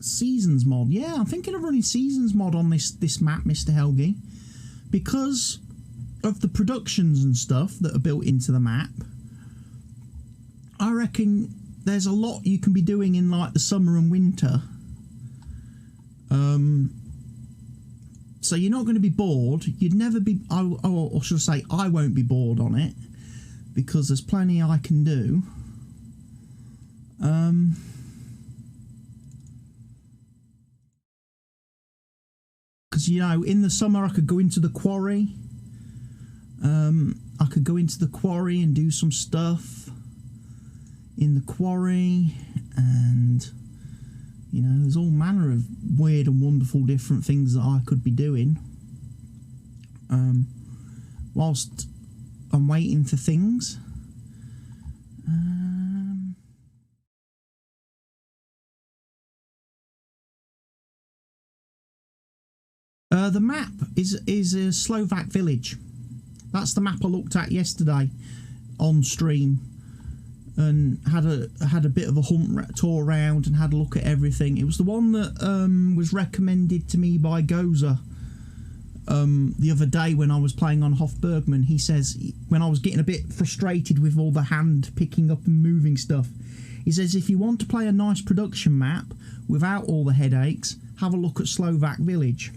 Seasons mod. Yeah, I'm thinking of running Seasons mod on this map, Mr. Helgi, because of the productions and stuff that are built into the map. I reckon there's a lot you can be doing in like the summer and winter. So you're not going to be bored. You'd never be, or should I say, I won't be bored on it, because there's plenty I can do. Because, you know, in the summer I could go into the quarry. I could go into the quarry and do some stuff in the quarry, and you know, there's all manner of weird and wonderful different things that I could be doing whilst I'm waiting for things. The map is a Slovak Village. That's the map I looked at yesterday on stream, and had a bit of a tour around and had a look at everything. It was the one that was recommended to me by Goza the other day when I was playing on Hofbergman. He says, when I was getting a bit frustrated with all the hand picking up and moving stuff, he says, if you want to play a nice production map without all the headaches, have a look at Slovak Village.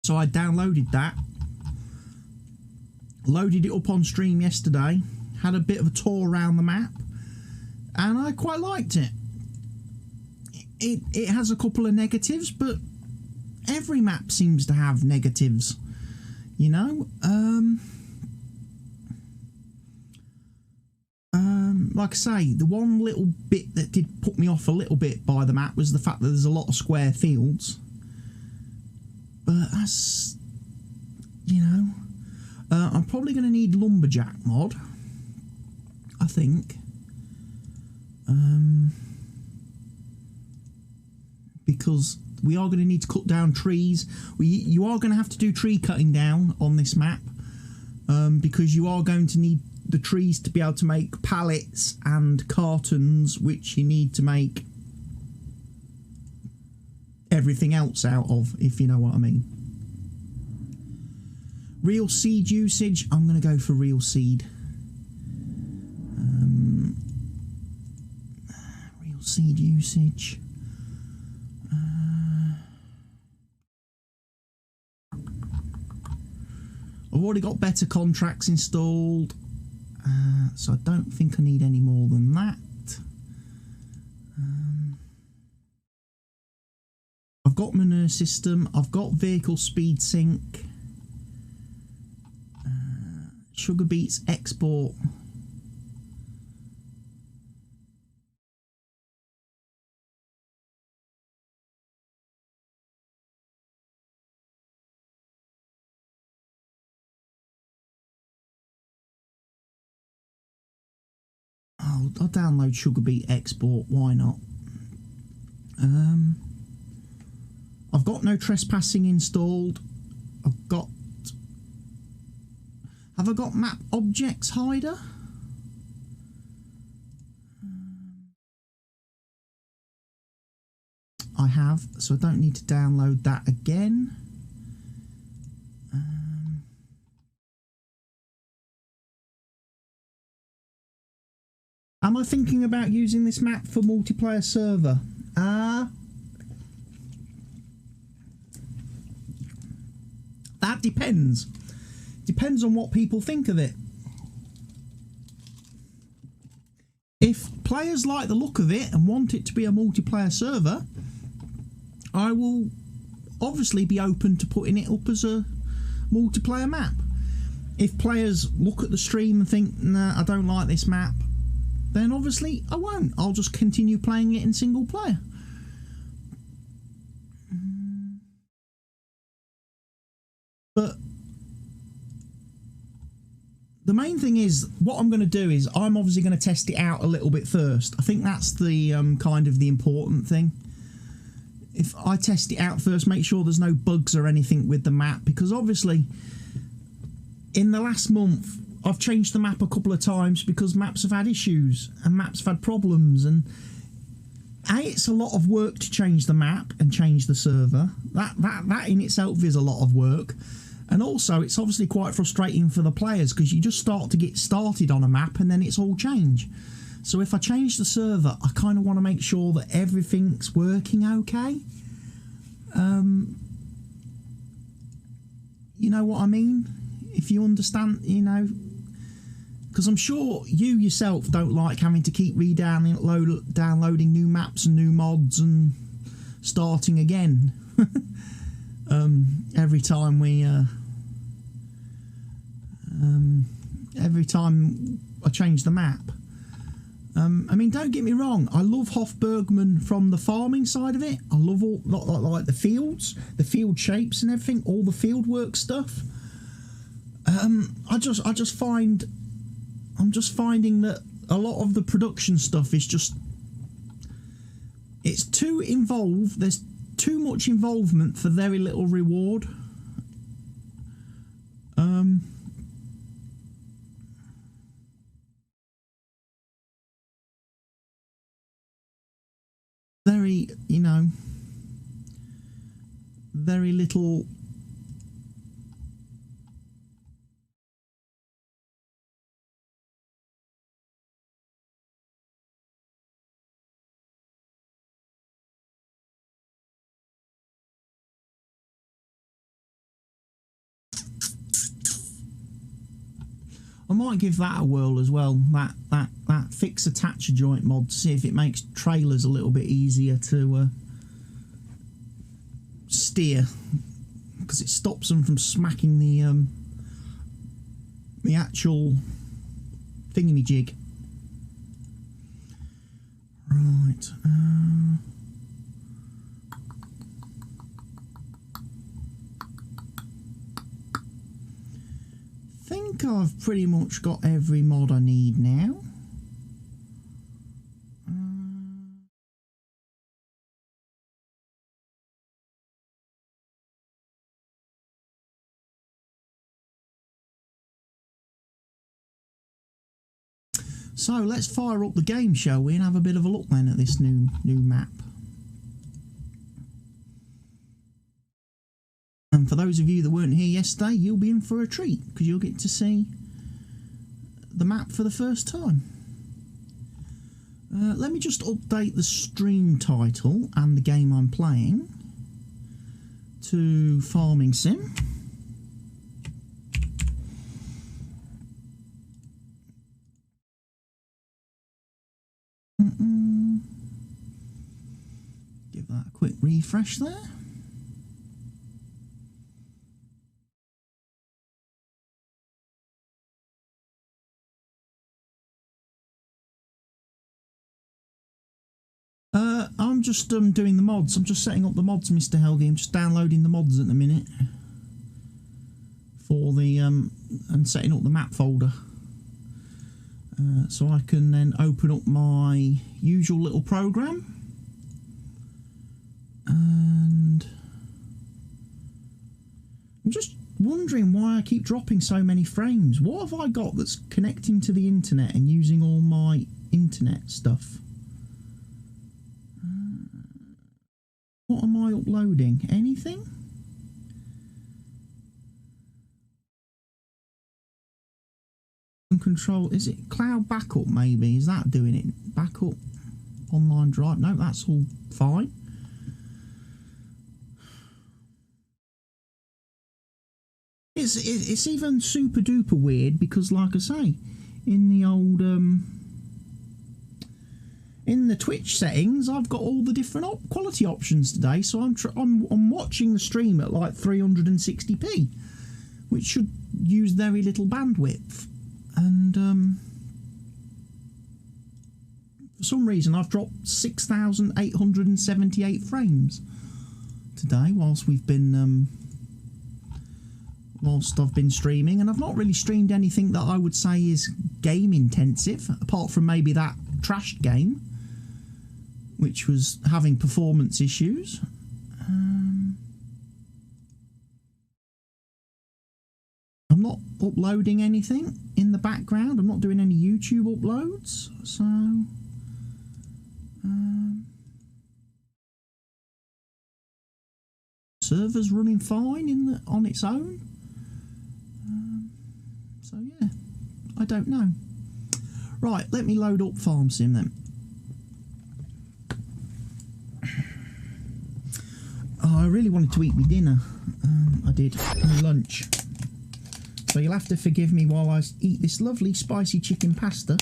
So I downloaded that, loaded it up on stream yesterday, had a bit of a tour around the map, and I quite liked it. It has a couple of negatives, but every map seems to have negatives, you know. Like I say, the one little bit that did put me off a little bit by the map was the fact that there's a lot of square fields. But that's, you know, I'm probably going to need Lumberjack mod, I think. Because we are going to need to cut down trees. You are going to have to do tree cutting down on this map, because you are going to need the trees to be able to make pallets and cartons, which you need to make everything else out of, if you know what I mean. Real seed usage, I'm going to go for real seed. Real seed usage. I've already got better contracts installed, so I don't think I need any more than that. I've got manure system, I've got vehicle speed sync, sugar beets export. I'll download sugar beet export, why not? I've got no trespassing installed. Have I got map objects hider? I have, so I don't need to download that again. Am I thinking about using this map for multiplayer server? That depends. Depends on what people think of it. If players like the look of it and want it to be a multiplayer server, I will obviously be open to putting it up as a multiplayer map. If players look at the stream and think, nah, I don't like this map, then obviously I won't. I'll just continue playing it in single player. But the main thing is, what I'm going to do is I'm obviously going to test it out a little bit first. I think that's the kind of the important thing. If I test it out first, make sure there's no bugs or anything with the map, because obviously in the last month I've changed the map a couple of times because maps have had issues and maps have had problems, and it's a lot of work to change the map and change the server. That in itself is a lot of work. And also, it's obviously quite frustrating for the players because you just start to get started on a map and then it's all change. So if I change the server, I kind of want to make sure that everything's working okay. You know what I mean? If you understand, you know, because I'm sure you yourself don't like having to keep downloading new maps and new mods and starting again every time I change the map. I mean, don't get me wrong, I love Hofbergman from the farming side of it. I love all like the fields, the field shapes and everything, all the field work stuff. I'm just finding that a lot of the production stuff is just, it's too involved. There's too much involvement for very little reward. Very, you know, very little. I might give that a whirl as well. That fix attacher joint mod, to see if it makes trailers a little bit easier to steer, because it stops them from smacking the actual thingamajig. Right. I think I've pretty much got every mod I need now. So let's fire up the game, shall we, and have a bit of a look then at this new map. And for those of you that weren't here yesterday, you'll be in for a treat, because you'll get to see the map for the first time. Let me just update the stream title and the game I'm playing to Farming Sim. Give that a quick refresh there. I'm just doing the mods. I'm just setting up the mods, Mr. Helgi. I'm just downloading the mods at the minute for the and setting up the map folder, so I can then open up my usual little program. And I'm just wondering why I keep dropping so many frames. What have I got that's connecting to the internet and using all my internet stuff? What am I uploading? Anything? Control, is it cloud backup maybe? Is that doing it? Backup online drive? No, that's all fine. It's even super duper weird because, like I say, in the old in the Twitch settings, I've got all the different quality options today. So I'm watching the stream at like 360p, which should use very little bandwidth. And for some reason, I've dropped 6,878 frames today whilst we've been whilst I've been streaming, and I've not really streamed anything that I would say is game intensive, apart from maybe that trashed game, which was having performance issues. I'm I'm not uploading anything in the background. I'm not doing any YouTube uploads, so server's running fine on its own. So yeah, I don't know. Right, let me load up Farm Sim then. Oh, I really wanted to eat my dinner. I did, my lunch. So you'll have to forgive me while I eat this lovely spicy chicken pasta.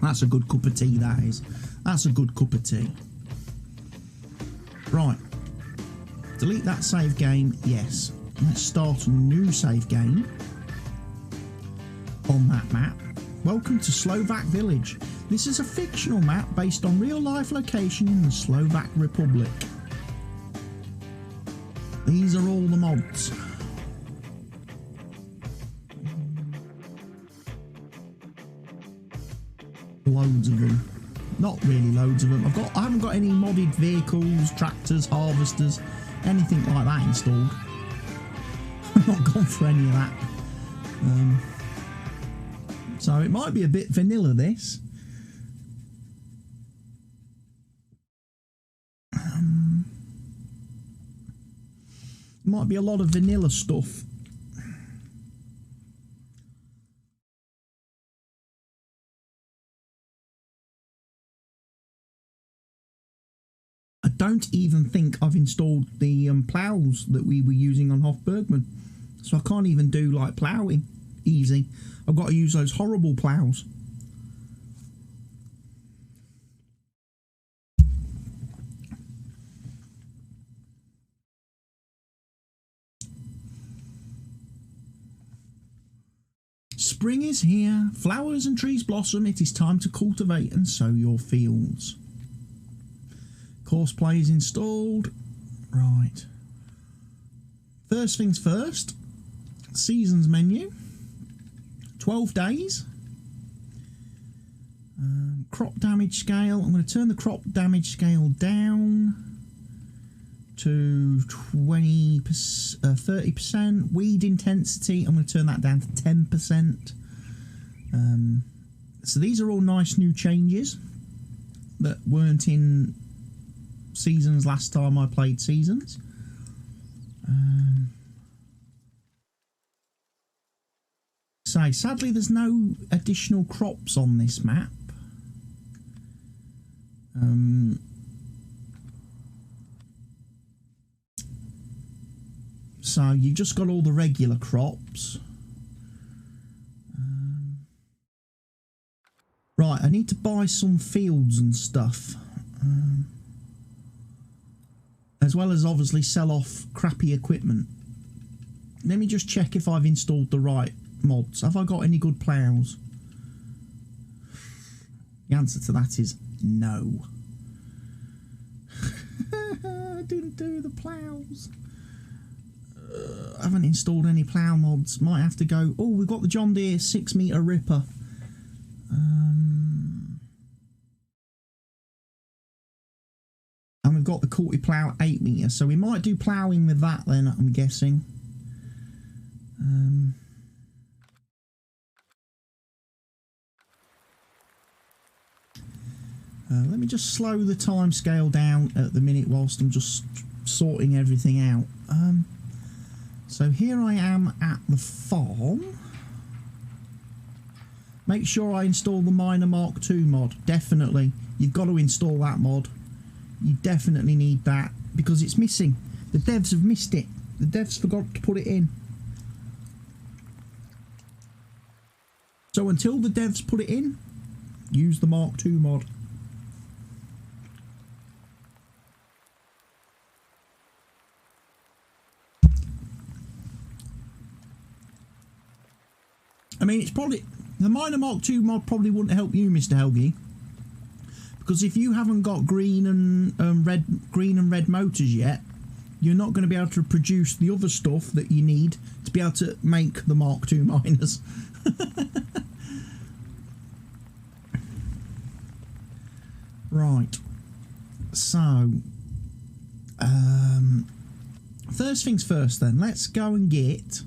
That's a good cup of tea, that is. That's a good cup of tea. Right. Delete that save game, yes. Let's start a new save game on that map. Welcome to Slovak Village. This is a fictional map based on real-life location in the Slovak Republic. These are all the mods. Loads of them. Not really loads of them. I haven't got any modded vehicles, tractors, harvesters, anything like that installed. I've not gone for any of that. So it might be a bit vanilla, this. Might be a lot of vanilla stuff. I don't even think I've installed the ploughs that we were using on Hofbergman. So I can't even do like ploughing easy. I've got to use those horrible ploughs. Spring is here, flowers and trees blossom, it is time to cultivate and sow your fields. Course play is installed. Right. First things first, seasons menu, 12 days. Crop damage scale, I'm going to turn the crop damage scale down to 30%. Weed intensity, I'm going to turn that down to 10%. So these are all nice new changes that weren't in seasons last time I played seasons. So sadly there's no additional crops on this map. So you've just got all the regular crops. Right, I need to buy some fields and stuff. As well as obviously sell off crappy equipment. Let me just check if I've installed the right mods. Have I got any good ploughs? The answer to that is no. I didn't do the ploughs. I haven't installed any plough mods. Might have to go. Oh, we've got the John Deere 6-metre ripper. And we've got the Culti plough 8-metre, so we might do ploughing with that then, I'm guessing. Let me just slow the time scale down at the minute whilst I'm just sorting everything out. So here I am at the farm. Make sure I install the Miner Mark II mod. Definitely. You've got to install that mod. You definitely need that because it's missing. The devs have missed it. The devs forgot to put it in. So until the devs put it in, use the Mark II mod. I mean, it's probably... The Miner Mark II mod probably wouldn't help you, Mr. Helgi. Because if you haven't got green and red motors yet, you're not going to be able to produce the other stuff that you need to be able to make the Mark II miners. Right. So, first things first then. Let's go and get...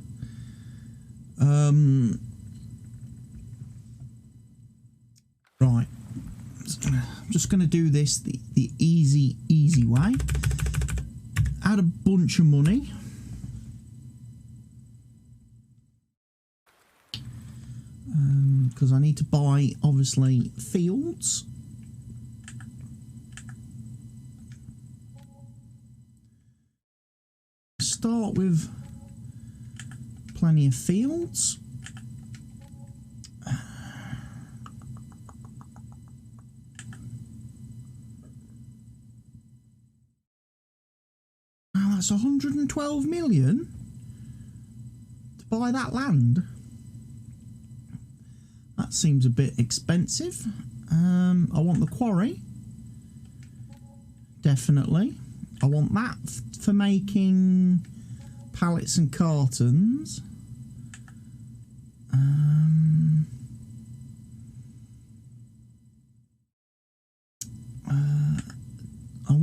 right. I'm just going to do this the easy way. Add a bunch of money. Because I need to buy, obviously, fields. Start with plenty of fields. Now that's 112 million to buy that land. That seems a bit expensive. I want the quarry. Definitely. I want that for making pallets and cartons. I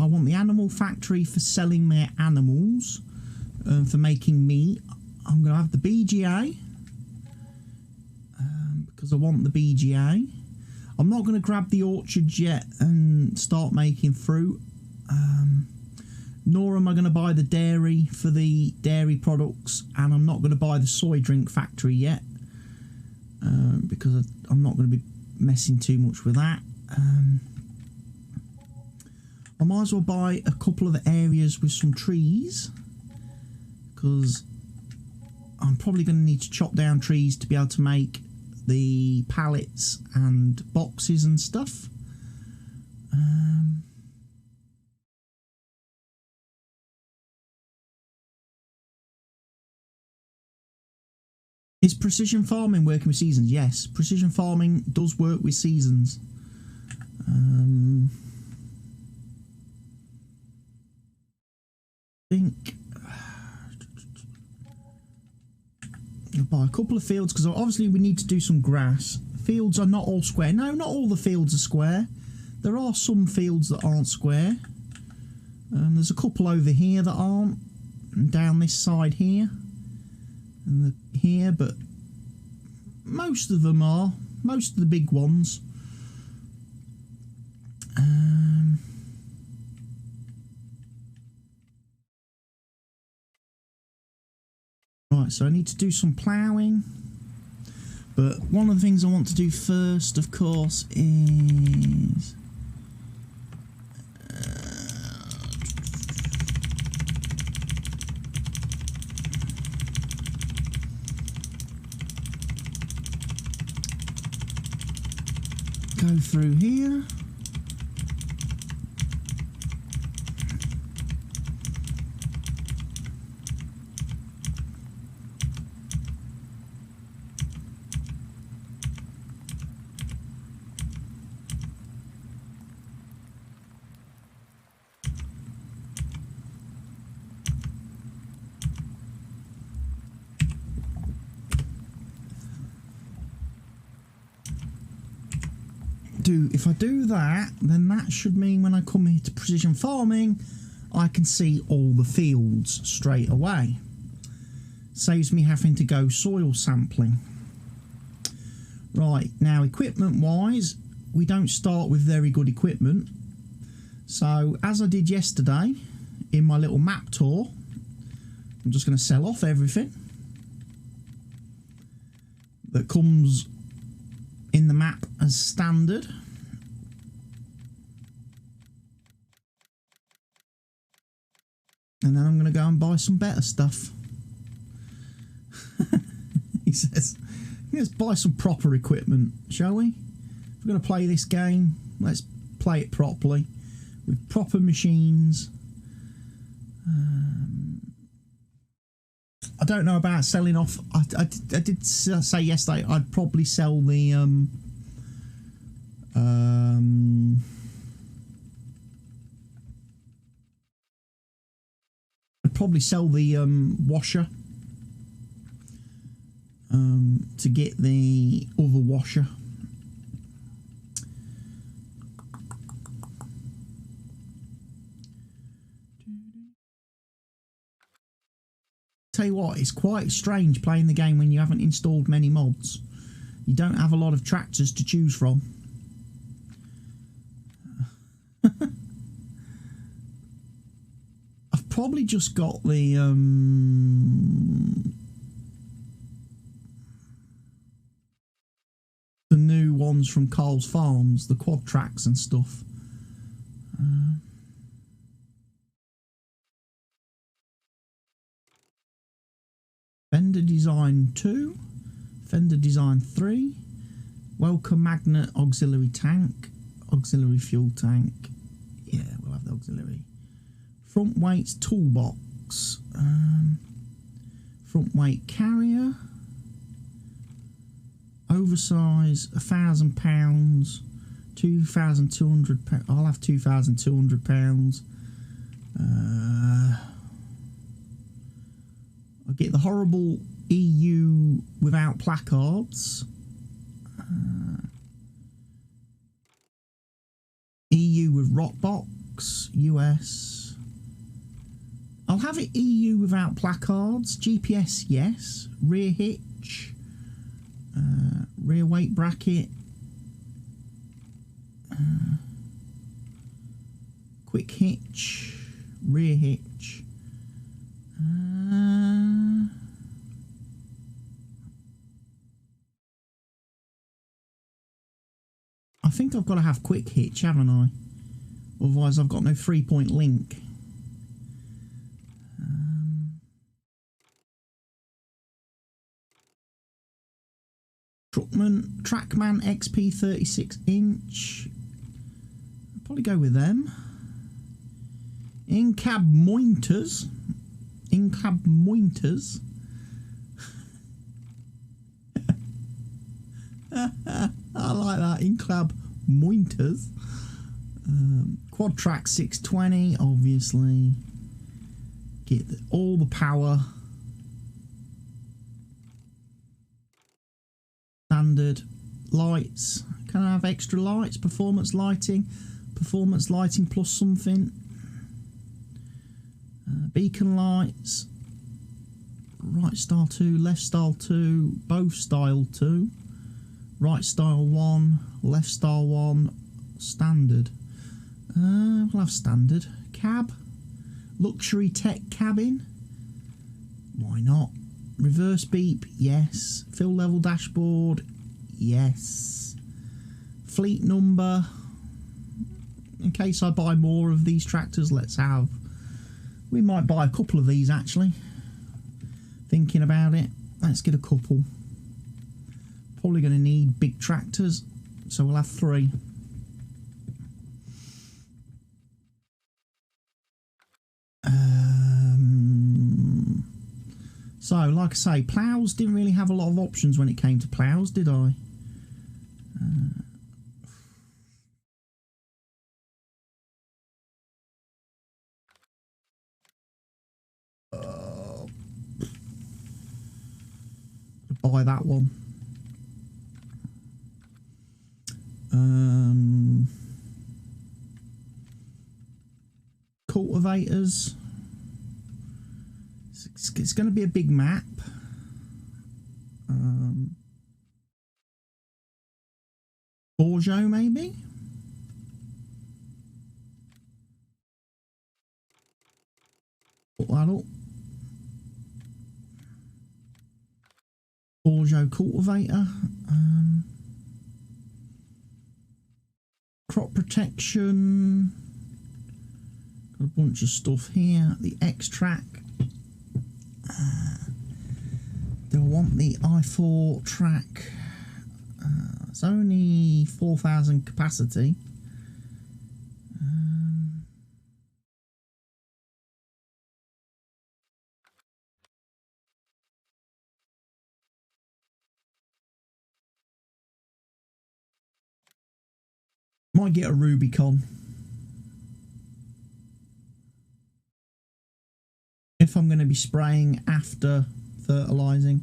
want the animal factory for selling my animals, for making meat. I'm going to have the BGA. Because I want the BGA. I'm not going to grab the orchards yet and start making fruit. Nor am I going to buy the dairy for the dairy products, and I'm not going to buy the soy drink factory yet, because I'm not going to be messing too much with that. I might as well buy a couple of areas with some trees, because I'm probably going to need to chop down trees to be able to make the pallets and boxes and stuff. Is precision farming working with seasons? Yes, precision farming does work with seasons. I think I'll buy a couple of fields, because obviously we need to do some grass. Fields are not all square. No, not all the fields are square. There are some fields that aren't square. There's a couple over here that aren't, and down this side here, and here, but most of them are. Most of the big ones. Right, so I need to do some ploughing. But one of the things I want to do first, of course, is... go through here. If I do that, then that should mean when I come here to precision farming, I can see all the fields straight away. Saves me having to go soil sampling. Right, now equipment wise, we don't start with very good equipment. So as I did yesterday in my little map tour, I'm just going to sell off everything that comes in the map as standard. And then I'm going to go and buy some better stuff. He says, let's buy some proper equipment, shall we? If we're going to play this game, let's play it properly, with proper machines. I don't know about selling off. I did say yesterday I'd probably sell the washer to get the other washer, tell you what, it's quite strange playing the game when you haven't installed many mods. You don't have a lot of tractors to choose from. I've probably just got the new ones from Carl's Farms, the quad tracks and stuff. Fender Design 2, Fender Design 3, Welcome Magnet Auxiliary Tank, Auxiliary Fuel Tank, yeah, we'll have the auxiliary. Front Weights Toolbox, Front Weight Carrier, Oversize £1,000, £2,200, I'll have £2,200. I'll get the horrible EU without placards. EU with Rockbox, US. I'll have it EU without placards. GPS, yes. Rear hitch. Rear weight bracket. Quick hitch. Rear hitch. I think I've got to have quick hitch, haven't I? Otherwise I've got no 3-point link. Trackman XP 36-inch. I'll probably go with them. In-cab mointers. In-cab mointers. I like that. In-cab mointers. Quad track 620, obviously. Get all the power. Standard lights. Can I have extra lights? Performance lighting. Performance lighting plus something. Beacon lights. Right style 2, left style 2, both style 2. Right style 1, left style 1, standard. We'll have standard. Cab. Luxury tech cabin. Why not? Reverse beep, yes. Fill level dashboard, yes. Fleet number. In case I buy more of these tractors, let's have. We might buy a couple of these actually. Thinking about it. Let's get a couple. Probably going to need big tractors, so we'll have 3. So, like I say, ploughs didn't really have a lot of options when it came to ploughs, did I? Buy that one. Cultivators. It's going to be a big map. Borjo maybe? Put that up. Borjo cultivator. Crop protection. Got a bunch of stuff here. The X-Track. Do I want the i4 track? It's only 4,000 capacity. Might get a Rubicon. If I'm going to be spraying after fertilizing.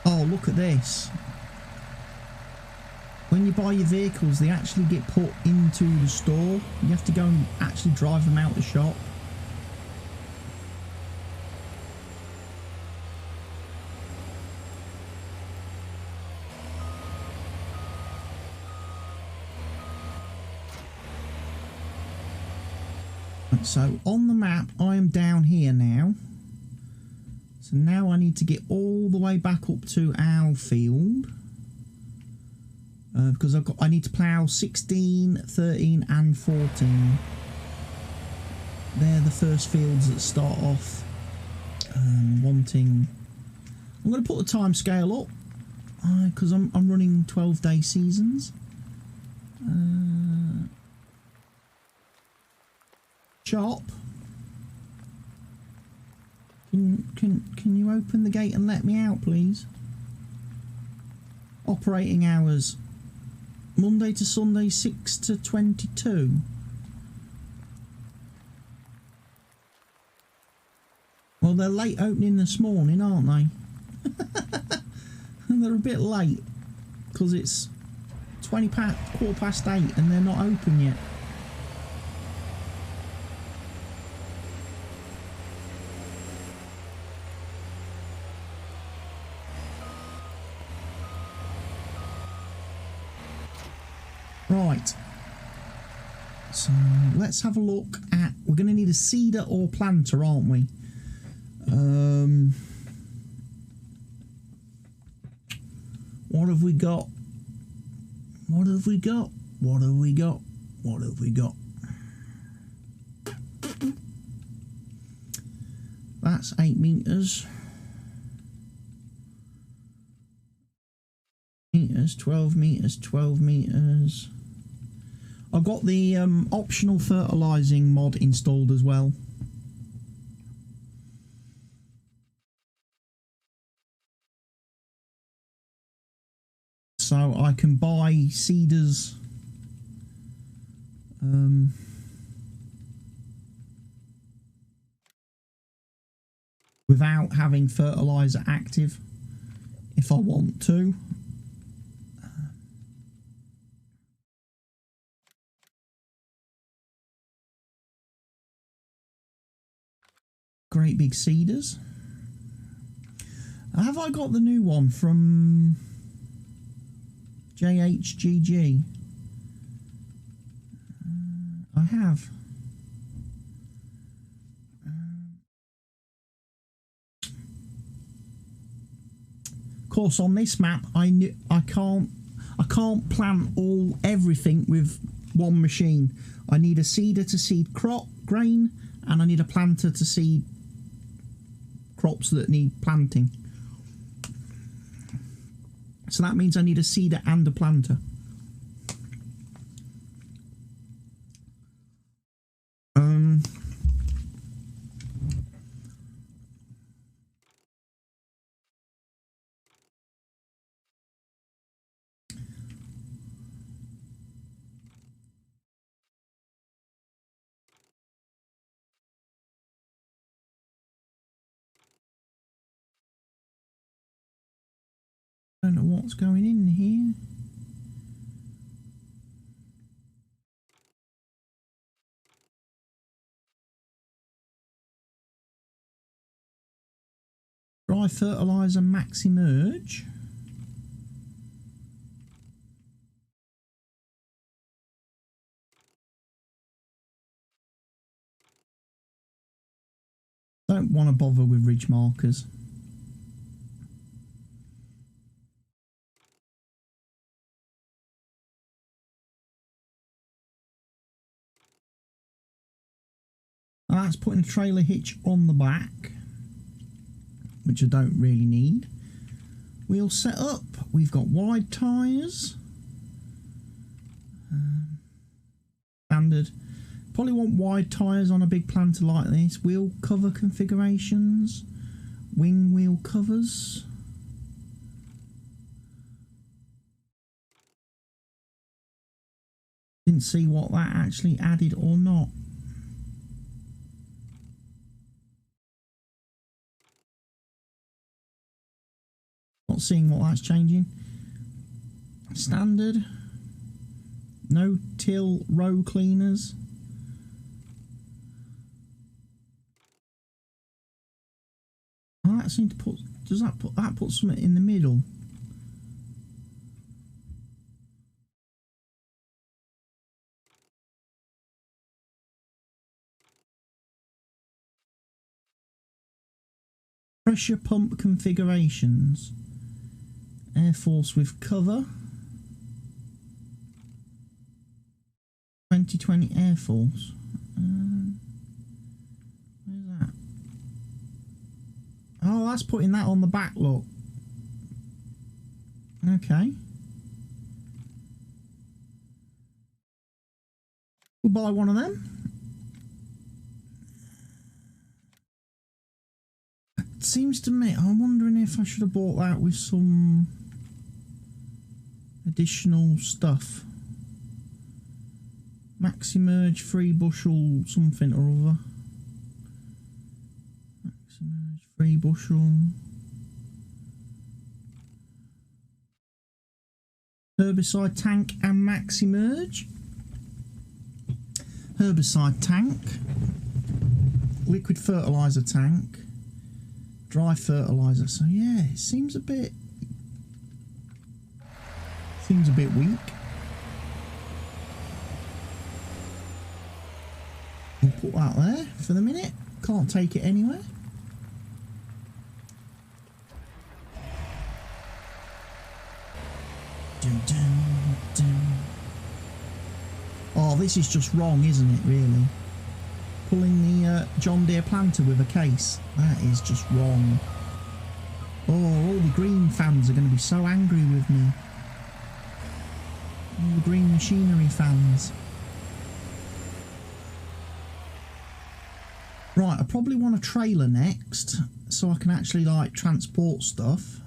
Oh, look at this. when you buy your vehicles, they actually get put into the store. You have to go and actually drive them out the shop. So on the map, I am down here now. So now I need to get all the way back up to our field. Because I need to plough 16, 13 and 14. They're the first fields that start off wanting... I'm going to put the time scale up because I'm running 12-day seasons. Shop. Can you open the gate and let me out, please? Operating hours. Monday to Sunday, 6 to 22. Well, they're late opening this morning, aren't they? And they're a bit late because it's 8:15 and they're not open yet. Right, so let's have a look at, we're going to need a seeder or planter, aren't we? What have we got? What have we got? What have we got? What have we got? That's 8 meters. 12 meters, 12 meters. I've got the optional fertilizing mod installed as well. So I can buy seeders without having fertilizer active if I want to. Great big seeders. Have I got the new one from JHGG? I have. Of course, on this map, I can't plant everything with one machine. I need a seeder to seed grain, and I need a planter to seed crops that need planting. So that means I need a seeder and a planter. I don't know what's going in here. Dry fertilizer max emerge. Don't want to bother with ridge markers. That's putting a trailer hitch on the back, which I don't really need. Wheel set up. We've got wide tyres. Standard. Probably want wide tyres on a big planter like this. Wheel cover configurations. Wing wheel covers. Didn't see what that actually added or not. Not seeing what that's changing. Standard. No till row cleaners. Oh, that seems to put. Does that put something in the middle? Pressure pump configurations. Air Force with cover. 2020 Air Force. Where's that? Oh, that's putting that on the back, look. Okay. We'll buy one of them. It seems to me, I'm wondering if I should have bought that with some additional stuff. Maxi-merge 3 bushel something or other. Maxi-merge 3 bushel. Herbicide tank and maxi-merge. Herbicide tank. Liquid fertilizer tank. Dry fertilizer. So yeah, it seems a bit weak. We'll put that there for the minute. Can't take it anywhere. Dun, dun, dun. Oh, this is just wrong, isn't it, really? Pulling the John Deere planter with a case. That is just wrong. Oh, all the green fans are going to be so angry with me. All the green machinery fans. Right, I probably want a trailer next, so I can actually, like, transport stuff.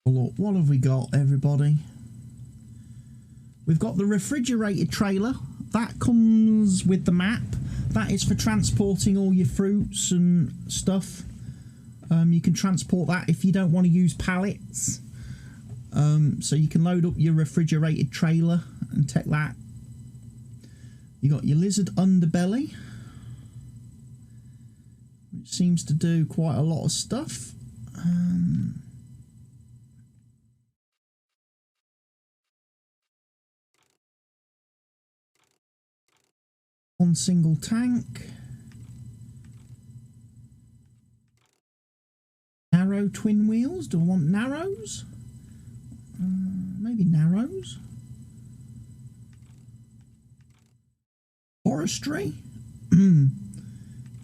Well, look, what have we got, everybody? We've got the refrigerated trailer. That comes with the map. That is for transporting all your fruits and stuff. You can transport that if you don't want to use pallets. So you can load up your refrigerated trailer and take that. You got your lizard underbelly, which seems to do quite a lot of stuff. One single tank. Narrow twin wheels. Do I want narrows? Maybe narrows. Forestry.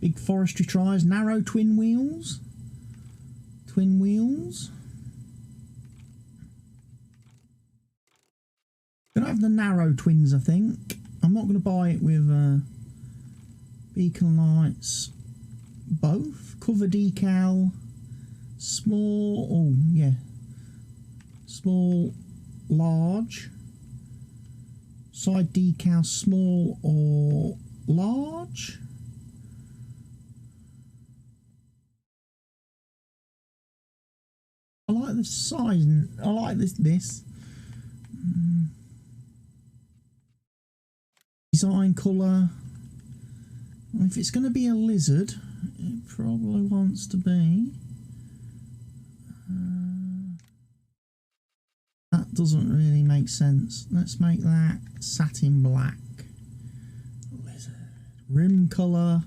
Big forestry tries. Narrow twin wheels. Twin wheels. Gonna have the narrow twins, I think. I'm not going to buy it with beacon lights. Both. Cover decal. Small. Oh, yeah. Small, large. Side decal, small or large. I like the size. I like this. Design colour. If it's going to be a lizard, it probably wants to be. That doesn't really make sense. Let's make that satin black. Lizard. Rim colour.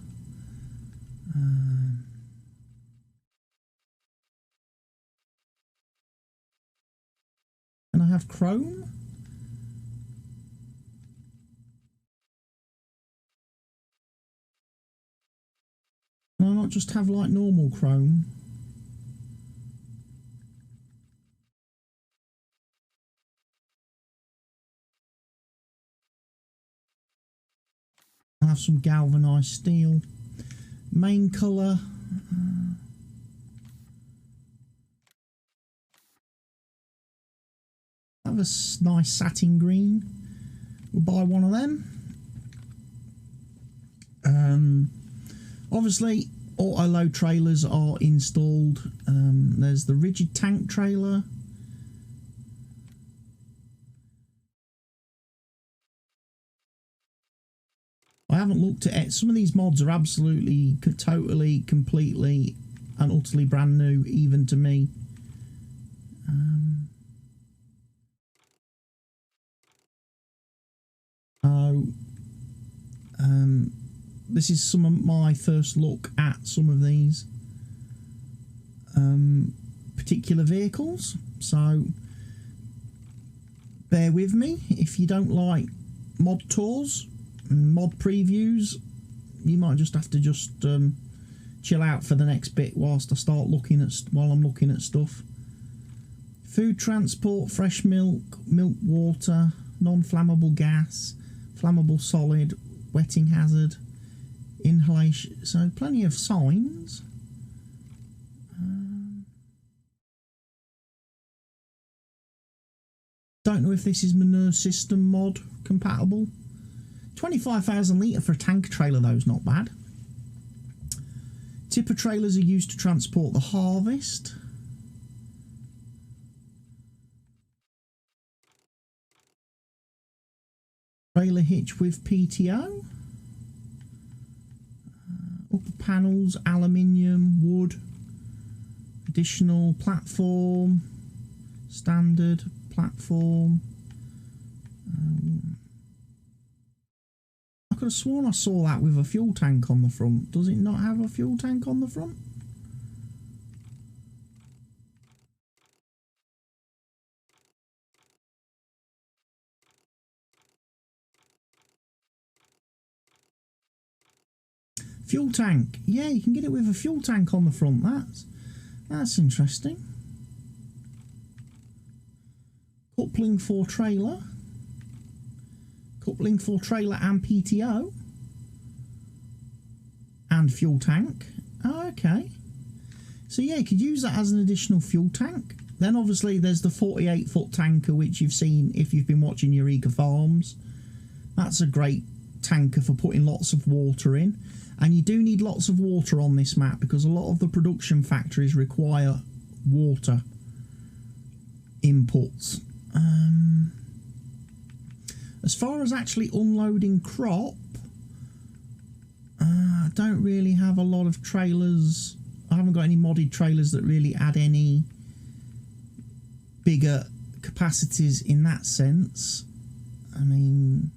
Can I have chrome? Can I not just have like normal chrome? I have some galvanized steel. Main colour. Have a nice satin green. We'll buy one of them. Obviously, auto load trailers are installed. There's the rigid tank trailer. haven't looked at it. Some of these mods are absolutely, totally, completely and utterly brand new, even to me. This is some of my first look at some of these particular vehicles, so bear with me. If you don't like mod tours and mod previews, you might just have to chill out for the next bit whilst I start looking at stuff. Food transport, fresh milk, milk water, non-flammable gas, flammable solid, wetting hazard, inhalation, so plenty of signs. Don't know if this is Manure System mod compatible. 25,000 litre for a tanker trailer though is not bad. Tipper trailers are used to transport the harvest. Trailer hitch with PTO. Upper panels, aluminium, wood. Additional platform. Standard platform. I could have sworn I saw that with a fuel tank on the front. Does it not have a fuel tank on the front? Fuel tank. Yeah, you can get it with a fuel tank on the front. That's interesting. Coupling for trailer. Coupling for trailer and PTO. And fuel tank. Oh, okay. So yeah, you could use that as an additional fuel tank. Then obviously there's the 48-foot tanker, which you've seen if you've been watching Eureka Farms. That's a great tanker for putting lots of water in. And you do need lots of water on this map because a lot of the production factories require water inputs. As far as actually unloading crop, I don't really have a lot of trailers. I haven't got any modded trailers that really add any bigger capacities in that sense. I mean,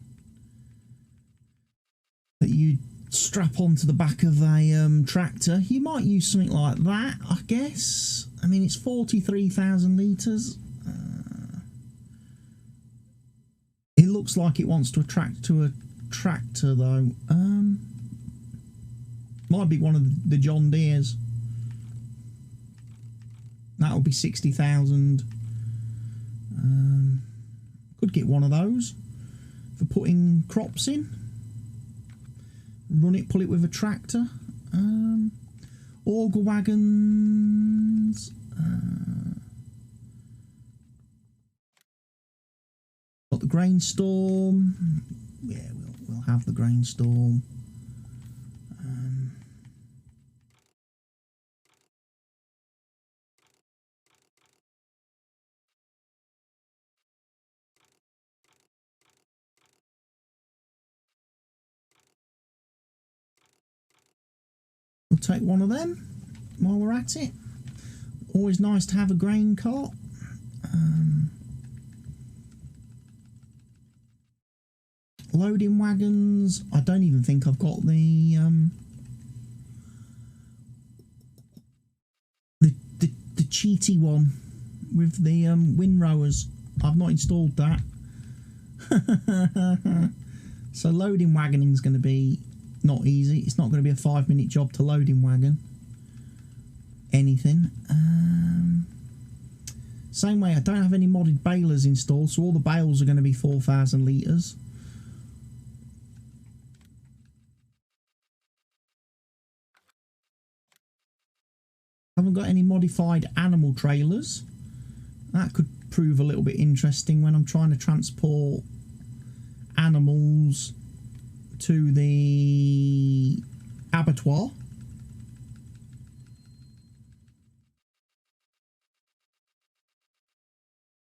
that you strap onto the back of a tractor. You might use something like that, I guess. I mean, it's 43,000 litres. It looks like it wants to attract to a tractor though. Might be one of the John Deeres. That'll be 60,000. Could get one of those for putting crops in. Run it, pull it with a tractor. Auger wagons. Got the grain storm. Yeah, we'll have the grain storm. We'll take one of them while we're at it. Always nice to have a grain cart. Loading wagons. I don't even think I've got the cheaty one with the windrowers. I've not installed that. So loading wagoning is going to be not easy. It's not going to be a 5-minute job to loading wagon anything. Same way, I don't have any modded balers installed, so all the bales are going to be 4,000 litres. Haven't got any modified animal trailers. That could prove a little bit interesting when I'm trying to transport animals to the abattoir.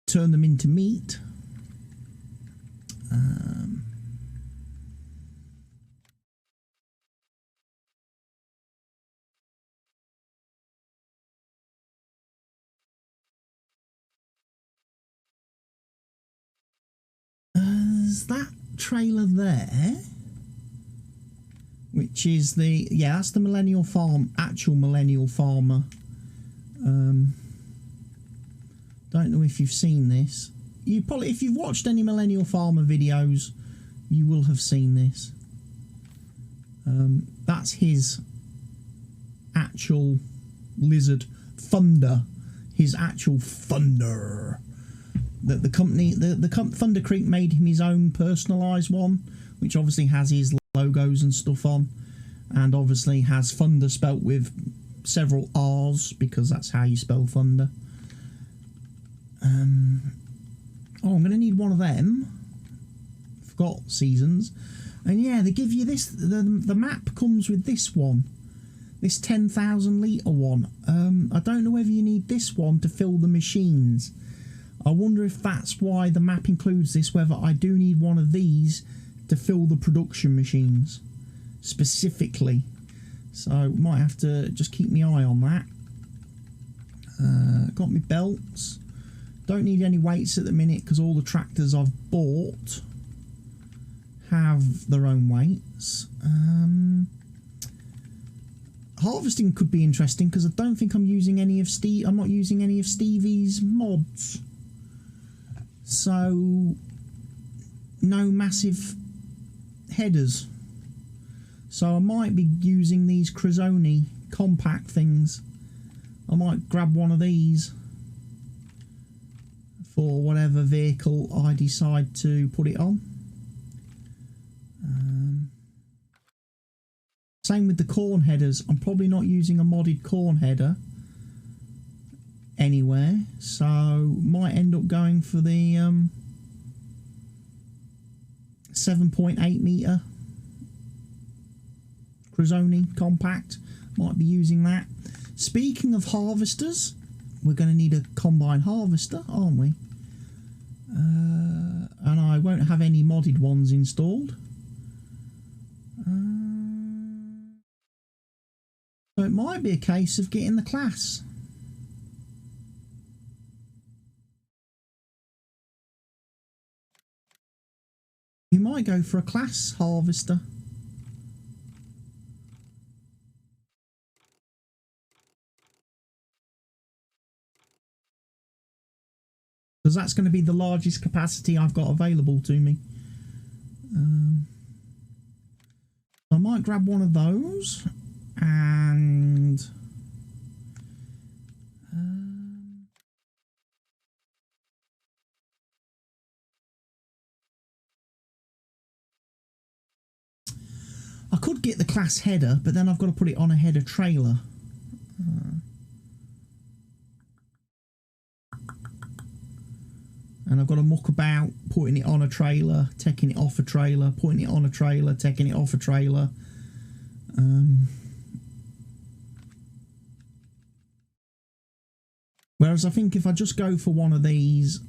Turn them into meat. there's that trailer there, which is the, yeah, that's the Millennial Farm, actual Millennial Farmer. Don't know if you've seen this. You probably, if you've watched any Millennial Farmer videos, you will have seen this. That's his actual lizard Thunder, his actual Thunder. That the company, Thunder Creek made him his own personalised one, which obviously has his logos and stuff on, and obviously has Thunder spelt with several R's because that's how you spell thunder. Oh, I'm going to need one of them. Forgot seasons. And yeah, they give you this. The map comes with this one, this 10,000 litre one. I don't know whether you need this one to fill the machines. I wonder if that's why the map includes this, whether I do need one of these to fill the production machines specifically. So might have to just keep my eye on that. Got my belts. Don't need any weights at the minute because all the tractors I've bought have their own weights. Harvesting could be interesting because I don't think I'm using any of I'm not using any of Stevie's mods. So no massive headers. So I might be using these Cresoni compact things. I might grab one of these for whatever vehicle I decide to put it on. Same with the corn headers. I'm probably not using a modded corn header anywhere, so might end up going for the 7.8 metre Cresoni compact. Might be using that. Speaking of harvesters, we're going to need a combine harvester, aren't we? And I won't have any modded ones installed. So it might be a case of getting the class. We might go for a class harvester. Because that's going to be the largest capacity I've got available to me. I might grab one of those and I could get the class header, but then I've got to put it on a header trailer. And I've got to muck about putting it on a trailer, taking it off a trailer, putting it on a trailer, taking it off a trailer. Whereas I think if I just go for one of these,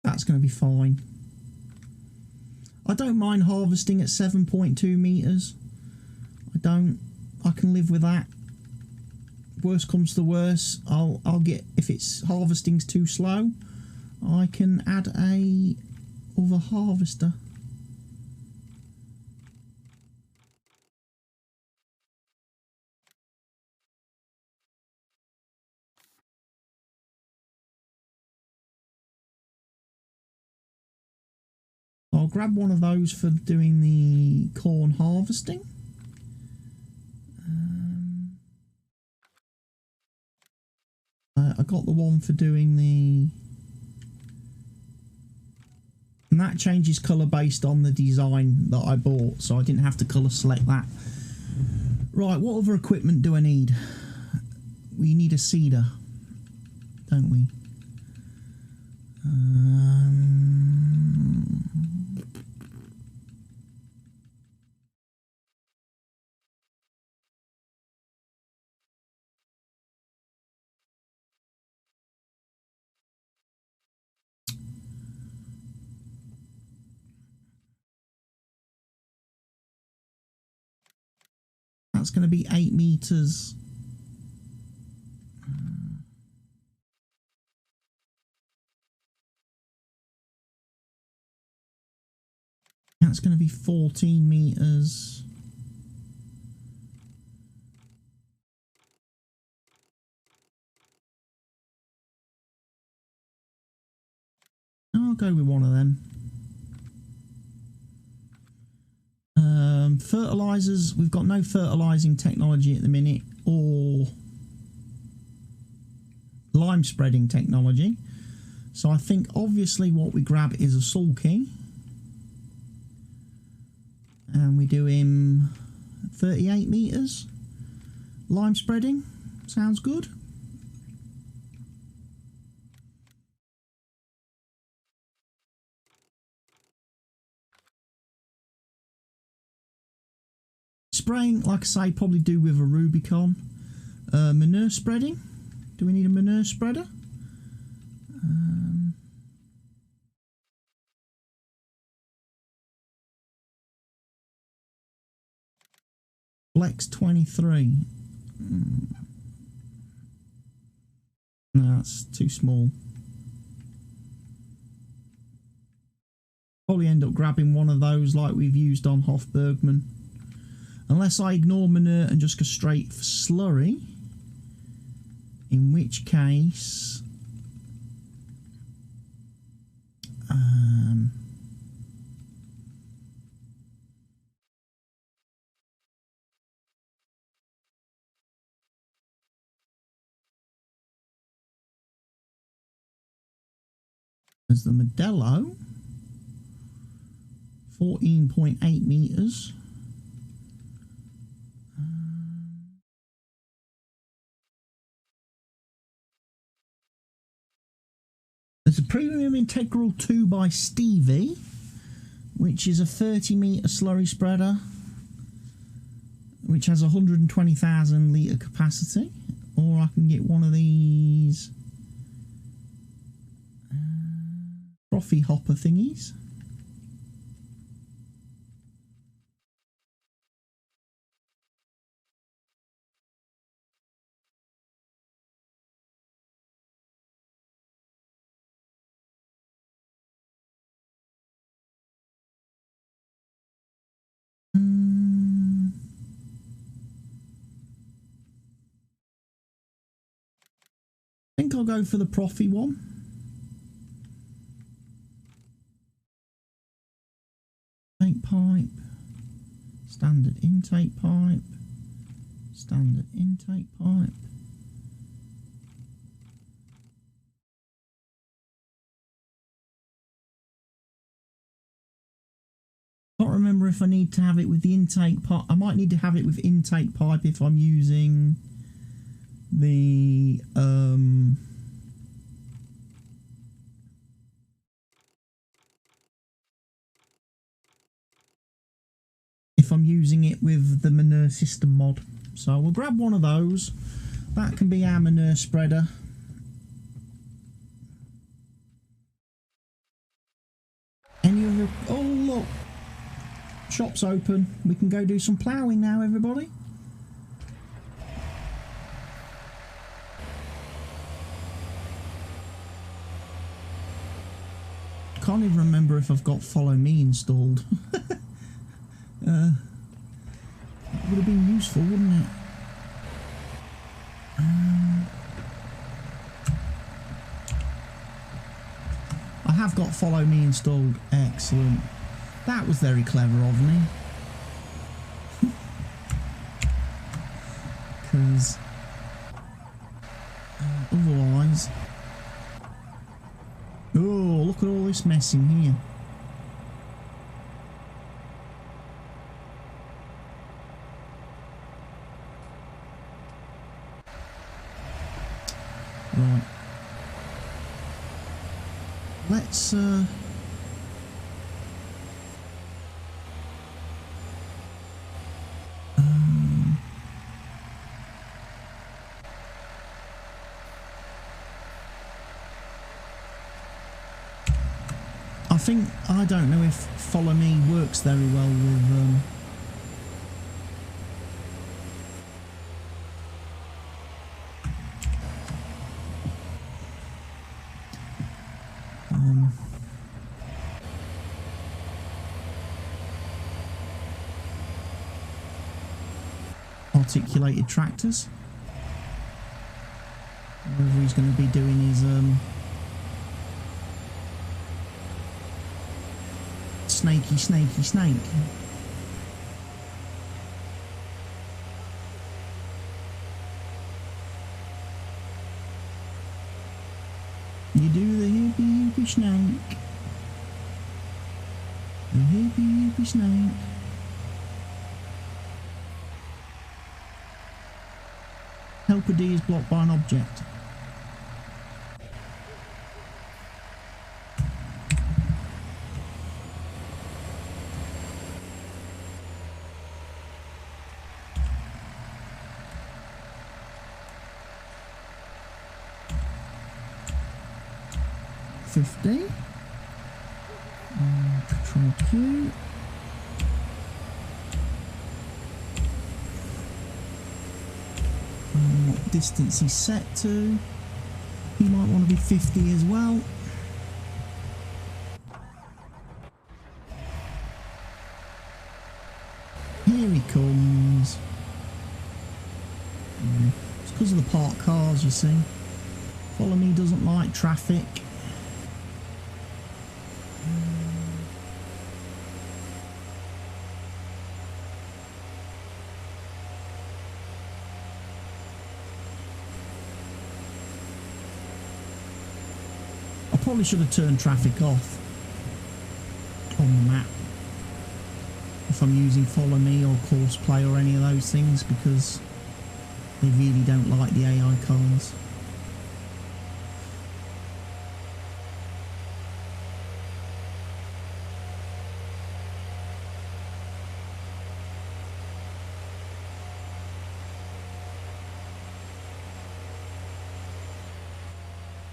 that's going to be fine. I don't mind harvesting at 7.2 metres. I can live with that. Worst comes to worst, I'll get, if it's harvesting's too slow, I can add a other harvester. I'll grab one of those for doing the corn harvesting. I got the one for doing the... And that changes colour based on the design that I bought, so I didn't have to colour select that. Right, what other equipment do I need? We need a seeder, don't we? that's going to be 8 meters. That's going to be 14 meters. I'll go with one of them. Fertilizers, we've got no fertilizing technology at the minute, or lime spreading technology. So I think obviously what we grab is a sulky. And we do him 38 meters. Lime spreading, sounds good. Spraying, like I say, probably do with a Rubicon. Manure spreading. Do we need a manure spreader? Flex 23. No, that's too small. Probably end up grabbing one of those like we've used on Hofbergman. Unless I ignore manure and just go straight for slurry. In which case... there's the Modelo. 14.8 meters. There's a Premium Integral 2 by Stevie, which is a 30 meter slurry spreader, which has 120,000 litre capacity. Or I can get one of these trophy hopper thingies. I think I'll go for the Profi one. Intake pipe, standard intake pipe, standard intake pipe. Can't remember if I need to have it with the intake pipe. I might need to have it with intake pipe if I'm using the if I'm using it with the manure system mod. So we'll grab one of those. That can be our manure spreader. Any other... oh look, shop's open. We can go do some ploughing now, everybody. Can't even remember if I've got Follow Me installed. That would have been useful, wouldn't it? I have got Follow Me installed. Excellent. That was very clever of me. Because otherwise... oh, look at all this mess in here. Right. Let's I don't know if Follow Me works very well with articulated tractors. Whatever he's going to be doing is snaky snake. You do the hippie snake. The hippie snake. Helper D is blocked by an object. Control Q. What distance he's set to. He might want to be 50 as well. Here he comes. It's because of the parked cars, you see. Follow me doesn't like traffic. Probably should have turned traffic off on the map if I'm using follow me or course play or any of those things, because they really don't like the AI cars.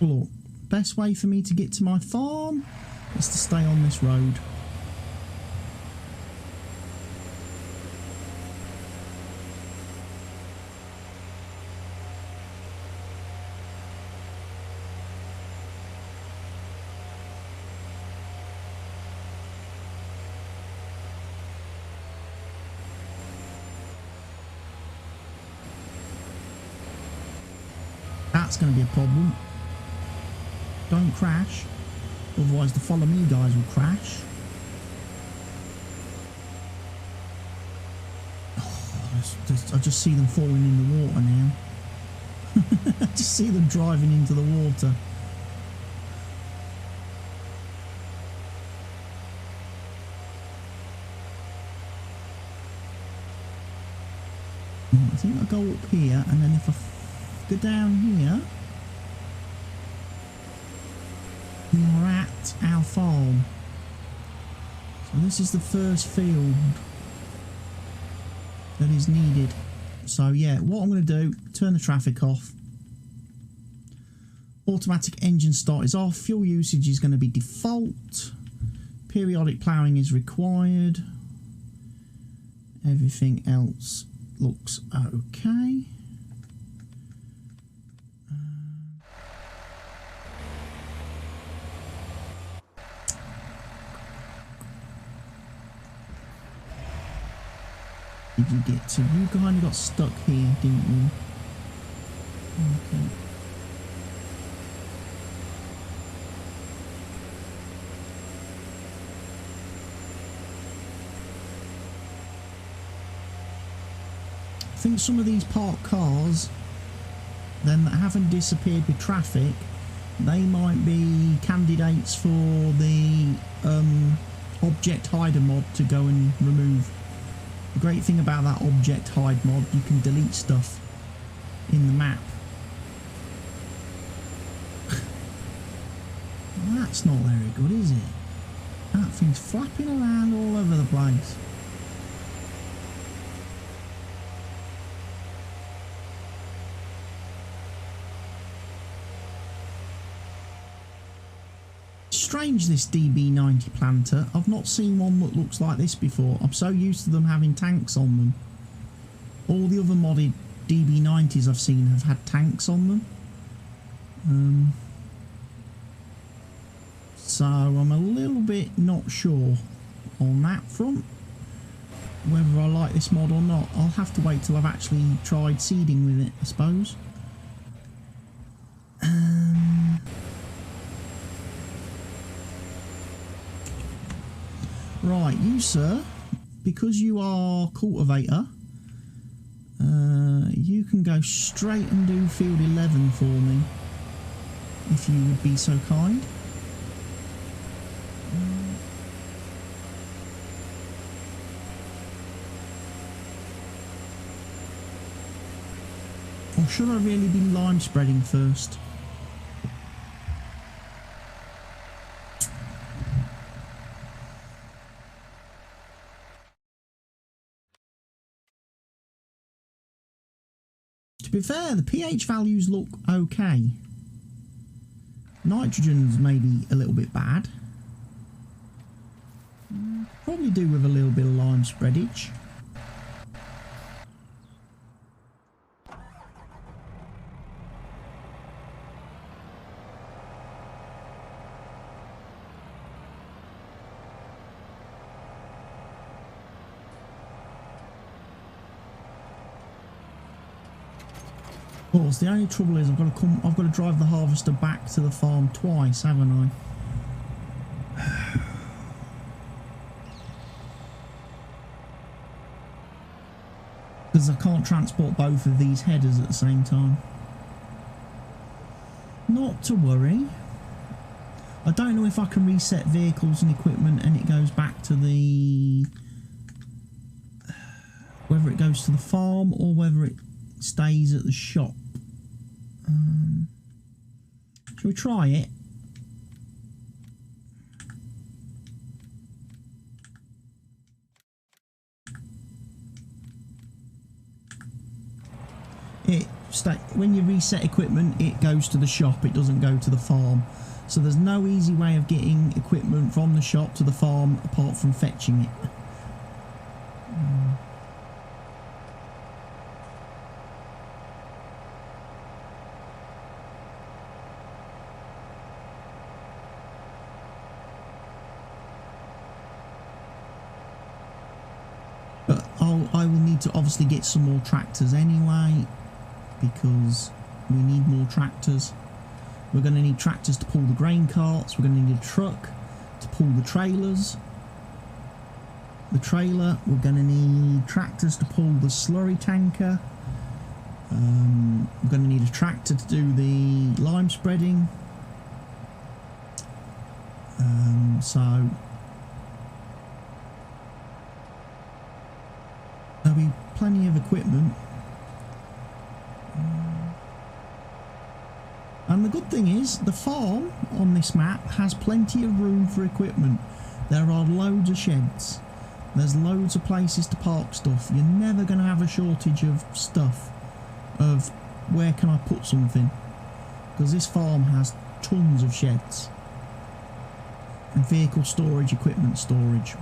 Look. Best way for me to get to my farm is to stay on this road. That's going to be a problem. Don't crash, otherwise the follow me guys will crash. Oh, I just see them falling in the water now. I just see them driving into the water. I think I'll go up here, and then if I go down here, we are at our farm. So this is the first field that is needed. So yeah, what I'm going to do, turn the traffic off. Automatic engine start is off. Fuel usage is going to be default. Periodic ploughing is required. Everything else looks okay. Did you get to? You kind of got stuck here, didn't you? Okay. I think some of these parked cars, then that haven't disappeared with traffic, they might be candidates for the object hider mod to go and remove. The great thing about that object hide mod, you can delete stuff in the map. Well, that's not very good, is it? That thing's flapping around all over the place. Strange, this DB90 planter. I've not seen one that looks like this before. I'm so used to them having tanks on them. All the other modded DB90s I've seen have had tanks on them. So I'm a little bit not sure on that front whether I like this mod or not. I'll have to wait till I've actually tried seeding with it, I suppose. Right, you sir, because you are cultivator, you can go straight and do field 11 for me, if you would be so kind. Or should I really be lime spreading first? To be fair, the pH values look okay. Nitrogen's maybe a little bit bad. Probably do with a little bit of lime spreadage. Of course, the only trouble is I've got to drive the harvester back to the farm twice, haven't I? Because I can't transport both of these headers at the same time. Not to worry. I don't know if I can reset vehicles and equipment and it goes back to the... whether it goes to the farm or whether it stays at the shop. Shall we try it? When you reset equipment, it goes to the shop, it doesn't go to the farm. So there's no easy way of getting equipment from the shop to the farm apart from fetching it. But I will need to obviously get some more tractors anyway, because we need more tractors. We're going to need tractors to pull the grain carts. We're going to need a truck to pull the trailers. The trailer, we're going to need tractors to pull the slurry tanker. We're going to need a tractor to do the lime spreading. So there'll be plenty of equipment. And the good thing is, the farm on this map has plenty of room for equipment. There are loads of sheds. There's loads of places to park stuff. You're never going to have a shortage of stuff. Of where can I put something. Because this farm has tons of sheds. And vehicle storage, equipment storage.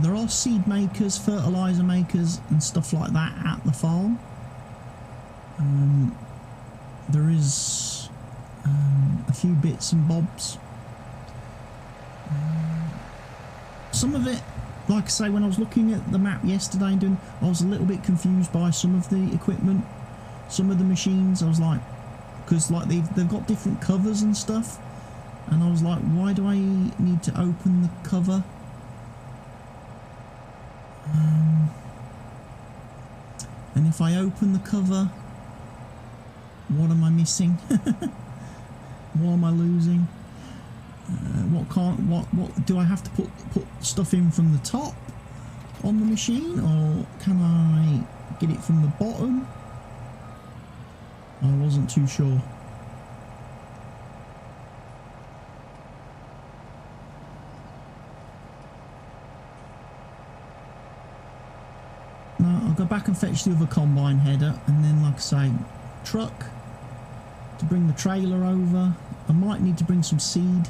There are seed makers, fertilizer makers and stuff like that at the farm. There is a few bits and bobs. Some of it, like I say, when I was looking at the map yesterday and I was a little bit confused by some of the equipment, some of the machines. I was like, because like they've got different covers and stuff, and I was like, why do I need to open the cover? And if I open the cover, what am I missing? What am I losing? What do I have to put stuff in from the top on the machine, or can I get it from the bottom? I wasn't too sure. No, I'll go back and fetch the other combine header, and then, like I say, truck to bring the trailer over. I might need to bring some seed.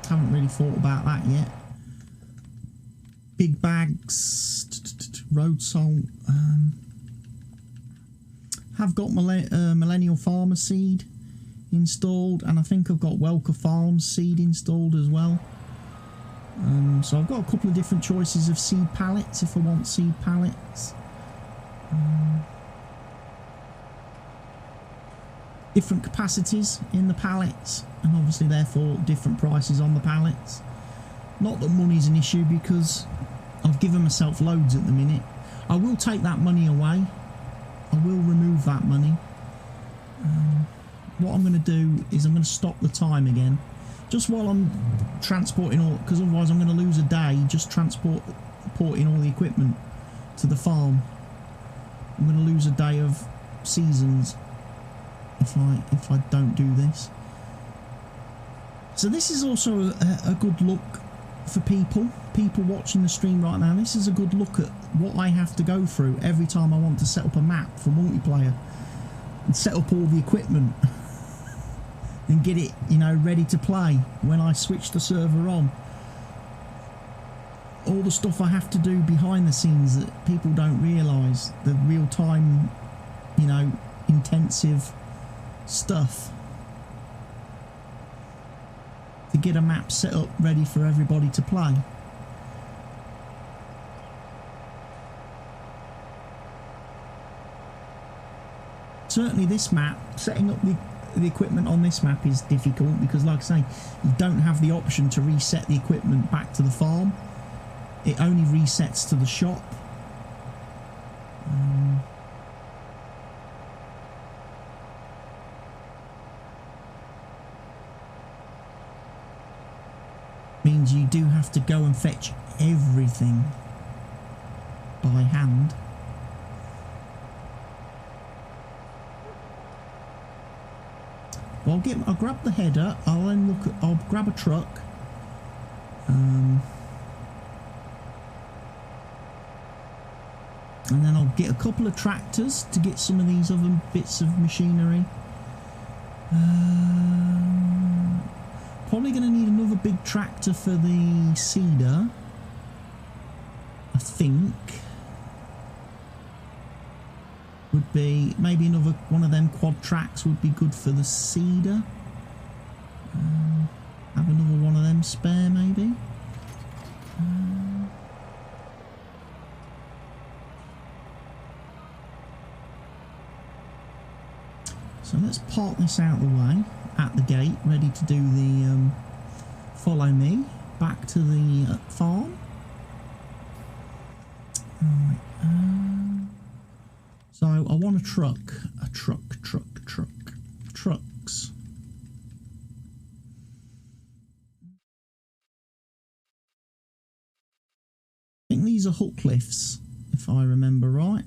Haven't really thought about that yet. Big bags, road salt. Have got Millennial Farmer seed installed, and I think I've got Welker Farms seed installed as well. So I've got a couple of different choices of seed pallets if I want seed pallets. Different capacities in the pallets, and obviously therefore different prices on the pallets. Not that money's an issue, because I've given myself loads at the minute. I will take that money away. I will remove that money. What I'm going to do is I'm going to stop the time again, just while I'm transporting all, because otherwise I'm going to lose a day just transporting all the equipment to the farm. I'm going to lose a day of seasons if I don't do this. So this is also a good look for people watching the stream right now. This is a good look at what I have to go through every time I want to set up a map for multiplayer and set up all the equipment and get it, you know, ready to play when I switch the server on. All the stuff I have to do behind the scenes that people don't realise, the real-time, you know, intensive stuff to get a map set up ready for everybody to play. Certainly this map, setting up the equipment on this map is difficult, because like I say, you don't have the option to reset the equipment back to the farm. It only resets to the shop. Means you do have to go and fetch everything by hand. Well, I'll grab the header. I'll grab a truck. And then I'll get a couple of tractors to get some of these other bits of machinery. Probably going to need another big tractor for the seeder, I think. Would be maybe another one of them quad tracks would be good for the seeder. Have another one of them spare maybe. So let's park this out of the way at the gate, ready to do the follow me back to the farm. Right, so I want a truck, trucks. I think these are hook lifts, if I remember right.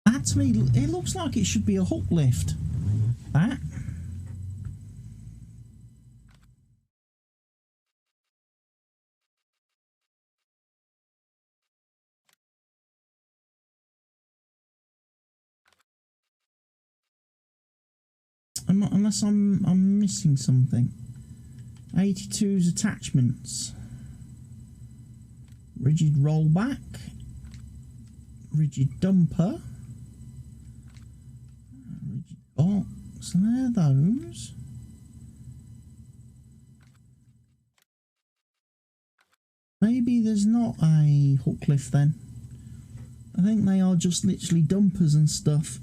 That to me, it looks like it should be a hook lift. That. Unless I'm missing something. 82's attachments. Rigid rollback. Rigid dumper. Rigid box. And there are those. Maybe there's not a hook lift then. I think they are just literally dumpers and stuff.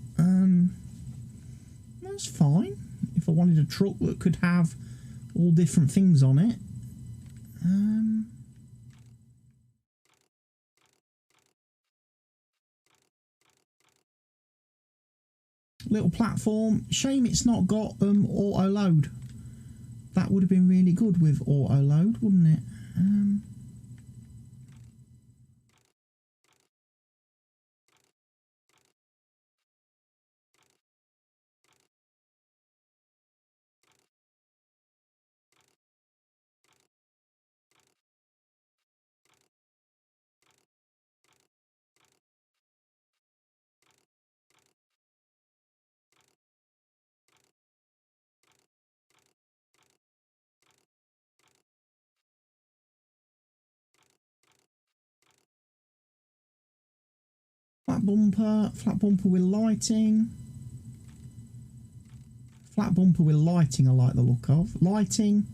That's fine. If I wanted a truck that could have all different things on it. Little platform. Shame it's not got auto load. That would have been really good with auto load, wouldn't it? Flat bumper with lighting. Flat bumper with lighting I like the look of. Lighting.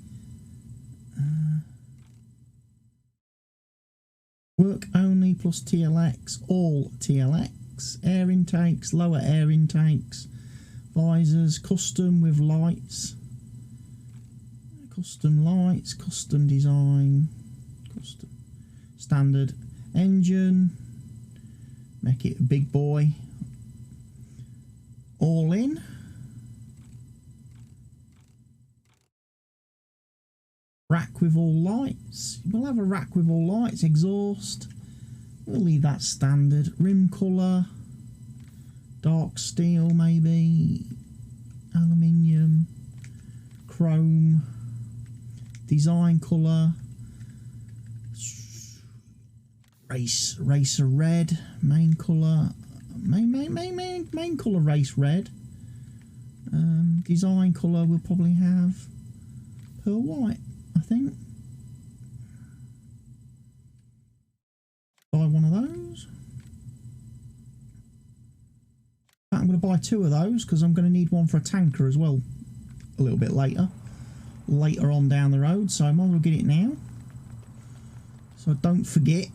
Work only plus TLX, all TLX. Air intakes, lower air intakes. Visors, custom with lights. Custom lights, custom design. Custom. Standard engine. Make it a big boy. All in. Rack with all lights. We'll have a rack with all lights. Exhaust. We'll leave that standard. Rim colour. Dark steel maybe. Aluminium. Chrome. Design colour. Racer red. Main colour. Main colour race red. Design colour we'll probably have pearl white, I think. Buy one of those. I'm going to buy two of those because I'm going to need one for a tanker as well a little bit later on down the road, so I might as well get it now so I don't forget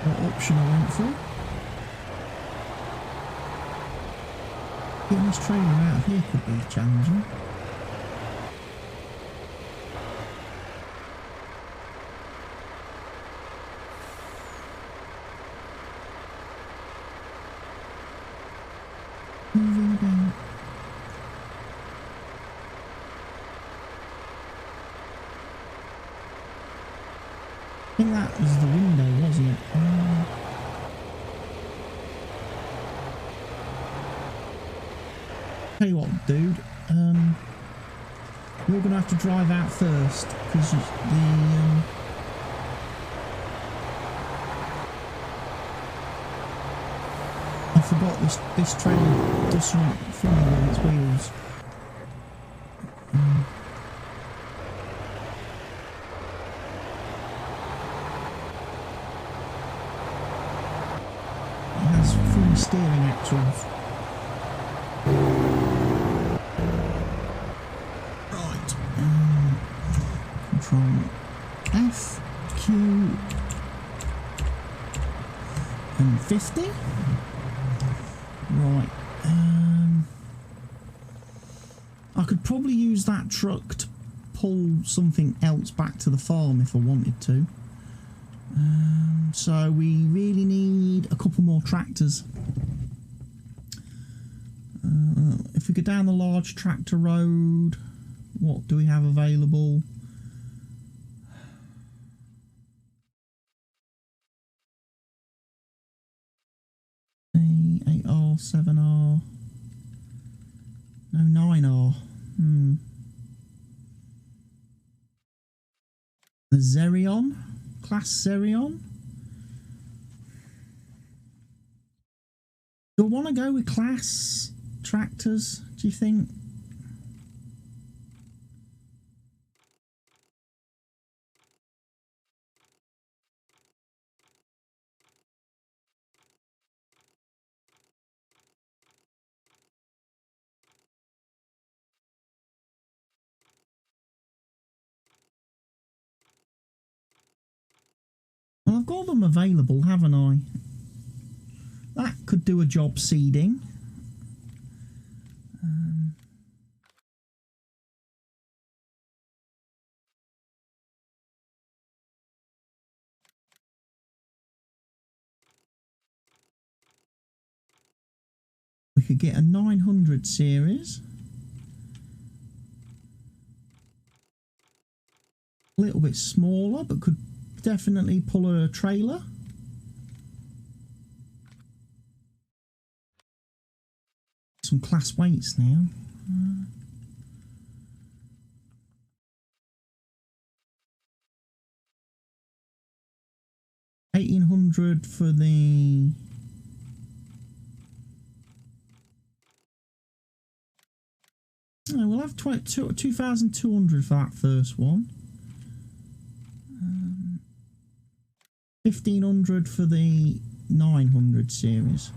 what option I went for. Getting this trailer out of here could be challenging. Moving about. I think that was the window, wasn't it? Tell you what, dude, we're going to have to drive out first because I forgot this trailer doesn't fill with its wheels. It has full steering axles. Right. Control F, Q, and 50. Right. I could probably use that truck to pull something else back to the farm if I wanted to. So we really need a couple more tractors. If we go down the large tractor road, what do we have available? A 8R, 7R, no 9R. The Xerion, class Xerion. Do I want to go with class tractors, do you think? I've got them available, haven't I? That could do a job seeding. We could get a 900 series. A little bit smaller, but could definitely pull a trailer. Some class weights now. 1800 for the... Oh, we'll have 2,200 for that first one. 1,500 for the 900 series.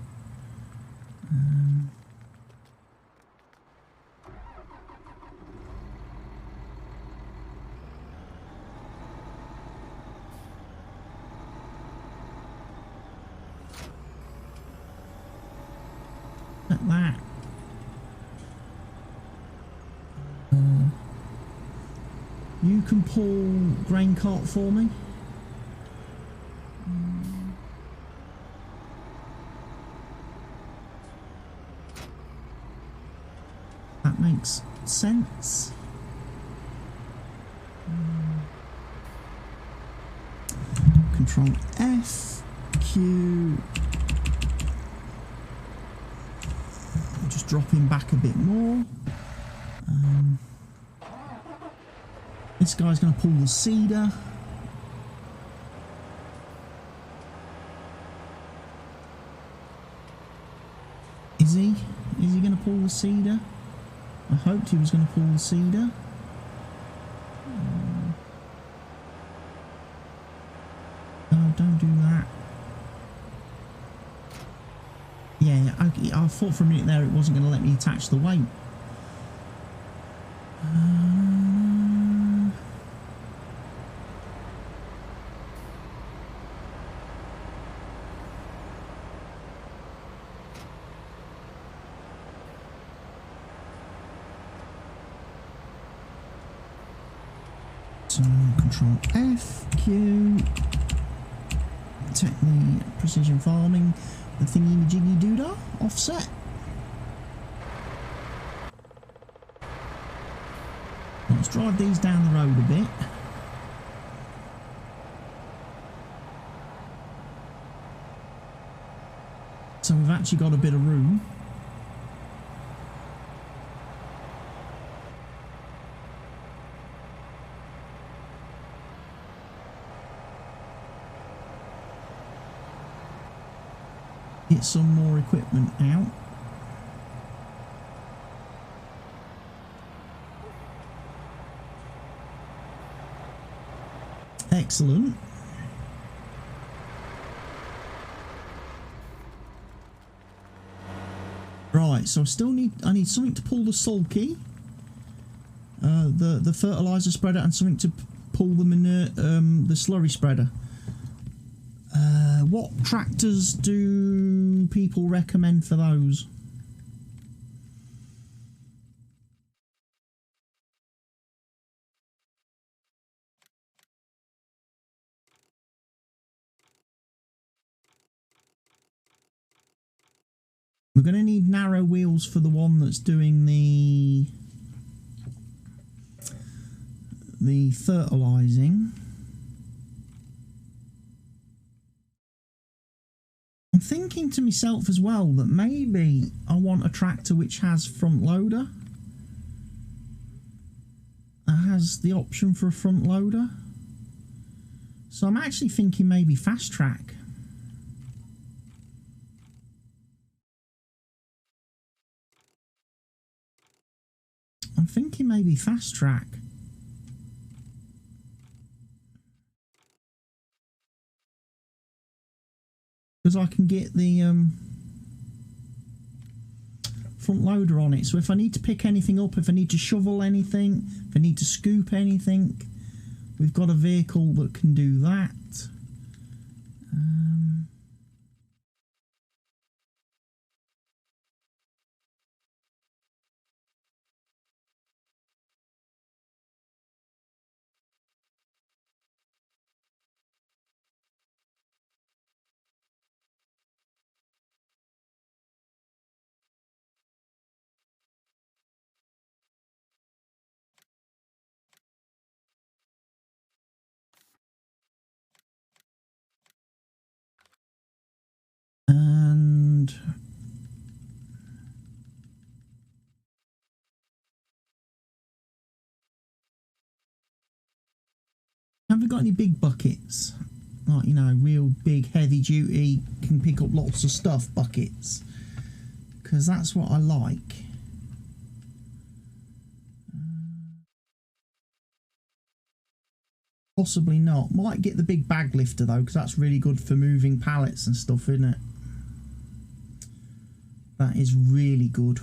At that. You can pull grain cart for me. That makes sense. Control F, Q. Just dropping back a bit more. This guy's going to pull the seeder. Is he? Is he going to pull the seeder? I hoped he was going to pull the seeder. No, don't do that. Yeah, I thought for a minute there it wasn't going to let me attach the weight. So Control F, Q, take the precision farming, the thingy jiggy doodah, offset. Let's drive these down the road a bit. So we've actually got a bit of room. Get some more equipment out. Excellent. Right, so I need something to pull the sulky, the fertilizer spreader, and something to pull the manure, the slurry spreader. What tractors do people recommend for those? We're going to need narrow wheels for the one that's doing the fertilizing. I'm thinking to myself as well that maybe I want a tractor which has front loader. That has the option for a front loader. So I'm actually thinking maybe fast track. I'm thinking maybe fast track. Because I can get the front loader on it. So if I need to pick anything up, if I need to shovel anything, if I need to scoop anything, we've got a vehicle that can do that. And have we got any big buckets? Like, you know, real big, heavy duty, can pick up lots of stuff buckets. Because that's what I like. Possibly not. Might get the big bag lifter though, because that's really good for moving pallets and stuff, isn't it? That is really good.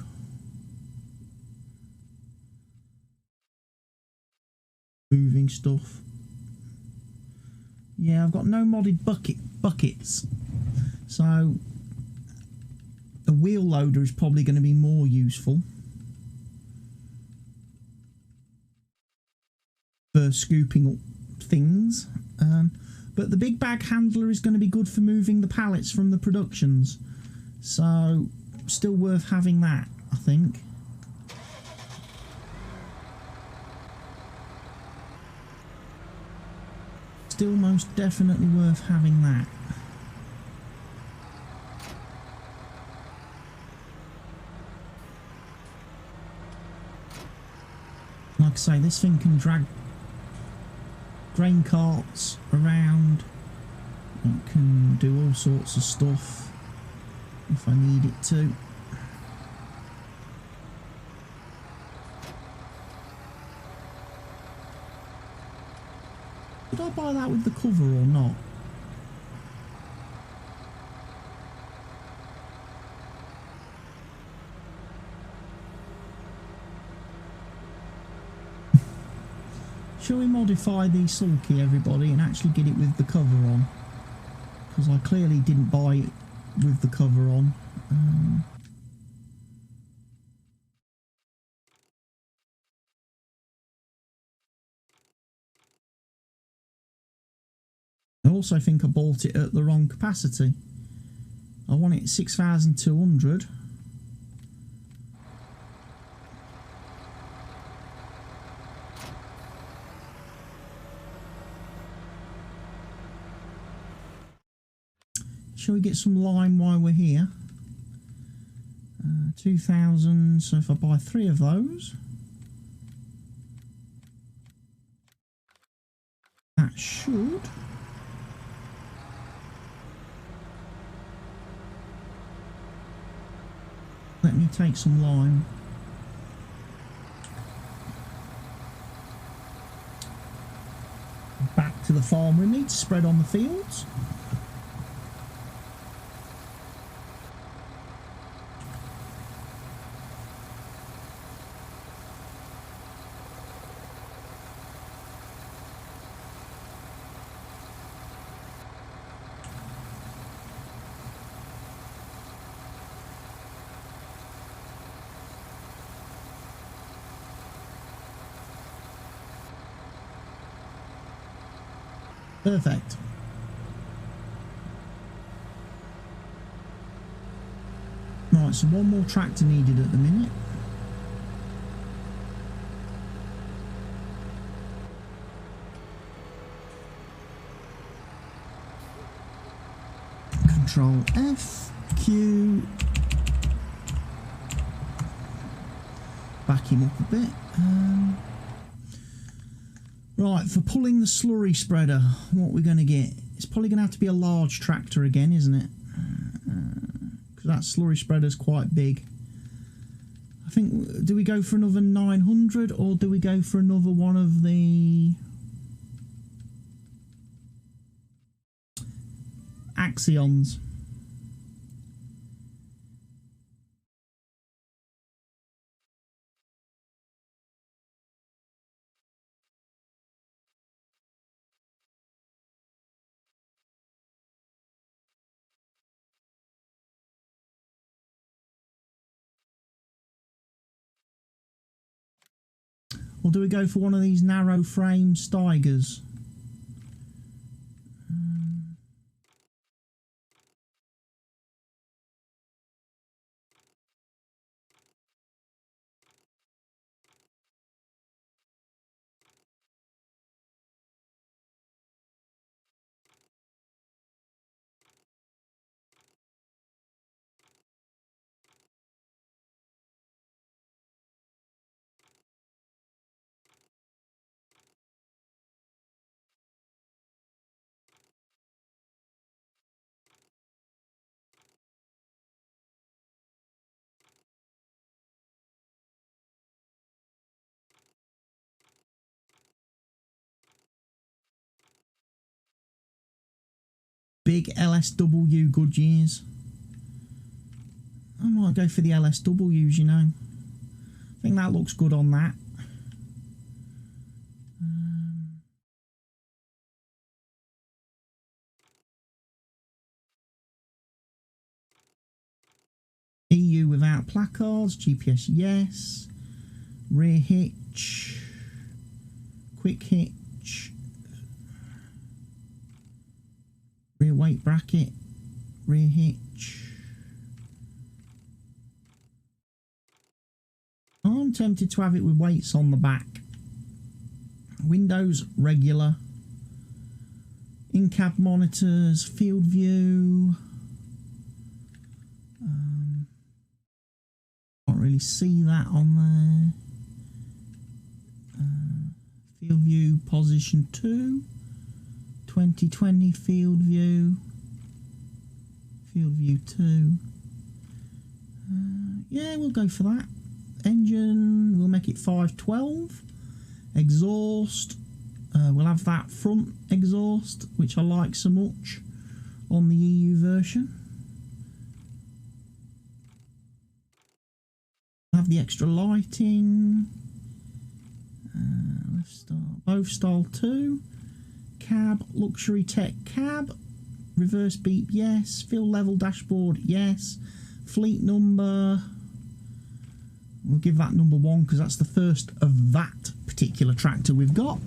Moving stuff. Yeah, I've got no modded buckets. So a wheel loader is probably going to be more useful for scooping up things. But the big bag handler is going to be good for moving the pallets from the productions. So still worth having that, I think. Still most definitely worth having that. Like I say, this thing can drag grain carts around. It can do all sorts of stuff if I need it to. Did I buy that with the cover or not? Shall we modify the sulky, everybody, and actually get it with the cover on? Because I clearly didn't buy it with the cover on. I also think I bought it at the wrong capacity. I want it 6,200. Shall we get some lime while we're here? 2,000, so if I buy 3 of those, that should... Let me take some lime. Back to the farm with me to spread on the fields. Perfect. Right, so one more tractor needed at the minute. Control F, Q. Back him up a bit. Right, for pulling the slurry spreader, what we're going to get? It's probably going to have to be a large tractor again, isn't it? Because that slurry spreader's quite big. I think, do we go for another 900 or do we go for another one of the Axions? Or do we go for one of these narrow frame Steigers? Big LSW Goodyears. I might go for the LSWs, you know. I think that looks good on that. EU without placards, GPS yes, rear hitch, quick hitch, rear weight bracket, rear hitch. I'm tempted to have it with weights on the back. Windows regular, in-cab monitors, field view. Can't really see that on there. Field view position 2, 2020 field view 2. Yeah, we'll go for that. Engine, we'll make it 512. Exhaust, we'll have that front exhaust, which I like so much on the EU version. Have the extra lighting. Let's start both style 2. Cab, luxury tech cab. Reverse beep yes. Fill level dashboard yes. Fleet number, we'll give that number 1 because that's the first of that particular tractor we've got.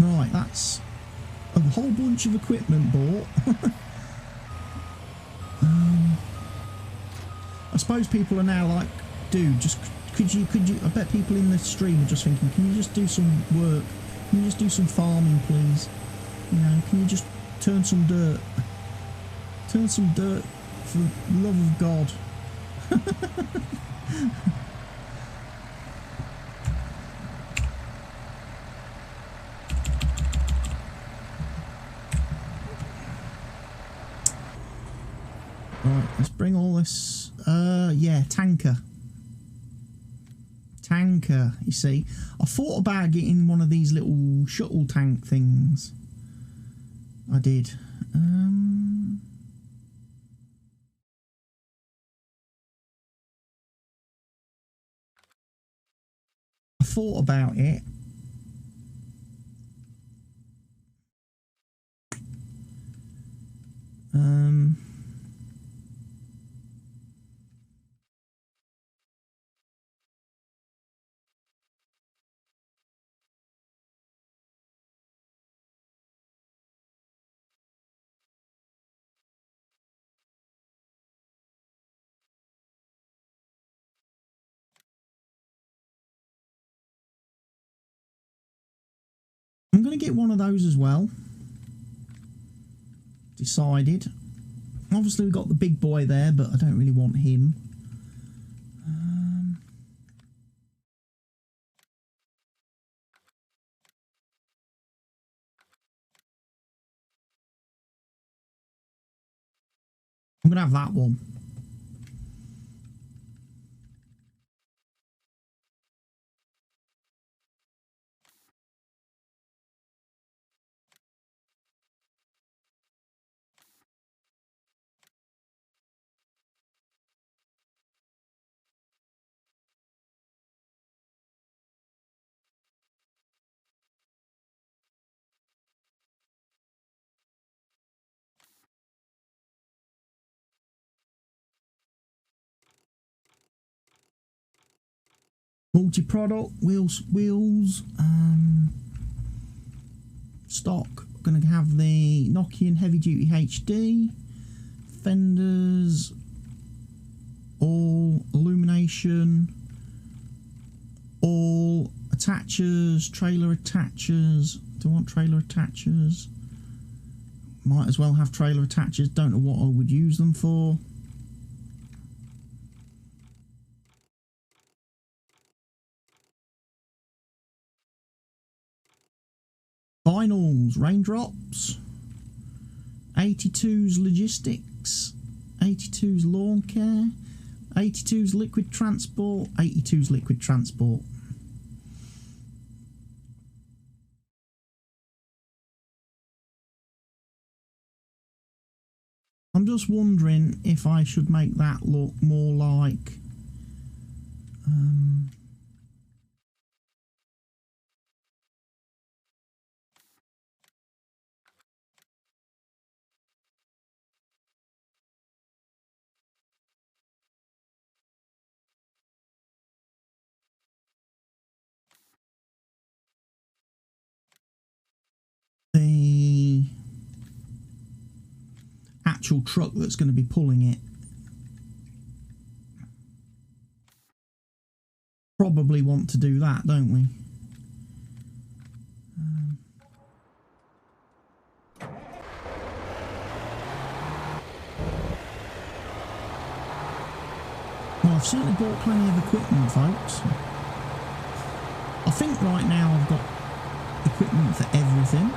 Right, that's a whole bunch of equipment bought. I suppose people are now like, dude, just could you, I bet people in the stream are just thinking, can you just do some work? Can you just do some farming, please? You know, can you just turn some dirt? Turn some dirt for the love of God. Right, let's bring all this, yeah, tanker, you see. I thought about getting one of these little shuttle tank things. I did. I thought about it. I'm going to get one of those as well. Decided. Obviously we've got the big boy there, but I don't really want him. I'm going to have that one. Multi-product, wheels, stock. Going to have the Nokian Heavy Duty HD, fenders, all illumination, all attachers, trailer attachers. Do I want trailer attachers? Might as well have trailer attachers. Don't know what I would use them for. Vinyls, raindrops, 82's logistics, 82's lawn care, 82's liquid transport, 82's liquid transport. I'm just wondering if I should make that look more like the actual truck that's going to be pulling it. Probably want to do that, don't we? Well, I've certainly bought plenty of equipment, folks. I think right now I've got equipment for everything.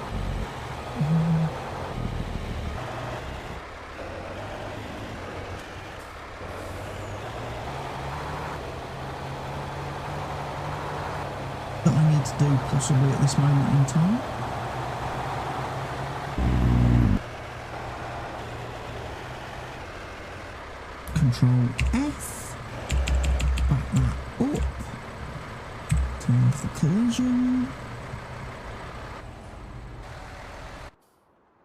That I need to do possibly at this moment in time. Control F, back that up, turn off the collision,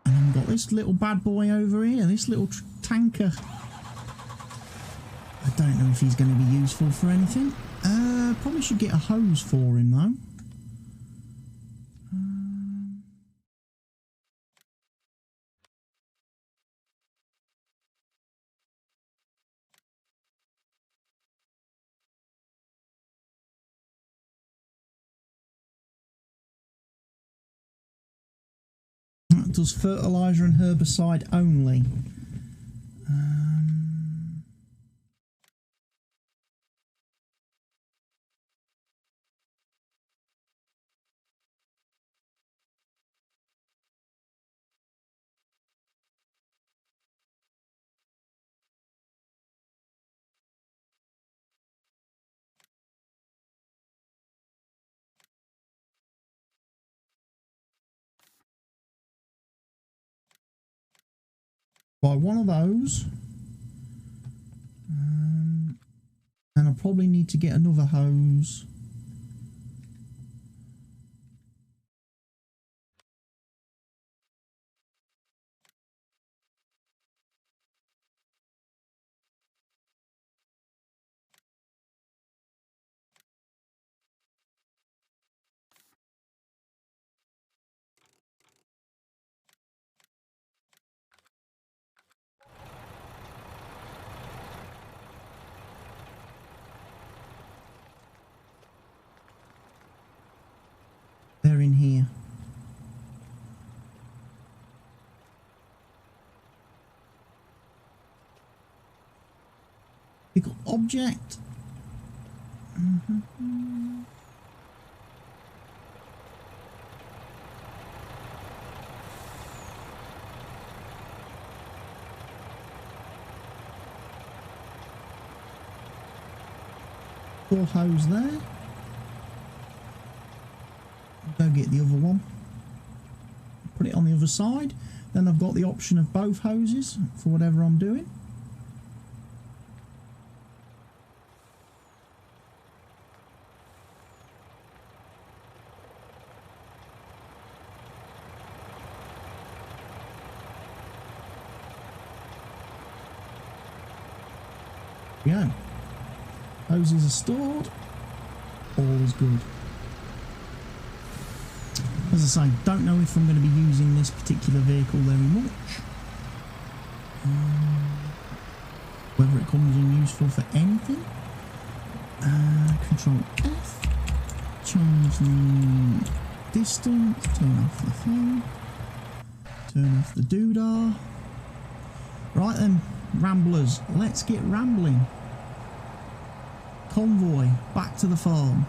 and then got this little bad boy over here, this little tanker. I don't know if he's going to be useful for anything. Probably should get a hose for him though. That does fertilizer and herbicide only. Buy one of those, and I'll probably need to get another hose. They're in here. Pick up object. Full hose there. Go get the other one. Put it on the other side. Then I've got the option of both hoses for whatever I'm doing. There we go. Hoses are stored. all is good. As I say, don't know if I'm going to be using this particular vehicle very much. Whether it comes in useful for anything. Control F. Change the distance. Turn off the thing. Turn off the doodah. Right then, ramblers, let's get rambling. Convoy, back to the farm.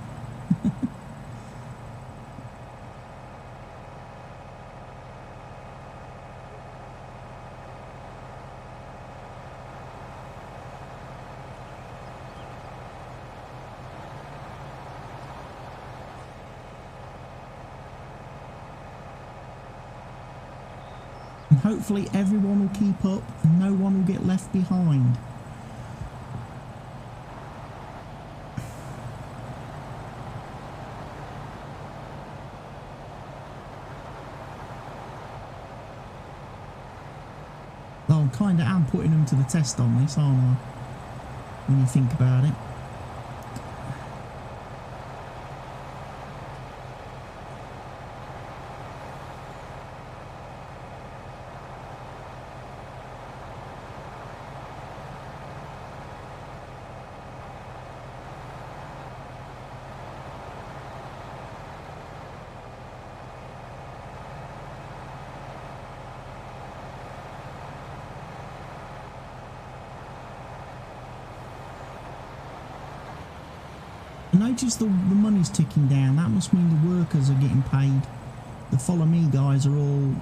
And hopefully everyone will keep up and no one will get left behind. Though I kind of am putting them to the test on this, aren't I? When you think about it. Notice the money's ticking down. That must mean the workers are getting paid. The follow me guys are all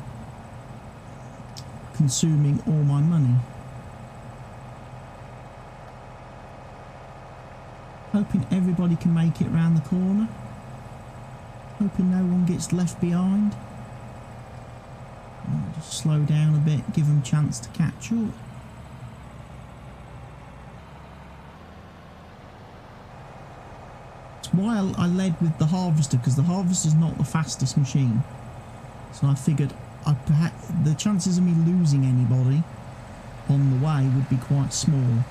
consuming all my money. Hoping everybody can make it round the corner. Hoping no one gets left behind. I'll just slow down a bit, give them a chance to catch up. Why I led with the harvester, because the harvester's not the fastest machine, so I figured the chances of me losing anybody on the way would be quite small.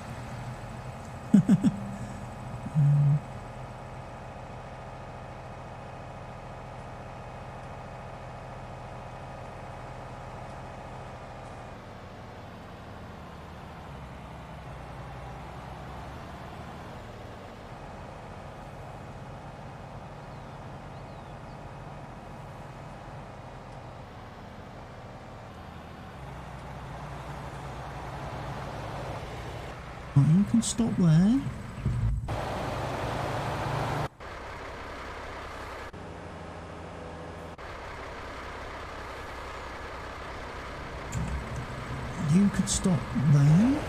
Right, you can stop there. You could stop there.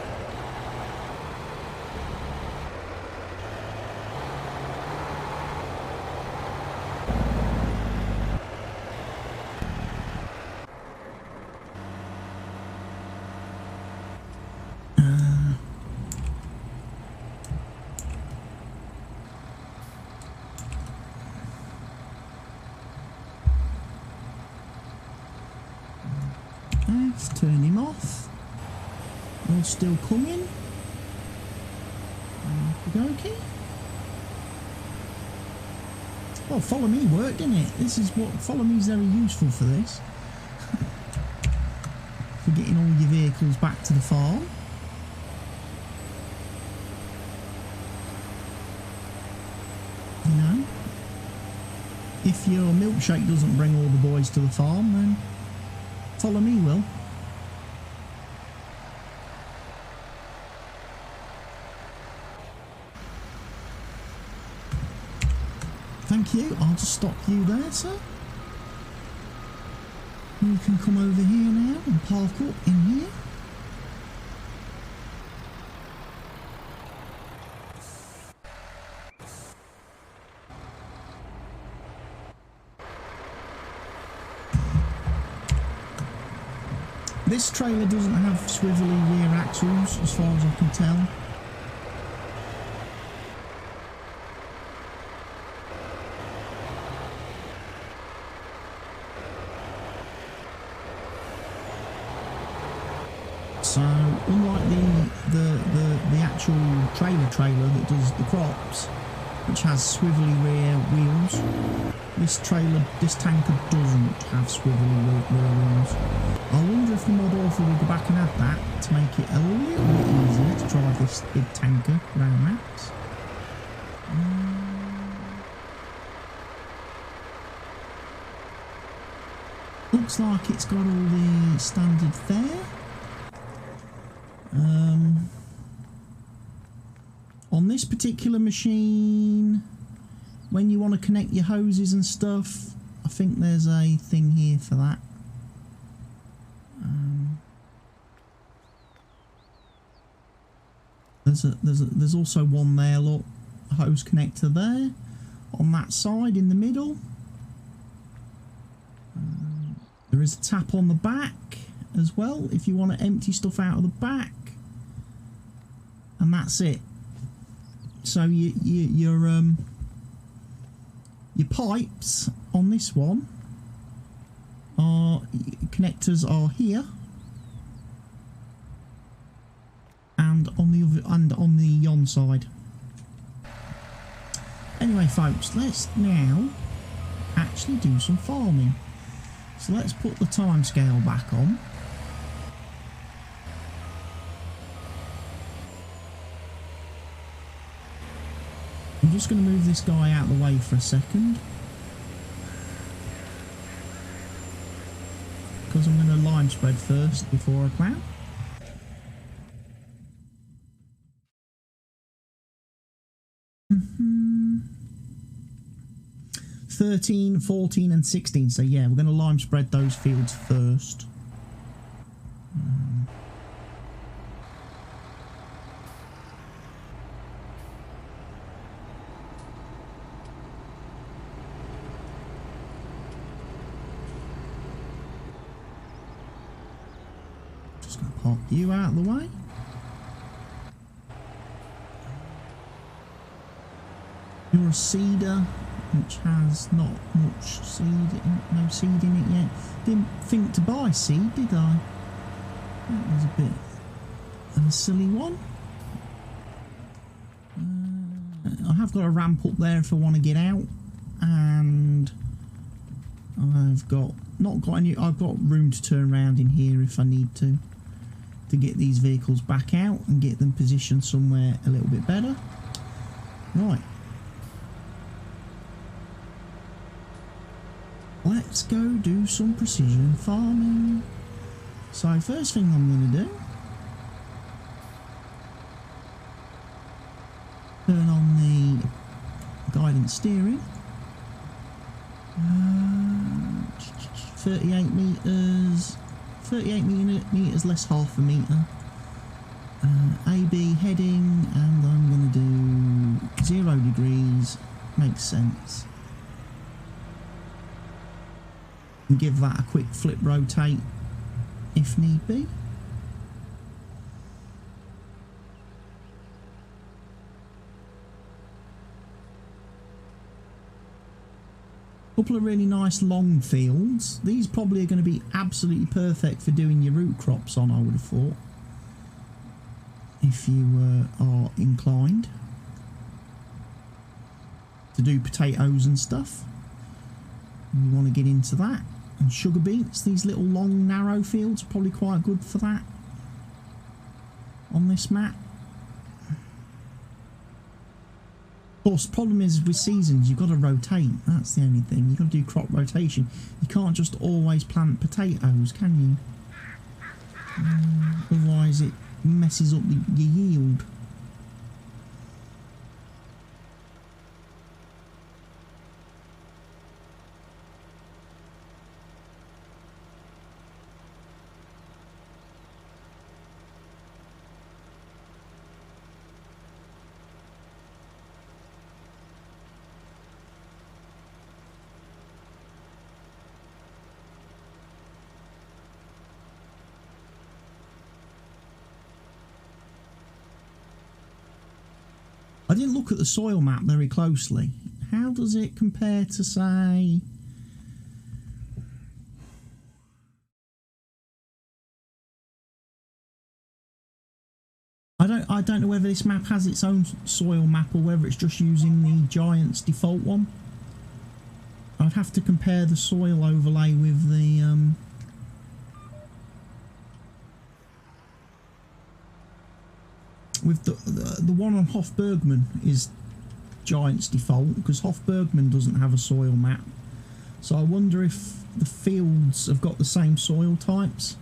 Let's turn him off. We're still coming. Okay. Well, follow me worked, didn't it? This is what follow me is very useful for this. For getting all your vehicles back to the farm. You know, if your milkshake doesn't bring all the boys to the farm, then follow me will. Thank you. I'll just stop you there, sir. You can come over here now and park up in here. This trailer doesn't have swivelly rear axles as far as I can tell. So unlike the actual trailer that does the crops, which has swivelly rear wheels. This tanker doesn't have swivelly rear wheels. I wonder if the mod author will go back and add that to make it a little bit easier to drive this big tanker around maps. Looks like it's got all the standard fare. On this particular machine, when you want to connect your hoses and stuff, I think there's a thing here for that. There's also one there, look, a hose connector there on that side in the middle. There is a tap on the back as well if you want to empty stuff out of the back, and that's it. So your pipes on this one connectors are here, and on the yon side. Anyway, folks, let's now actually do some farming. So let's put the time scale back on. I'm just going to move this guy out of the way for a second, because I'm going to lime spread first before I plough. Mm-hmm. 13, 14 and 16, so yeah, we're going to lime spread those fields first. Just going to pop you out of the way. You're a seeder, which has not much no seed in it yet. Didn't think to buy seed, did I? That was a bit of a silly one. I have got a ramp up there if I want to get out, and I've got I've got room to turn around in here if I need to get these vehicles back out and get them positioned somewhere a little bit better. Right. Let's go do some precision farming. So first thing I'm going to do, turn on the guidance steering. 38 meters less half a meter. AB heading, and I'm going to do 0 degrees. Makes sense. And give that a quick flip rotate if need be. Couple of really nice long fields. These probably are going to be absolutely perfect for doing your root crops on, I would have thought, if you are inclined to do potatoes and stuff. And you want to get into that. And sugar beets, these little long narrow fields are probably quite good for that on this map. Of course, the problem is with seasons, you've got to rotate. That's the only thing. You've got to do crop rotation. You can't just always plant potatoes, can you? Otherwise it messes up your yield. I didn't look at the soil map very closely. How does it compare to, say, I don't know whether this map has its own soil map or whether it's just using the Giant's default one. I'd have to compare the soil overlay with the one on Hofbergman is Giant's default, because Hofbergman doesn't have a soil map. So I wonder if the fields have got the same soil types.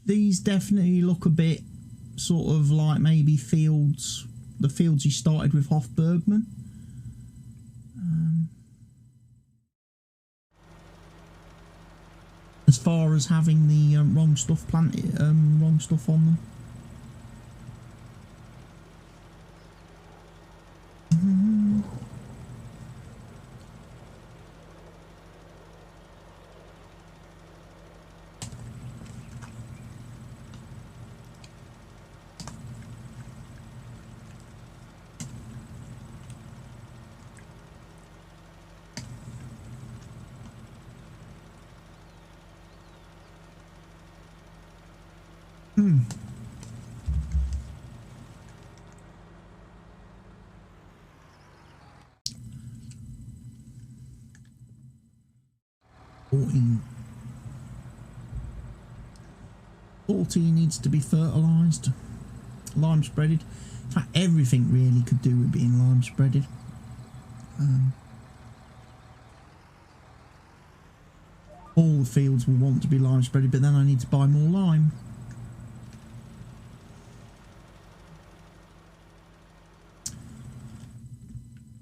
These definitely look a bit sort of like maybe fields, the fields you started with Hofbergman. As far as having the wrong stuff planted, wrong stuff on them. Forty needs to be fertilised, lime spreaded. In fact, everything really could do with being lime spreaded. All the fields will want to be lime spreaded, but then I need to buy more lime.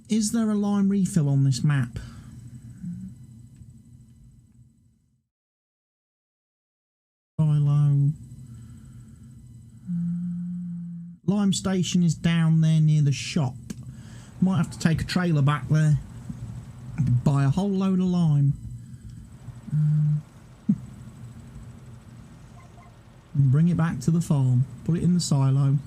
Is there a lime refill on this map? Silo. Lime station is down there near the shop. Might have to take a trailer back there. Buy a whole load of lime. And bring it back to the farm. Put it in the silo.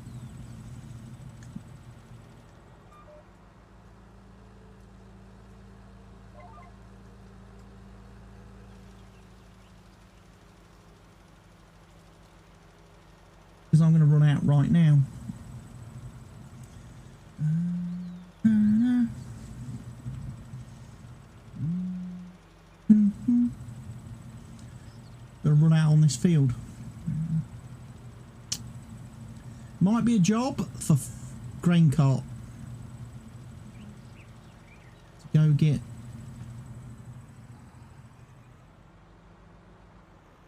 Because I'm going to run out right now. Going to run out on this field. Might be a job for grain cart to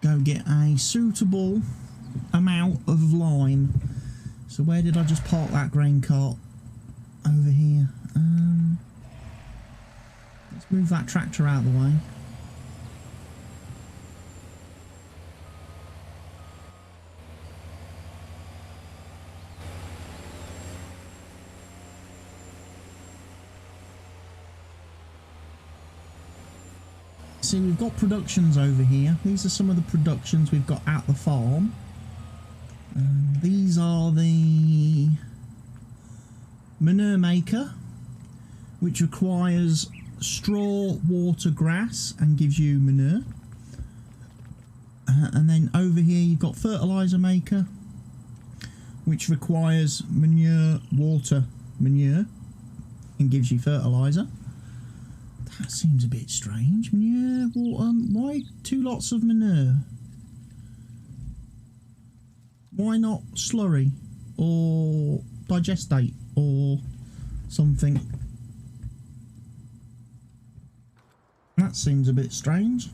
go get a suitable amount of lime. So where did I just park that grain cart? Over here. Let's move that tractor out of the way. See, we've got productions over here. These are some of the productions we've got at the farm. These are the Manure Maker, which requires straw, water, grass, and gives you manure. And then over here you've got Fertilizer Maker, which requires manure, water, manure, and gives you fertilizer. That seems a bit strange. Manure, water, why 2 lots of manure? Why not slurry or digestate or something? That seems a bit strange.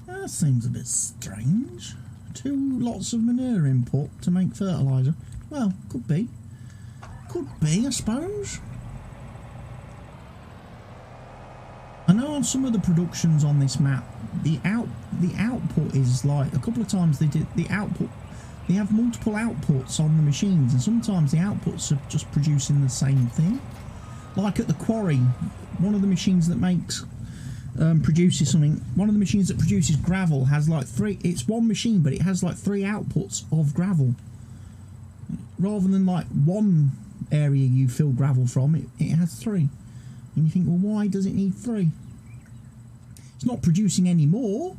That seems a bit strange. 2 lots of manure input to make fertiliser. Well, could be. Could be, I suppose. I know on some of the productions on this map, the output is like, a couple of times they did the output, they have multiple outputs on the machines, and sometimes the outputs are just producing the same thing. Like at the quarry, one of the machines that makes produces something, one of the machines that produces gravel has like 3, it's one machine but it has like 3 outputs of gravel, rather than like one area you fill gravel from, it has 3. And you think, well, why does it need 3? It's not producing any more.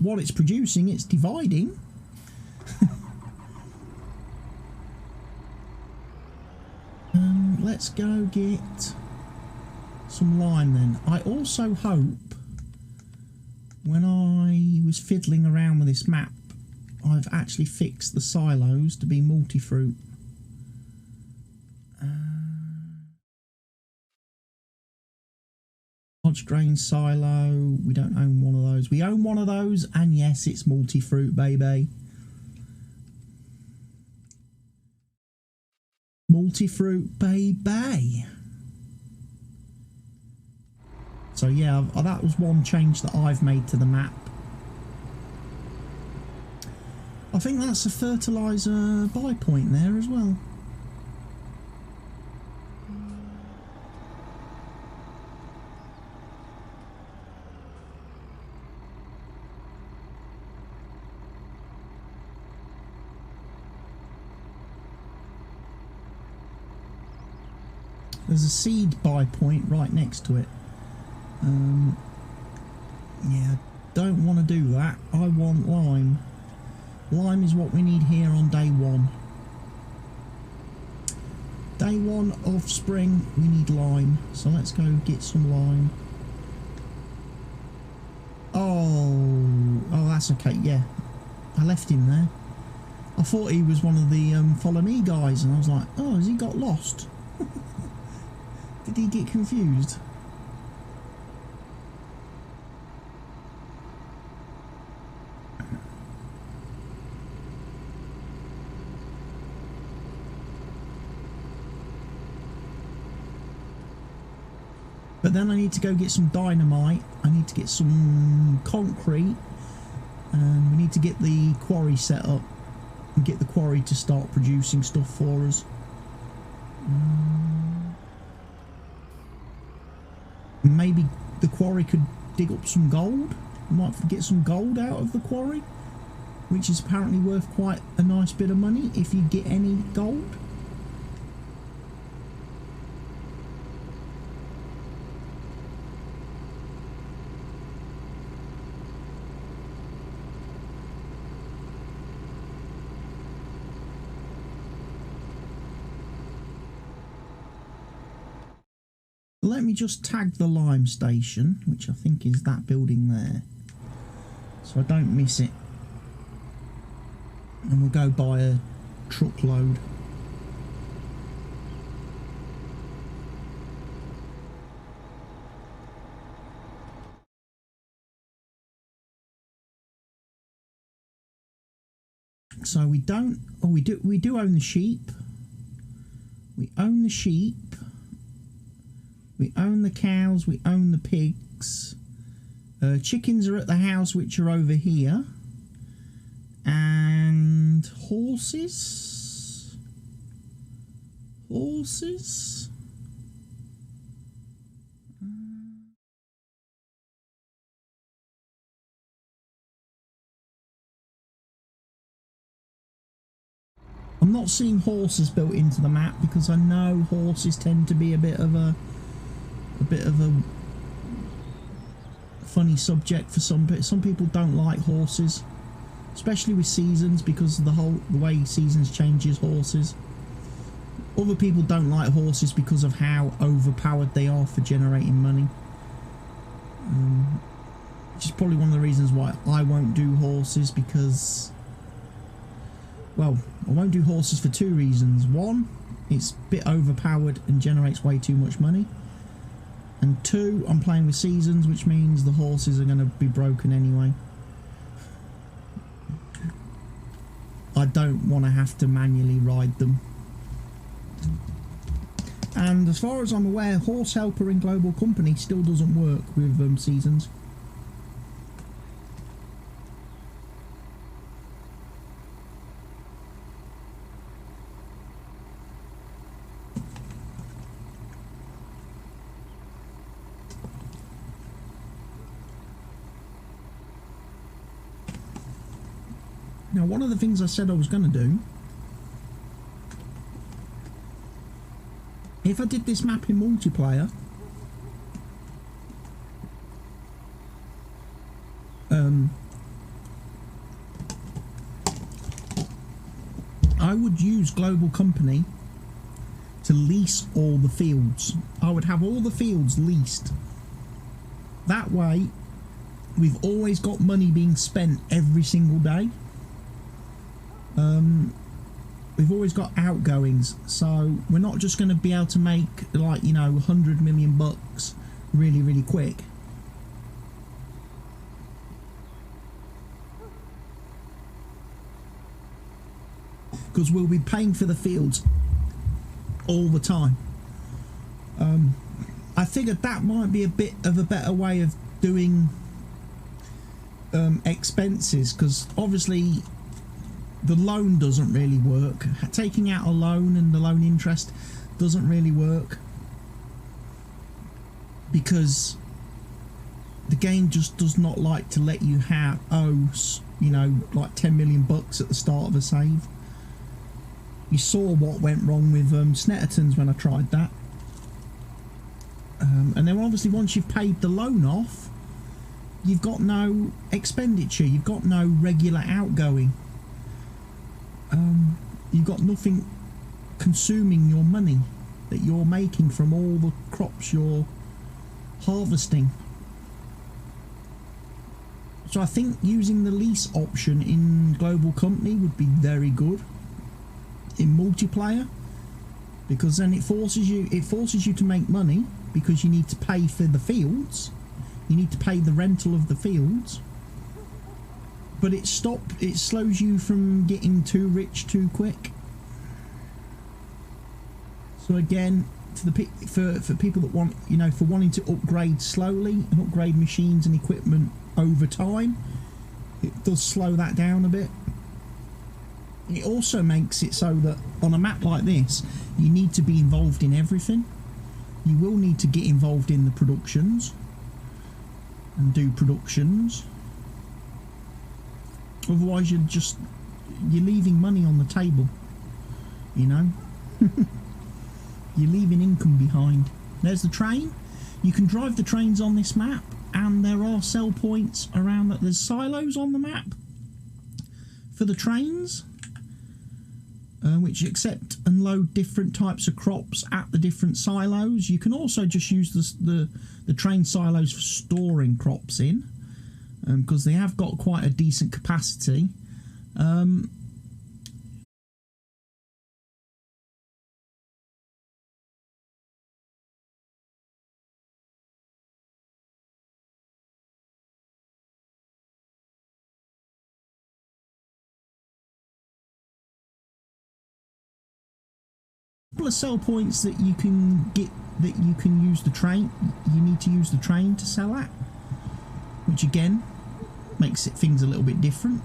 What it's producing, it's dividing. Let's go get some lime then. I also hope when I was fiddling around with this map, I've actually fixed the silos to be multi-fruit. Large grain silo, we don't own one of those. We own one of those, and yes, it's multi-fruit, baby. Multi-fruit, baby. So yeah, that was one change that I've made to the map. I think that's a fertilizer buy point there as well. There's a seed buy point right next to it. Yeah, don't want to do that. I want lime. Lime is what we need here on day one. Day one of spring, we need lime. So let's go get some lime. Oh, that's okay. Yeah, I left him there. I thought he was one of the follow me guys, and I was like, oh, has he got lost? Did he get confused? But then I need to go get some dynamite, I need to get some concrete, and we need to get the quarry set up and get the quarry to start producing stuff for us. Maybe the quarry could dig up some gold. We might get some gold out of the quarry, which is apparently worth quite a nice bit of money if you get any gold. Let me just tag the lime station, which I think is that building there, so I don't miss it. And we'll go buy a truckload. So we don't, oh, we do own the sheep. We own the sheep. We own the cows, we own the pigs. Chickens are at the house, which are over here. And horses? Horses? I'm not seeing horses built into the map because I know horses tend to be a bit of a funny subject for some people. Some people don't like horses, especially with seasons, because of the way seasons changes horses. Other people don't like horses because of how overpowered they are for generating money, which is probably one of the reasons why I won't do horses, because, well, I won't do horses for two reasons. One, it's a bit overpowered and generates way too much money. And two, I'm playing with seasons, which means the horses are going to be broken anyway. I don't want to have to manually ride them. And as far as I'm aware, Horse Helper in Global Company still doesn't work with seasons. Now, one of the things I said I was going to do, if I did this map in multiplayer, use Global Company to lease all the fields. I would have all the fields leased. That way, we've always got money being spent every single day. We've always got outgoings, so we're not just going to be able to make, like, you know, 100 million bucks really, really quick. Because we'll be paying for the fields all the time. I figured that might be a bit of a better way of doing expenses, because obviously the loan doesn't really work. Taking out a loan and the loan interest doesn't really work, because the game just does not like to let you owe, you know, like 10 million bucks at the start of a save. You saw what went wrong with Snetterton's when I tried that. And then obviously once you've paid the loan off, you've got no expenditure, you've got no regular outgoing. You've got nothing consuming your money that you're making from all the crops you're harvesting. So I think using the lease option in Global Company would be very good in multiplayer, because then it forces you to make money, because you need to pay for the fields, you need to pay the rental of the fields, but it slows you from getting too rich too quick. So again, for people that want, you know, for wanting to upgrade slowly and upgrade machines and equipment over time, it does slow that down a bit. It also makes it so that on a map like this, you need to be involved in everything. You will need to get involved in the productions and do productions. Otherwise you're leaving money on the table, you know. You're leaving income behind. There's the train. You can drive the trains on this map, and there are sell points around that. There's silos on the map for the trains, which accept and load different types of crops at the different silos. You can also just use the train silos for storing crops in, because they have got quite a decent capacity. Couple of sell points that you can get, that you can use the train. You need to use the train to sell at, which again makes things a little bit different,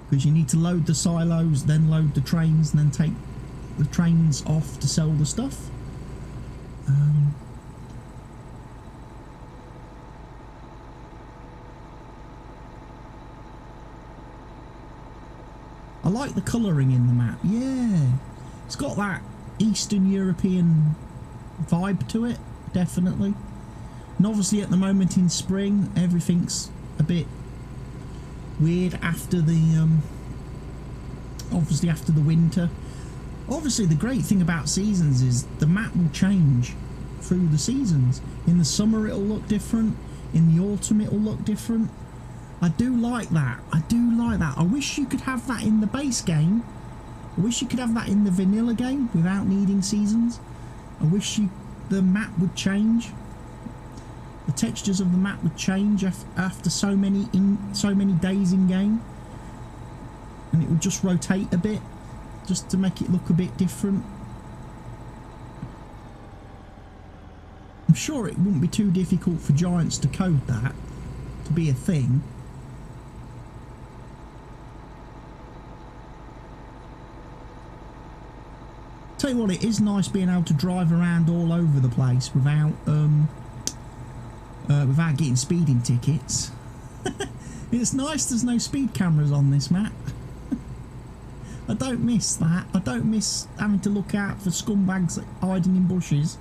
because you need to load the silos, then load the trains, and then take the trains off to sell the stuff. I like the colouring in the map. Yeah, it's got that Eastern European vibe to it, definitely. And obviously at the moment in spring, everything's a bit weird after the obviously after the winter. Obviously the great thing about seasons is the map will change through the seasons. In the summer it'll look different, in the autumn it'll look different. I do like that. I do like that. I wish you could have that in the base game. I wish you could have that in the vanilla game without needing seasons. I wish the map would change. The textures of the map would change after so many days in game, and it would just rotate a bit, just to make it look a bit different. I'm sure it wouldn't be too difficult for Giants to code that to be a thing. Tell you what, it is nice being able to drive around all over the place without getting speeding tickets. It's nice there's no speed cameras on this map. I don't miss that. I don't miss having to look out for scumbags hiding in bushes.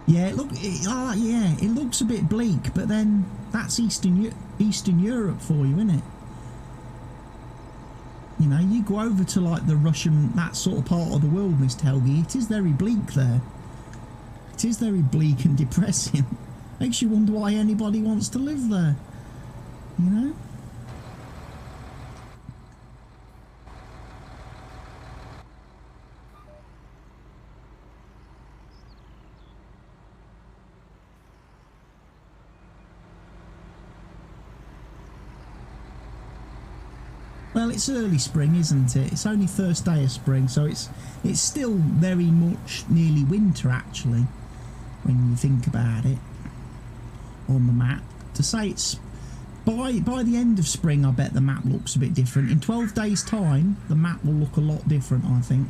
Yeah, yeah, it looks a bit bleak, but then that's Eastern Europe for you, isn't it? You know, you go over to like the Russian, that sort of part of the world, Mr. Helgi, it is very bleak there. It is very bleak and depressing. Makes you wonder why anybody wants to live there, you know? Well, it's early spring, isn't it? It's only first day of spring, so it's still very much nearly winter, actually, when you think about it on the map. To say it's by the end of spring, I bet the map looks a bit different. In 12 days' time, the map will look a lot different, I think.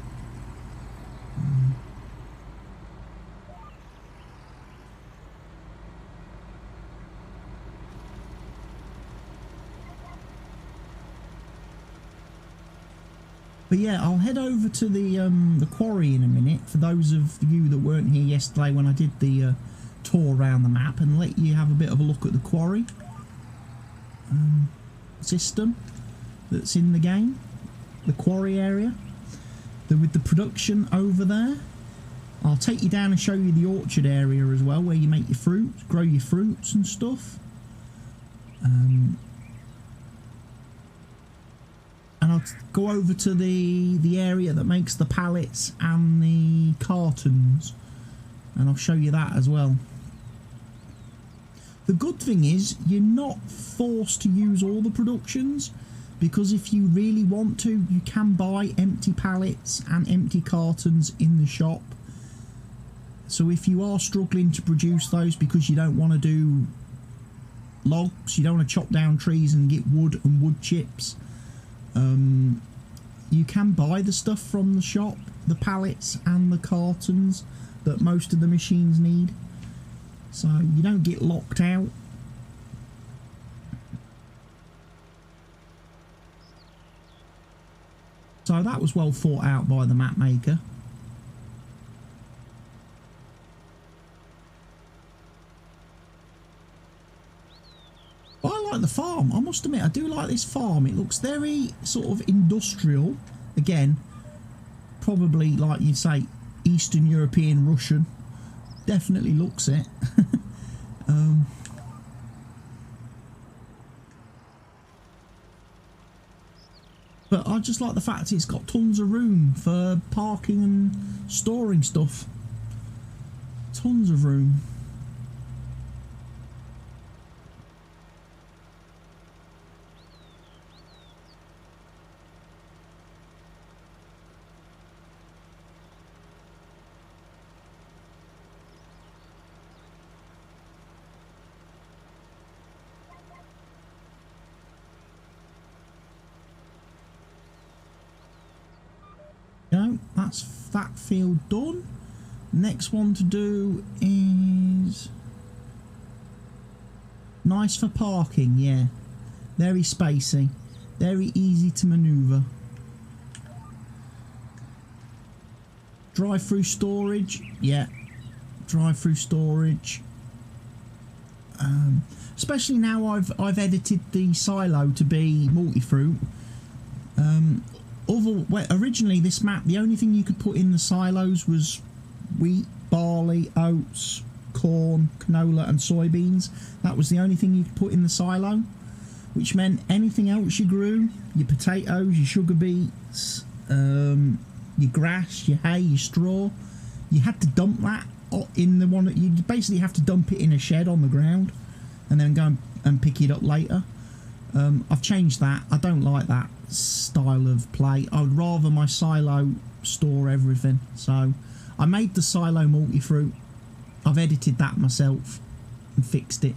But yeah, I'll head over to the quarry in a minute for those of you that weren't here yesterday when I did the tour around the map, and let you have a bit of a look at the quarry system that's in the game, the quarry area, with the production over there. I'll take you down and show you the orchard area as well, where you make your fruit, grow your fruits and stuff. And I'll go over to the area that makes the pallets and the cartons, and I'll show you that as well. The good thing is you're not forced to use all the productions, because if you really want to, you can buy empty pallets and empty cartons in the shop. So if you are struggling to produce those because you don't want to do logs, you don't want to chop down trees and get wood and wood chips, you can buy the stuff from the shop, the pallets and the cartons that most of the machines need, so you don't get locked out. So that was well thought out by the map maker. But I like the farm. I must admit, I do like this farm. It looks very sort of industrial. Again, probably like you say, Eastern European, Russian. Definitely looks it. But I just like the fact it's got tons of room for parking and storing stuff. Tons of room. That's that field done. Next one to do is nice for parking. Yeah, very spacey, very easy to maneuver. Drive-through storage. Yeah, drive-through storage. Especially now I've edited the silo to be multi-fruit. Originally this map, the only thing you could put in the silos was wheat, barley, oats, corn, canola and soybeans. That was the only thing you could put in the silo, which meant anything else you grew, your potatoes, your sugar beets, your grass, your hay, your straw, you had to dump that in the one that you basically have to dump it in a shed on the ground and then go and pick it up later. I've changed that. I don't like that style of play. I would rather my silo store everything. So I made the silo multi-fruit. I've edited that myself and fixed it.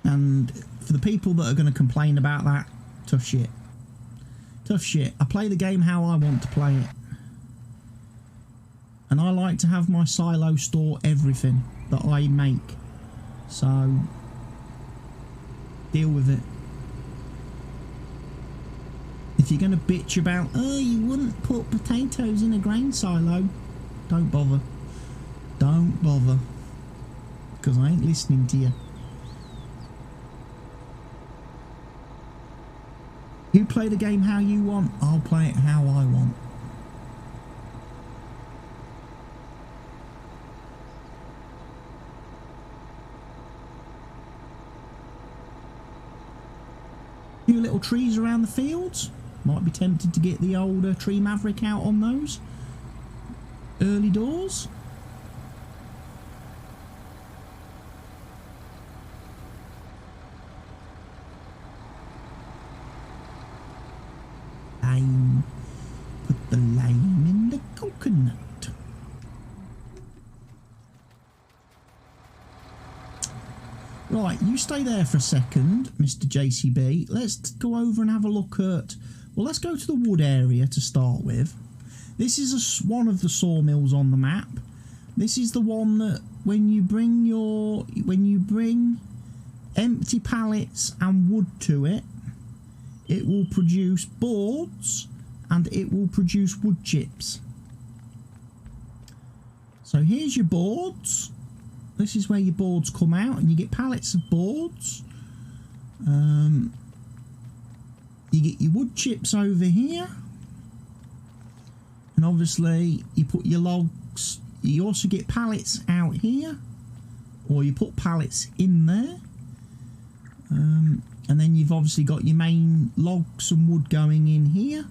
And for the people that are going to complain about that, tough shit. Tough shit. I play the game how I want to play it. And I like to have my silo store everything that I make. So, deal with it. if you're going to bitch about, oh, you wouldn't put potatoes in a grain silo, don't bother. Don't bother. Because I ain't listening to you. You play the game how you want, I'll play it how I want. Few little trees around the fields. Might be tempted to get the old Tree Maverick out on those early doors. Lime. Put the lime in the coconut. Right, you stay there for a second, Mr. JCB. Let's go over and have a look at... Well, let's go to the wood area to start with. This is one of the sawmills on the map. This is the one that when you bring empty pallets and wood to it, it will produce boards and it will produce wood chips. So here's your boards. This is where your boards come out, and you get pallets of boards. You get your wood chips over here, and obviously you put your logs. You also get pallets out here, or you put pallets in there, and then you've obviously got your main logs and wood going in here.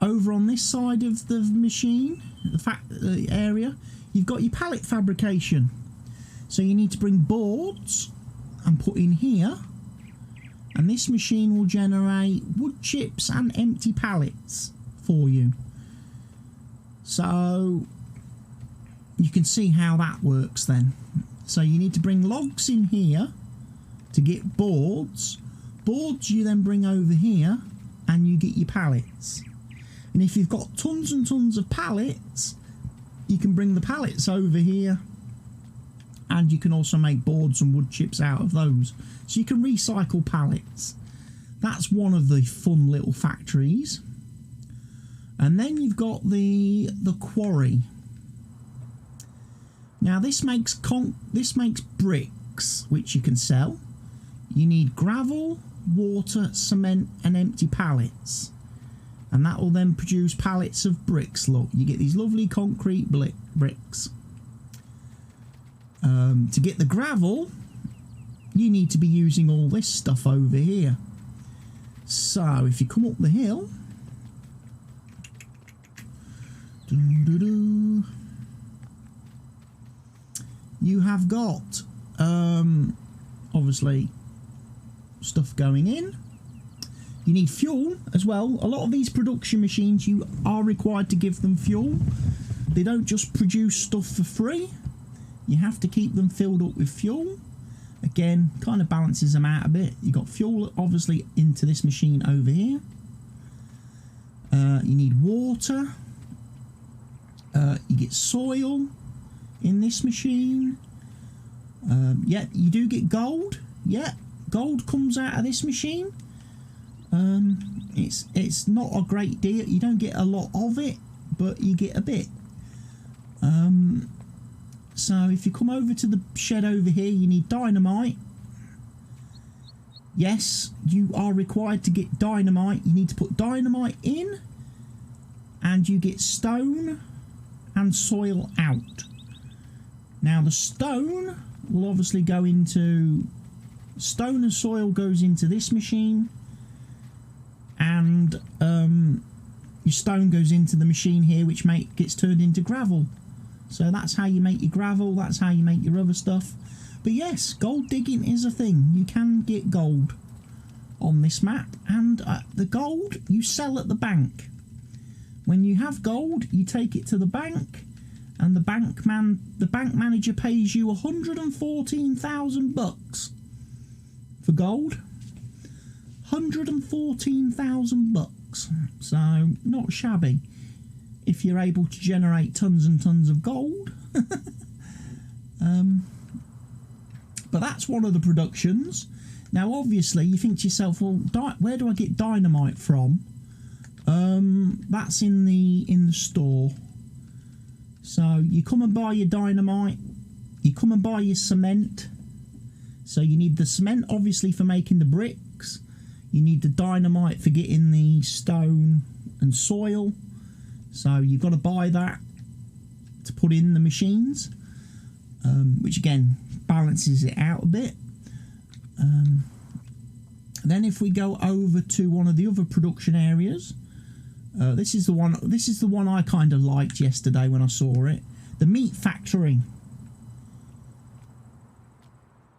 Over on this side of the machine, the area, you've got your pallet fabrication. So you need to bring boards and put in here, and this machine will generate wood chips and empty pallets for you. So you can see how that works then. So you need to bring logs in here to get boards. Boards you then bring over here, and you get your pallets. And if you've got tons and tons of pallets, you can bring the pallets over here, and you can also make boards and wood chips out of those. So you can recycle pallets. That's one of the fun little factories. And then you've got the quarry. Now this makes bricks, which you can sell. You need gravel, water, cement, and empty pallets. And that will then produce pallets of bricks. Look, you get these lovely concrete bricks. To get the gravel, you need to be using all this stuff over here. So if you come up the hill, you have got obviously stuff going in. You need fuel as well. A lot of these production machines, you are required to give them fuel. They don't just produce stuff for free. You have to keep them filled up with fuel. Again, kind of balances them out a bit. You've got fuel obviously into this machine over here. You need water. You get soil in this machine. Yeah, you do get gold. Yeah, gold comes out of this machine. It's not a great deal. You don't get a lot of it, but you get a bit. So if you come over to the shed over here, you need dynamite. Yes, you are required to get dynamite. You need to put dynamite in, and you get stone and soil out. Now the stone will obviously go into... Stone and soil goes into this machine, and your stone goes into the machine here, which gets turned into gravel. So that's how you make your gravel, that's how you make your other stuff. But yes, gold digging is a thing. You can get gold on this map, and the gold you sell at the bank. When you have gold, you take it to the bank, and the bank manager pays you 114,000 bucks for gold. 114,000 bucks. So not shabby if you're able to generate tons and tons of gold. But that's one of the productions. Now, obviously, you think to yourself, well, where do I get dynamite from? That's in the store. So you come and buy your dynamite. You come and buy your cement. So you need the cement, obviously, for making the bricks. You need the dynamite for getting the stone and soil. So you've got to buy that to put in the machines, which again balances it out a bit. Then if we go over to one of the other production areas, this is the one I kind of liked yesterday when I saw it, the meat factory.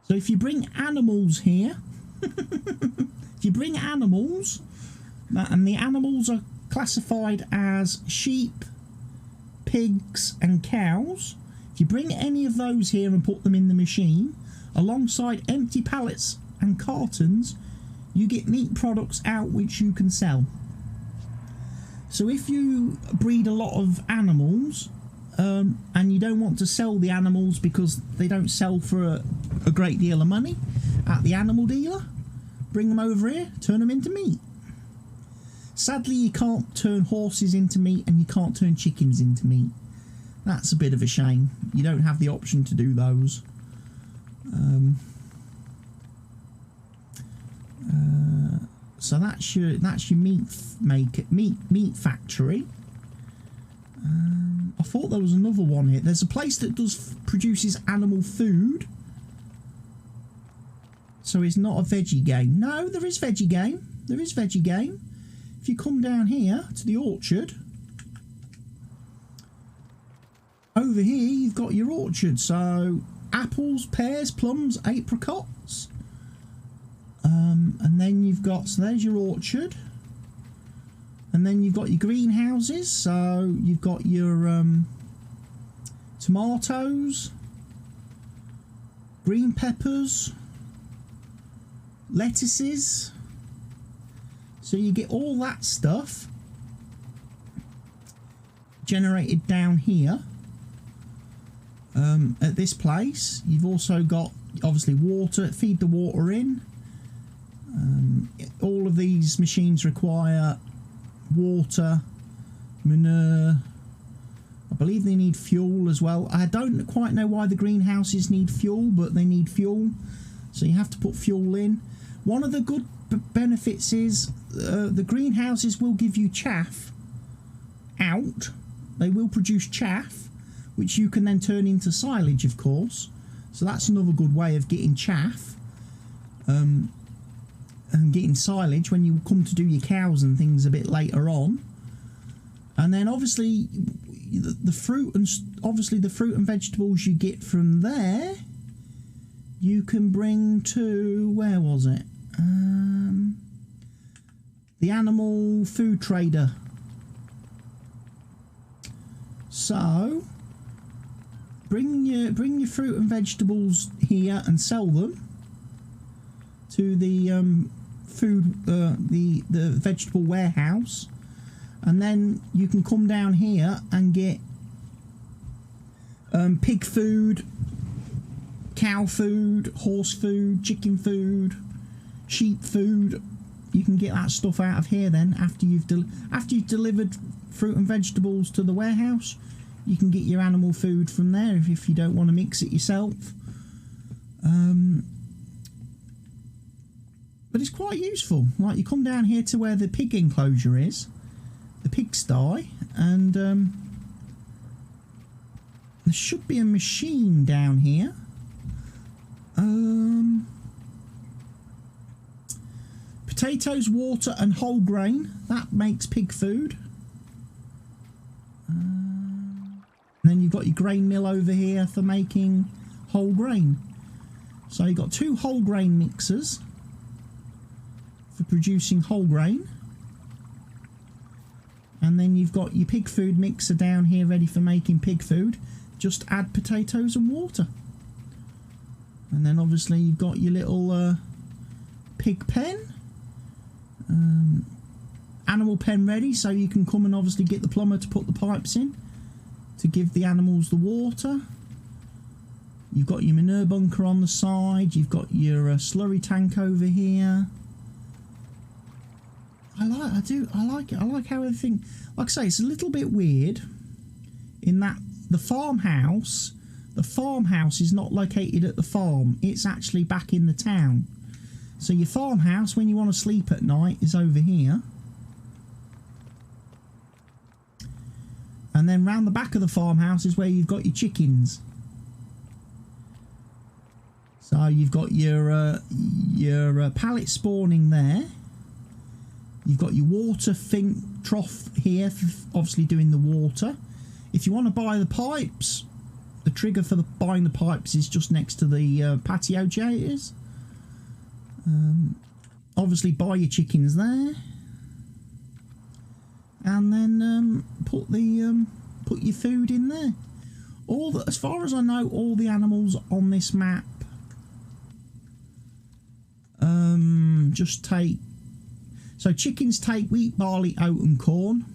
So if you bring animals here, if you bring animals, and the animals are classified as sheep, pigs and cows, if you bring any of those here and put them in the machine alongside empty pallets and cartons, you get meat products out which you can sell. So if you breed a lot of animals and you don't want to sell the animals because they don't sell for a great deal of money at the animal dealer, bring them over here, turn them into meat. Sadly, you can't turn horses into meat and you can't turn chickens into meat. That's a bit of a shame. You don't have the option to do those. So that's your meat factory. I thought there was another one here. There's a place that produces animal food. So it's not a veggie game. No, there is veggie game. There is veggie game. If you come down here to the orchard, over here you've got your orchard. So apples, pears, plums, apricots. And then you've got, so there's your orchard. And then you've got your greenhouses. So you've got your tomatoes, green peppers, lettuces. So you get all that stuff generated down here at this place. You've also got, obviously, water, feed the water in. All of these machines require water, manure. I believe they need fuel as well. I don't quite know why the greenhouses need fuel, but they need fuel. So you have to put fuel in. One of the good benefits is the greenhouses will give you chaff out. They will produce chaff, which you can then turn into silage, of course. So that's another good way of getting chaff and getting silage when you come to do your cows and things a bit later on. And then obviously the fruit and vegetables you get from there, you can bring to, where was it? The animal food trader. So bring your fruit and vegetables here and sell them to the the vegetable warehouse, and then you can come down here and get pig food, cow food, horse food, chicken food, sheep food. You can get that stuff out of here then after you've delivered fruit and vegetables to the warehouse. You can get your animal food from there if you don't want to mix it yourself. But it's quite useful. Like, you come down here to where the pig enclosure is, the pigsty, and there should be a machine down here. Potatoes, water and whole grain. That makes pig food. Then you've got your grain mill over here for making whole grain. So you've got 2 whole grain mixers for producing whole grain. And then you've got your pig food mixer down here ready for making pig food. Just add potatoes and water. And then obviously you've got your little pig pen. Animal pen ready, so you can come and obviously get the plumber to put the pipes in to give the animals the water. You've got your manure bunker on the side. You've got your slurry tank over here. I like it. I like how everything, like I say, it's a little bit weird in that the farmhouse is not located at the farm. It's actually back in the town. So your farmhouse, when you want to sleep at night, is over here. And then round the back of the farmhouse is where you've got your chickens. So you've got your pallet spawning there. You've got your water trough here, for obviously doing the water. If you want to buy the pipes, the trigger for buying the pipes is just next to the patio chairs. Obviously buy your chickens there. And then put your food in there. As far as I know, all the animals on this map just take. So chickens take wheat, barley, oat and corn.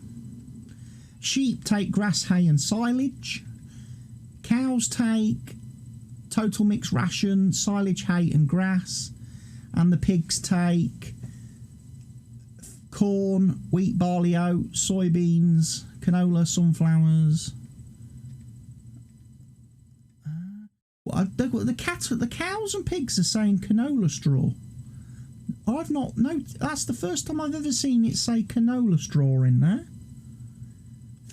Sheep take grass, hay and silage. Cows take total mixed ration, silage, hay and grass. And the pigs take corn, wheat, barley, oat, soybeans, canola, sunflowers. The cows and pigs are saying canola straw. I've not noticed. That's the first time I've ever seen it say canola straw in there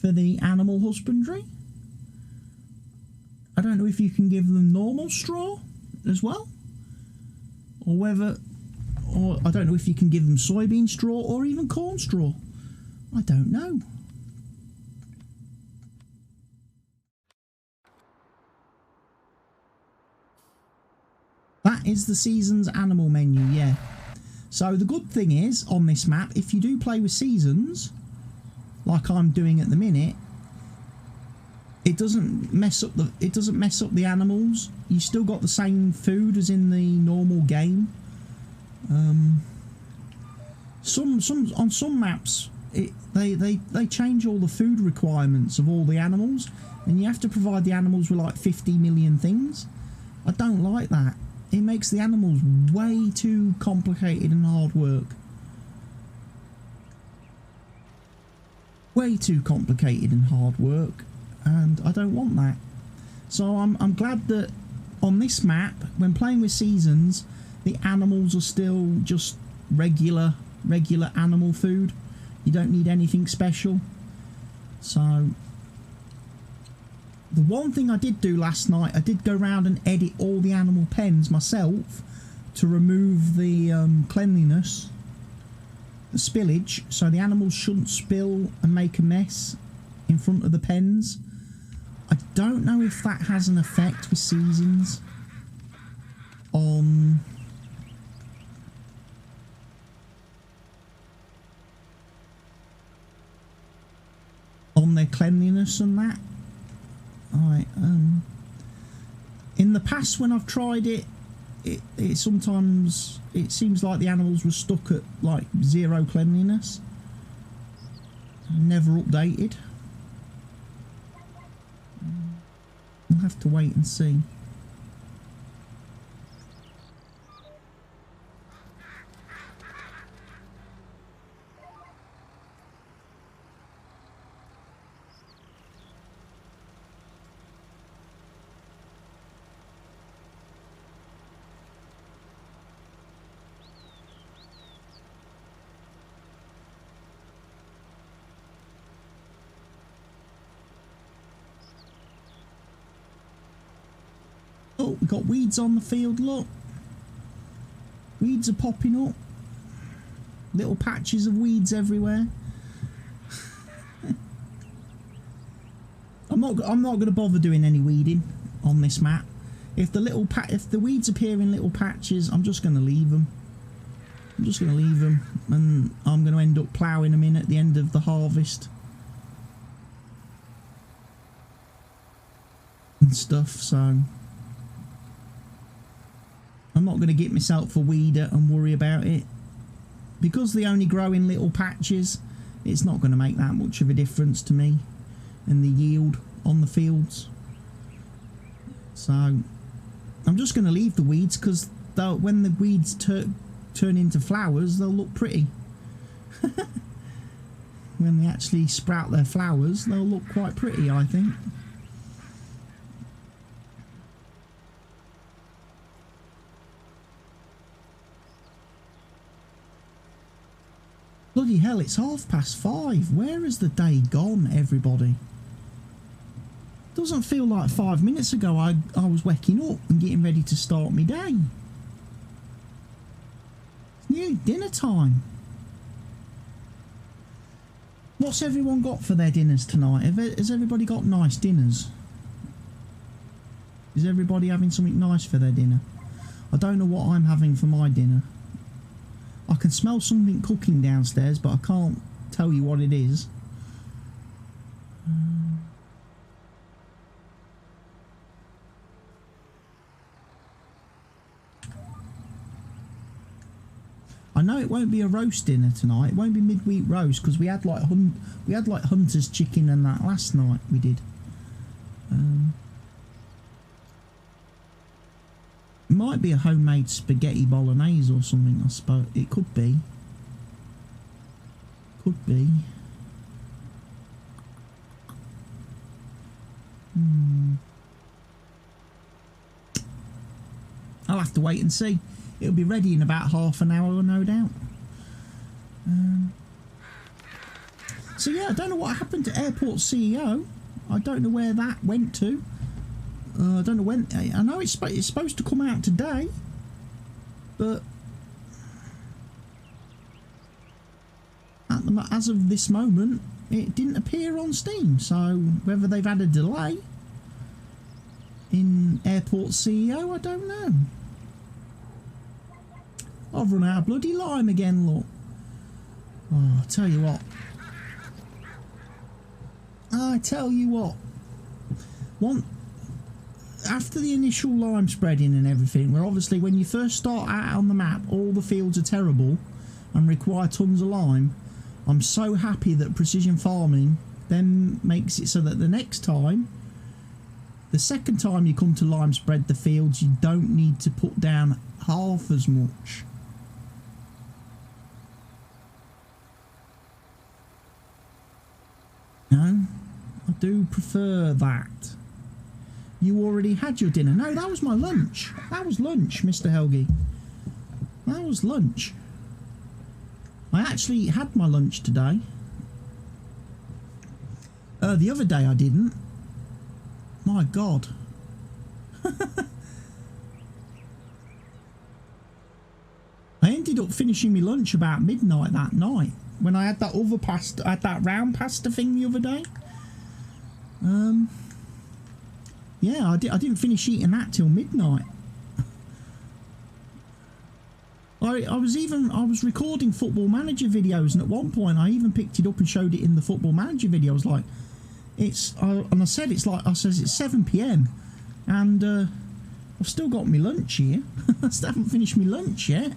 for the animal husbandry. I don't know if you can give them normal straw as well, or I don't know if you can give them soybean straw or even corn straw. I don't know. That is the season's animal menu, yeah. So the good thing is, on this map, if you do play with seasons, like I'm doing at the minute, it doesn't mess up the animals. You still got the same food as in the normal game. On some maps, they change all the food requirements of all the animals, and you have to provide the animals with like 50 million things. I don't like that. It makes the animals way too complicated and hard work. Way too complicated and hard work, and I don't want that. So I'm glad that on this map, when playing with seasons, the animals are still just regular animal food. You don't need anything special. So the one thing I did do last night, I did go around and edit all the animal pens myself to remove the cleanliness, the spillage, so the animals shouldn't spill and make a mess in front of the pens. I don't know if that has an effect with seasons on their cleanliness and that. In the past when I've tried it, sometimes it seems like the animals were stuck at like 0 cleanliness, never updated. We'll have to wait and see. Oh, we've got weeds on the field, look. Weeds are popping up. Little patches of weeds everywhere. I'm not going to bother doing any weeding on this map. If the weeds appear in little patches, I'm just going to leave them. I'm just going to leave them, and I'm going to end up ploughing them in at the end of the harvest and stuff. So I'm not going to get myself a weeder and worry about it. Because they only grow in little patches, it's not going to make that much of a difference to me and the yield on the fields. So I'm just going to leave the weeds because when the weeds turn into flowers, they'll look pretty. When they actually sprout their flowers, they'll look quite pretty, I think. Bloody hell, it's 5:30. Where has the day gone, everybody? Doesn't feel like 5 minutes ago I was waking up and getting ready to start my day. It's nearly dinner time. What's everyone got for their dinners tonight? Has everybody got nice dinners? Is everybody having something nice for their dinner? I don't know what I'm having for my dinner. I can smell something cooking downstairs, but I can't tell you what it is. I know it won't be a roast dinner tonight. It won't be midweek roast because we had like hunter's chicken and that last night. We did. It might be a homemade spaghetti bolognese or something. I suppose it could be. Could be. I'll have to wait and see. It'll be ready in about half an hour, no doubt. So yeah, I don't know what happened to Airport CEO. I don't know where that went to. I don't know when. I know it's supposed to come out today, but as of this moment, it didn't appear on Steam. So whether they've had a delay in Airport CEO, I don't know. I've run out of bloody lime again, look. Oh, I tell you what. After the initial lime spreading and everything, where obviously when you first start out on the map, all the fields are terrible and require tons of lime, I'm so happy that precision farming then makes it so that the second time you come to lime spread the fields, you don't need to put down half as much. No, I do prefer that. You already had your dinner. No, that was my lunch. That was lunch, Mr. Helgi. That was lunch. I actually had my lunch today. The other day I didn't. My God. I ended up finishing my lunch about midnight that night. When I had that other pasta, I had that round pasta thing the other day. Yeah, I didn't finish eating that till midnight. I was recording Football Manager videos, and at one point I even picked it up and showed it in the Football Manager video. I was like, I said it's 7 PM, and I've still got my lunch here. I still haven't finished my lunch yet.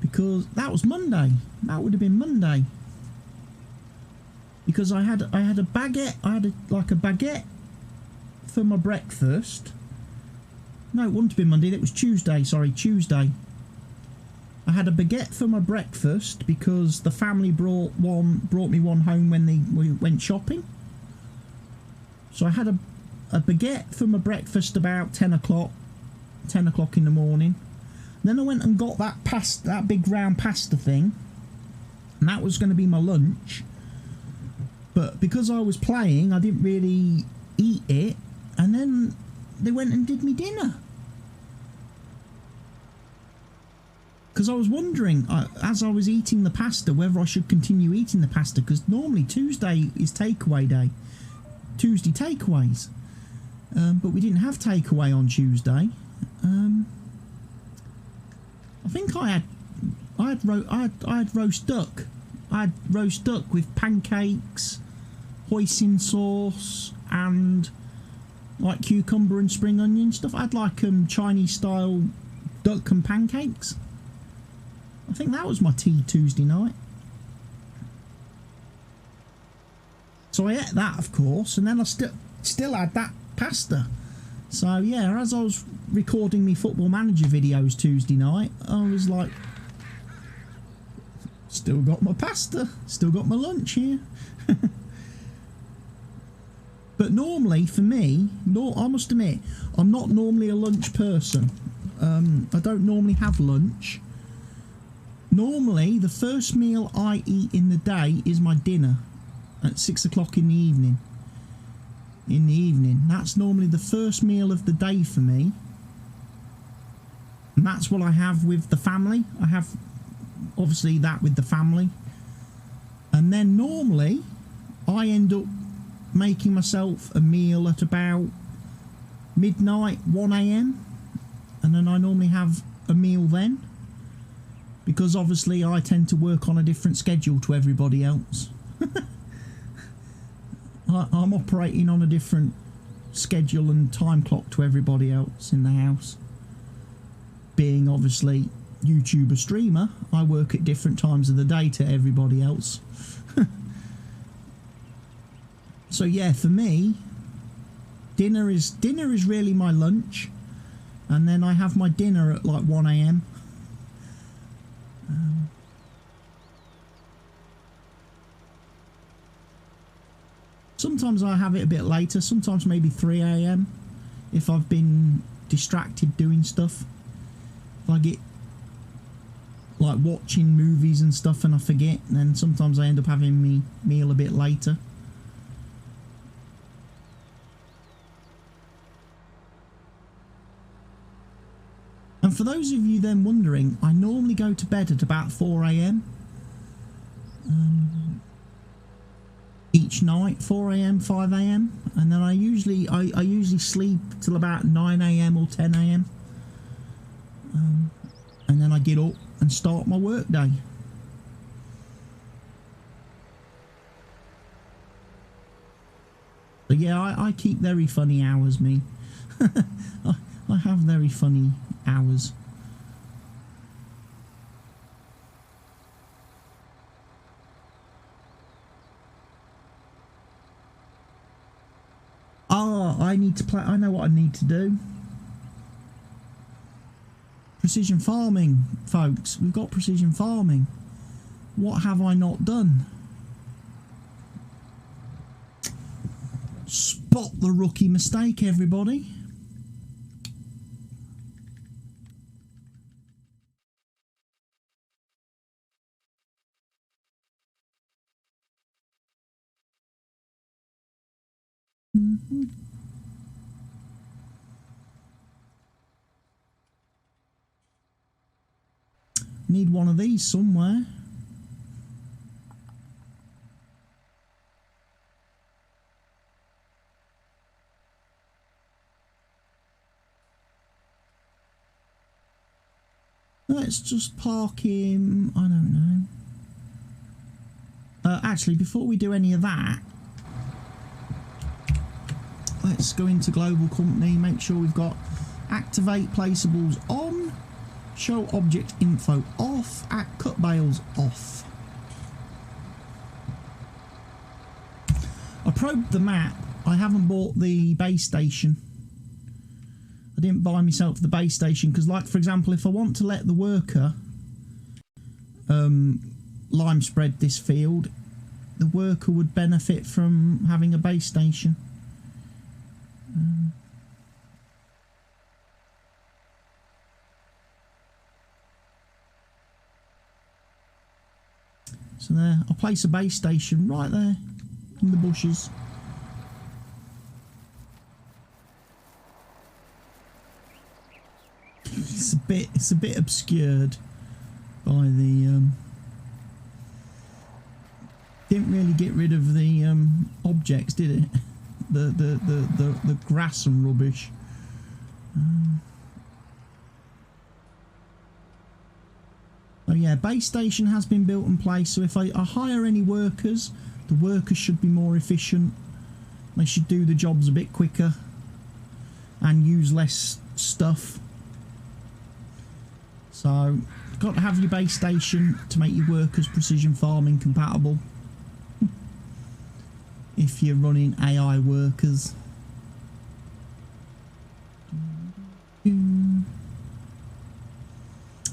Because that was Monday. That would have been Monday. Because I had a baguette. I had a baguette for my breakfast. No, it wouldn't have been Monday. That was Tuesday. Sorry, Tuesday. I had a baguette for my breakfast because the family brought me one home when we went shopping. So I had a baguette for my breakfast about 10 o'clock in the morning. Then I went and got that big round pasta thing, and that was going to be my lunch. But because I was playing, I didn't really eat it, and then they went and did me dinner. Because I was wondering, as I was eating the pasta, whether I should continue eating the pasta, because normally Tuesday is takeaway day. Tuesday takeaways. But we didn't have takeaway on Tuesday. I think I had roast duck. I had roast duck with pancakes, hoisin sauce, and like cucumber and spring onion stuff. I had like Chinese style duck and pancakes. I think that was my tea Tuesday night. So I ate that, of course, and then I still had that pasta. So yeah, as I was recording me Football Manager videos Tuesday night, I was like, still got my pasta, still got my lunch here. But normally for me, I must admit, I'm not normally a lunch person. I don't normally have lunch. Normally, the first meal I eat in the day is my dinner at 6 o'clock in the evening. That's normally the first meal of the day for me. And that's what I have with the family. I have, obviously, that with the family. And then normally, I end up making myself a meal at about midnight, 1 AM. And then I normally have a meal then. Because obviously I tend to work on a different schedule to everybody else. I'm operating on a different schedule and time clock to everybody else in the house. Being obviously YouTuber streamer, I work at different times of the day to everybody else. So yeah, for me, dinner is really my lunch, and then I have my dinner at like 1 AM. Sometimes I have it a bit later, sometimes maybe 3 AM if I've been distracted doing stuff. If I get like watching movies and stuff and I forget, then sometimes I end up having my meal a bit later. And for those of you then wondering, I normally go to bed at about 4 AM. Each night, 4 AM, 5 AM, and then I usually sleep till about 9 AM or 10 AM. And then I get up and start my work day. So yeah, I keep very funny hours, me. I have very funny hours. I need to play. I know what I need to do. Precision farming, folks. We've got precision farming. What have I not done? Spot the rookie mistake, everybody. Need one of these somewhere. Let's just park him. I don't know. Actually, before we do any of that, let's go into global company, make sure we've got activate placeables on, show object info off, cut bales off. I probed the map. I haven't bought the base station. I didn't buy myself the base station because, like, for example, if I want to let the worker lime spread this field, the worker would benefit from having a base station. So there, I'll place a base station right there in the bushes. It's a bit obscured by the didn't really get rid of the objects, did it? The grass and rubbish. Oh yeah, base station has been built in place, so if I hire any workers, the workers should be more efficient. They should do the jobs a bit quicker and use less stuff. So, got to have your base station to make your workers precision farming compatible. if you're running AI workers.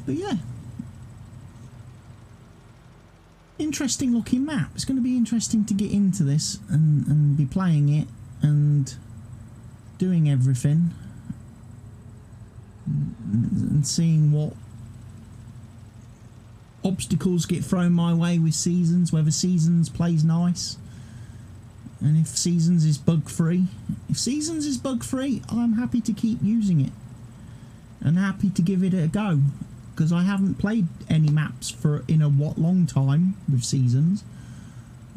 But yeah, interesting looking map. It's going to be interesting to get into this and be playing it and doing everything and seeing what obstacles get thrown my way with Seasons, whether Seasons plays nice and if Seasons is bug free. If Seasons is bug free, I'm happy to keep using it and happy to give it a go, because I haven't played any maps in a long time with Seasons.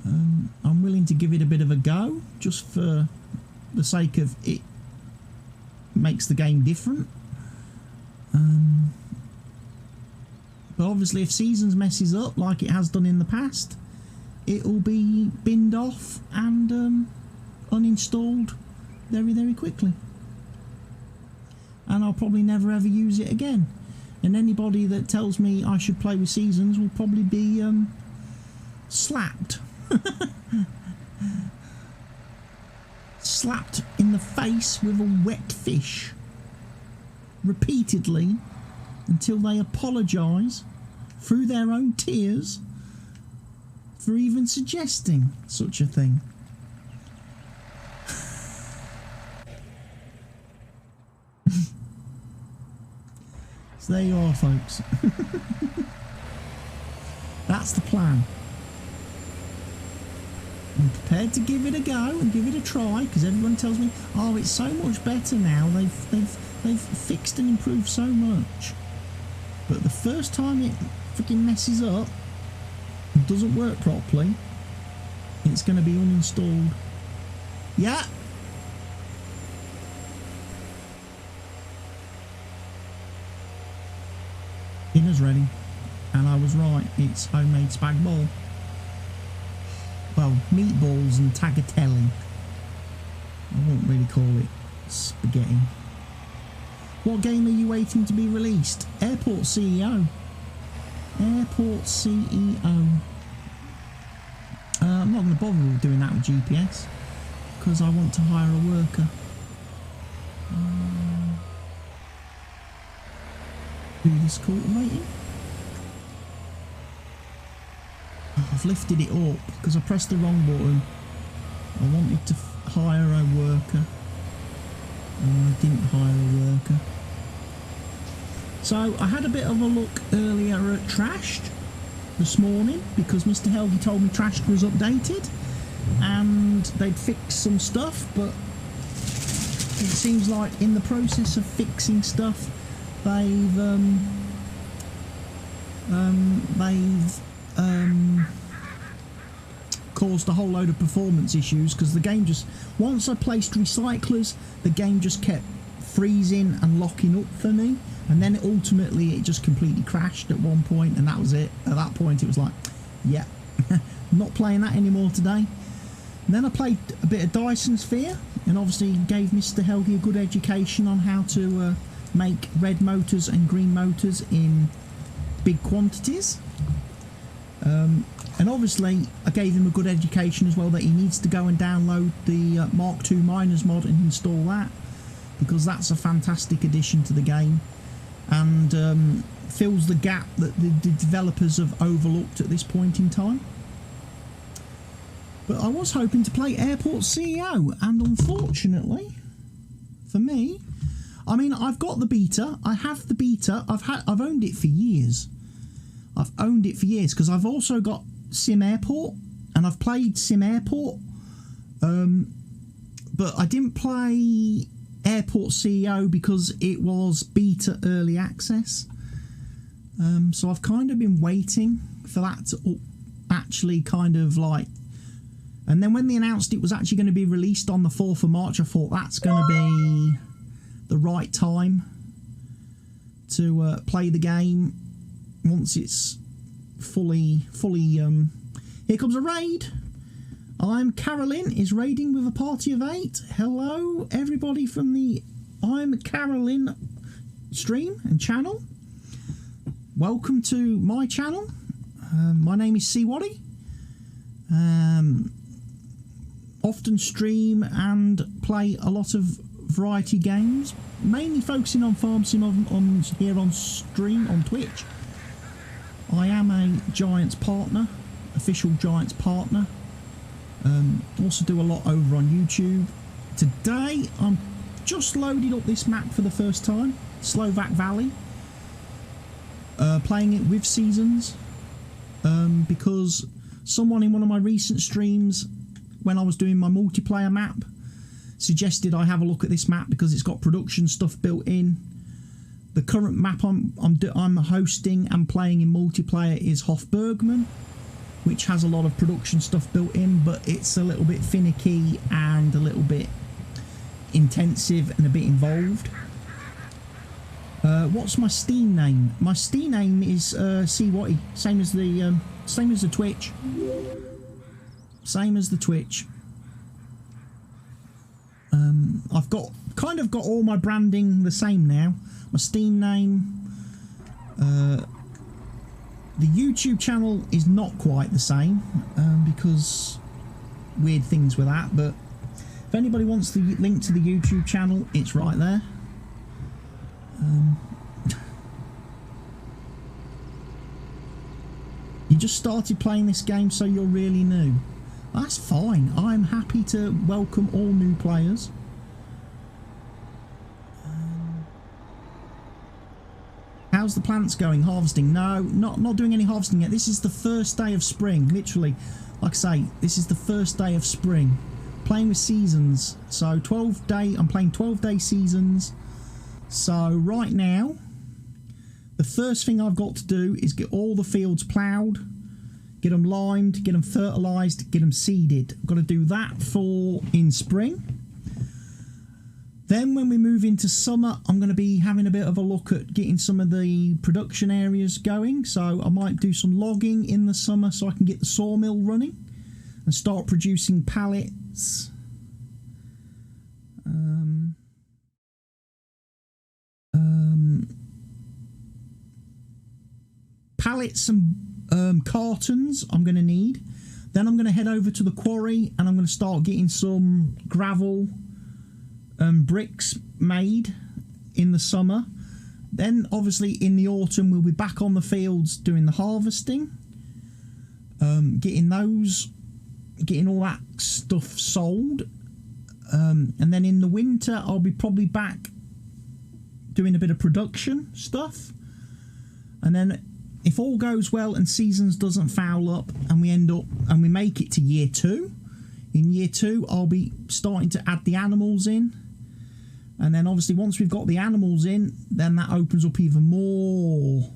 I'm willing to give it a bit of a go just for the sake of it makes the game different. But obviously if Seasons messes up like it has done in the past, it'll be binned off and uninstalled very, very quickly. And I'll probably never ever use it again. And anybody that tells me I should play with Seasons will probably be slapped. Slapped in the face with a wet fish repeatedly until they apologise through their own tears for even suggesting such a thing. So there you are, folks. That's the plan. I'm prepared to give it a go and give it a try, because everyone tells me, oh, it's so much better now. They've fixed and improved so much. But the first time it freaking messes up and doesn't work properly, it's going to be uninstalled. Yeah. Dinner's ready, and I was right, it's homemade spag bol. Well, meatballs and tagliatelle. I won't really call it spaghetti. What game are you waiting to be released? Airport CEO. Airport CEO. I'm not going to bother with doing that with GPS, because I want to hire a worker. Do this cultivating. Oh, I've lifted it up because I pressed the wrong button. I wanted to hire a worker and I didn't hire a worker. So I had a bit of a look earlier at Trashed this morning, because Mr. Helgi told me Trashed was updated and they'd fixed some stuff, but it seems like in the process of fixing stuff they've caused a whole load of performance issues, because the game just, once I placed recyclers, the game just kept freezing and locking up for me, and then ultimately it just completely crashed at one point, and that was it. At that point it was like, yeah, not playing that anymore today. And then I played a bit of Dyson Sphere and obviously gave Mr. Helgi a good education on how to make red motors and green motors in big quantities, and obviously I gave him a good education as well that he needs to go and download the Mark II Miners mod and install that, because that's a fantastic addition to the game and fills the gap that the developers have overlooked at this point in time. But I was hoping to play Airport CEO, and unfortunately for me, I mean, I've got the beta. I have the beta. I've owned it for years. I've owned it for years because I've also got Sim Airport, and I've played Sim Airport. But I didn't play Airport CEO because it was beta early access. So I've kind of been waiting for that to actually kind of like. And then when they announced it was actually going to be released on the 4th of March, I thought that's going to be the right time to play the game once it's fully here comes a raid. I'm Carolyn is raiding with a party of 8. Hello everybody from the I'm Carolyn stream and channel. Welcome to my channel. My name is CWATTY. often stream and play a lot of variety games, mainly focusing on farm sim on here on stream on Twitch. I am a Giants partner, official Giants partner. Also do a lot over on YouTube. Today I'm just loaded up this map for the first time, Slovak Valley. Playing it with seasons because someone in one of my recent streams, when I was doing my multiplayer map, suggested I have a look at this map because it's got production stuff built in. The current map I'm hosting and playing in multiplayer is Hofbergman, which has a lot of production stuff built in, but it's a little bit finicky and a little bit intensive and a bit involved. What's my Steam name? My Steam name is CWATTY, same as the Twitch. Same as the Twitch. I've kind of got all my branding the same now. My Steam name. The YouTube channel is not quite the same because weird things with that. But if anybody wants the link to the YouTube channel, it's right there. You just started playing this game, so you're really new. That's fine. I'm happy to welcome all new players. How's the plants going? Harvesting? No, not doing any harvesting yet. This is the first day of spring, literally. Like I say, this is the first day of spring. Playing with seasons. So I'm playing 12-day seasons. So right now, the first thing I've got to do is get all the fields ploughed, get them limed, get them fertilised, get them seeded. I've got to do that in spring. Then when we move into summer, I'm going to be having a bit of a look at getting some of the production areas going. So I might do some logging in the summer so I can get the sawmill running and start producing pallets. Pallets and cartons I'm going to need. Then I'm going to head over to the quarry and I'm going to start getting some gravel bricks made in the summer. Then obviously in the autumn we'll be back on the fields doing the harvesting, getting all that stuff sold, and then in the winter I'll be probably back doing a bit of production stuff. And then if all goes well and seasons doesn't foul up and we make it to year 2, in year 2 I'll be starting to add the animals in. And then obviously once we've got the animals in, then that opens up even more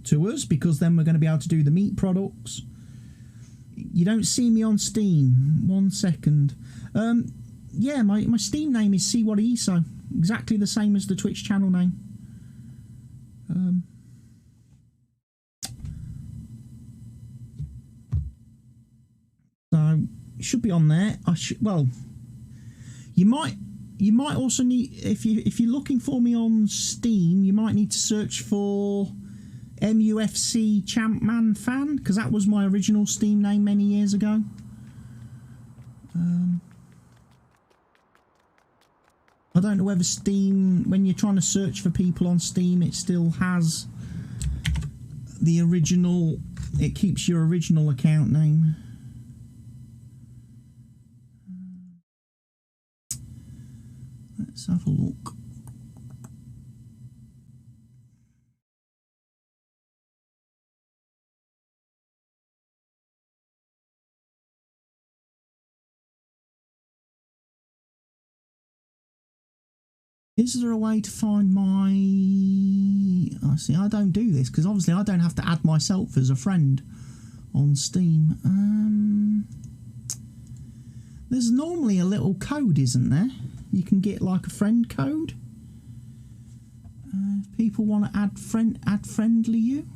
to us, because then we're going to be able to do the meat products. You don't see me on Steam. 1 second. Yeah, my Steam name is CWATTYESO. Exactly the same as the Twitch channel name. So it should be on there. Well, you might also need, if you're looking for me on Steam, you might need to search for MUFC Champman Fan, because that was my original Steam name many years ago. I don't know whether Steam, when you're trying to search for people on Steam, it still has the original, it keeps your original account name. Let's have a look. Is there a way to find my... I see, I don't do this, because obviously I don't have to add myself as a friend on Steam. There's normally a little code, isn't there? You can get like a friend code. If people want to add friendly you.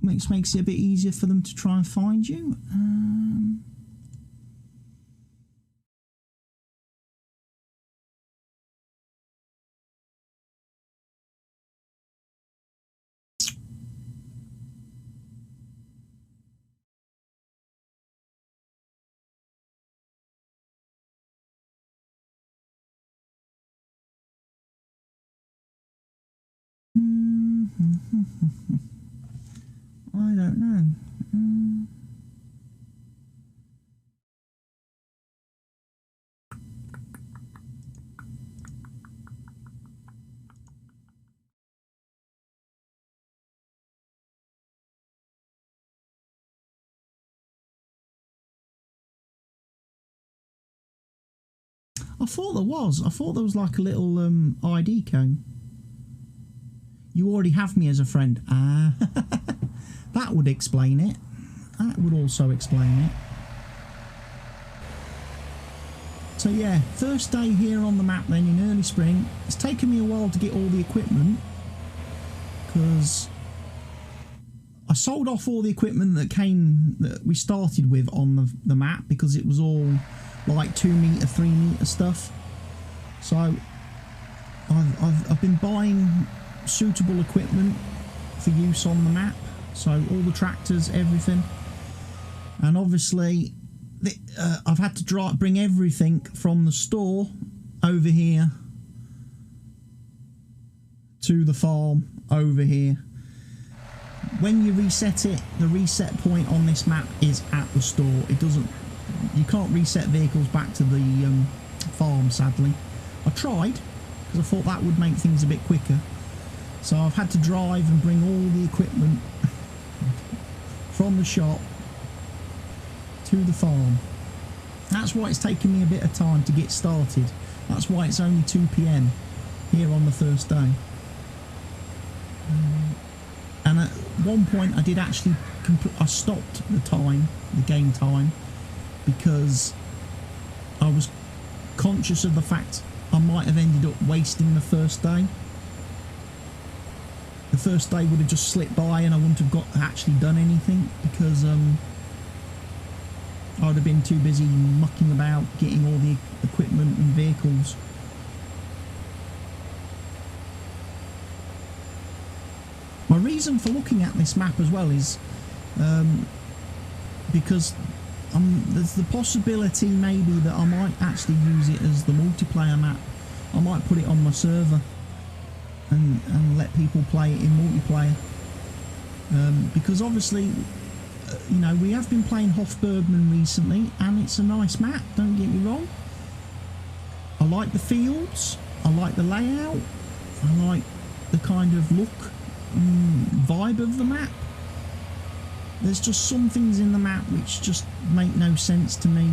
Makes it a bit easier for them to try and find you. I don't know. I thought there was. I thought there was like a little ID cone. You already have me as a friend. Ah, that would explain it. That would also explain it. So yeah, first day here on the map then in early spring. It's taken me a while to get all the equipment because I sold off all the equipment that we started with on the map because it was all like 2 metre, 3 metre stuff. So I've been buying suitable equipment for use on the map. So all the tractors, everything, and obviously I've had to bring everything from the store over here to the farm over here. When you reset it, the reset point on this map is at the store. It doesn't. You can't reset vehicles back to the farm, sadly. I tried because I thought that would make things a bit quicker. So I've had to drive and bring all the equipment from the shop to the farm. That's why it's taken me a bit of time to get started. That's why it's only 2 PM here on the first day. And at one point I did actually I stopped the game time, because I was conscious of the fact I might have ended up wasting the first day. The first day would have just slipped by and I wouldn't have actually done anything, because I would have been too busy mucking about getting all the equipment and vehicles. My reason for looking at this map as well is because there's the possibility maybe that I might actually use it as the multiplayer map. I might put it on my server and let people play it in multiplayer. Because obviously, you know, we have been playing Hofbergman recently, and it's a nice map, don't get me wrong. I like the fields, I like the layout, I like the kind of look and vibe of the map. There's just some things in the map which just make no sense to me,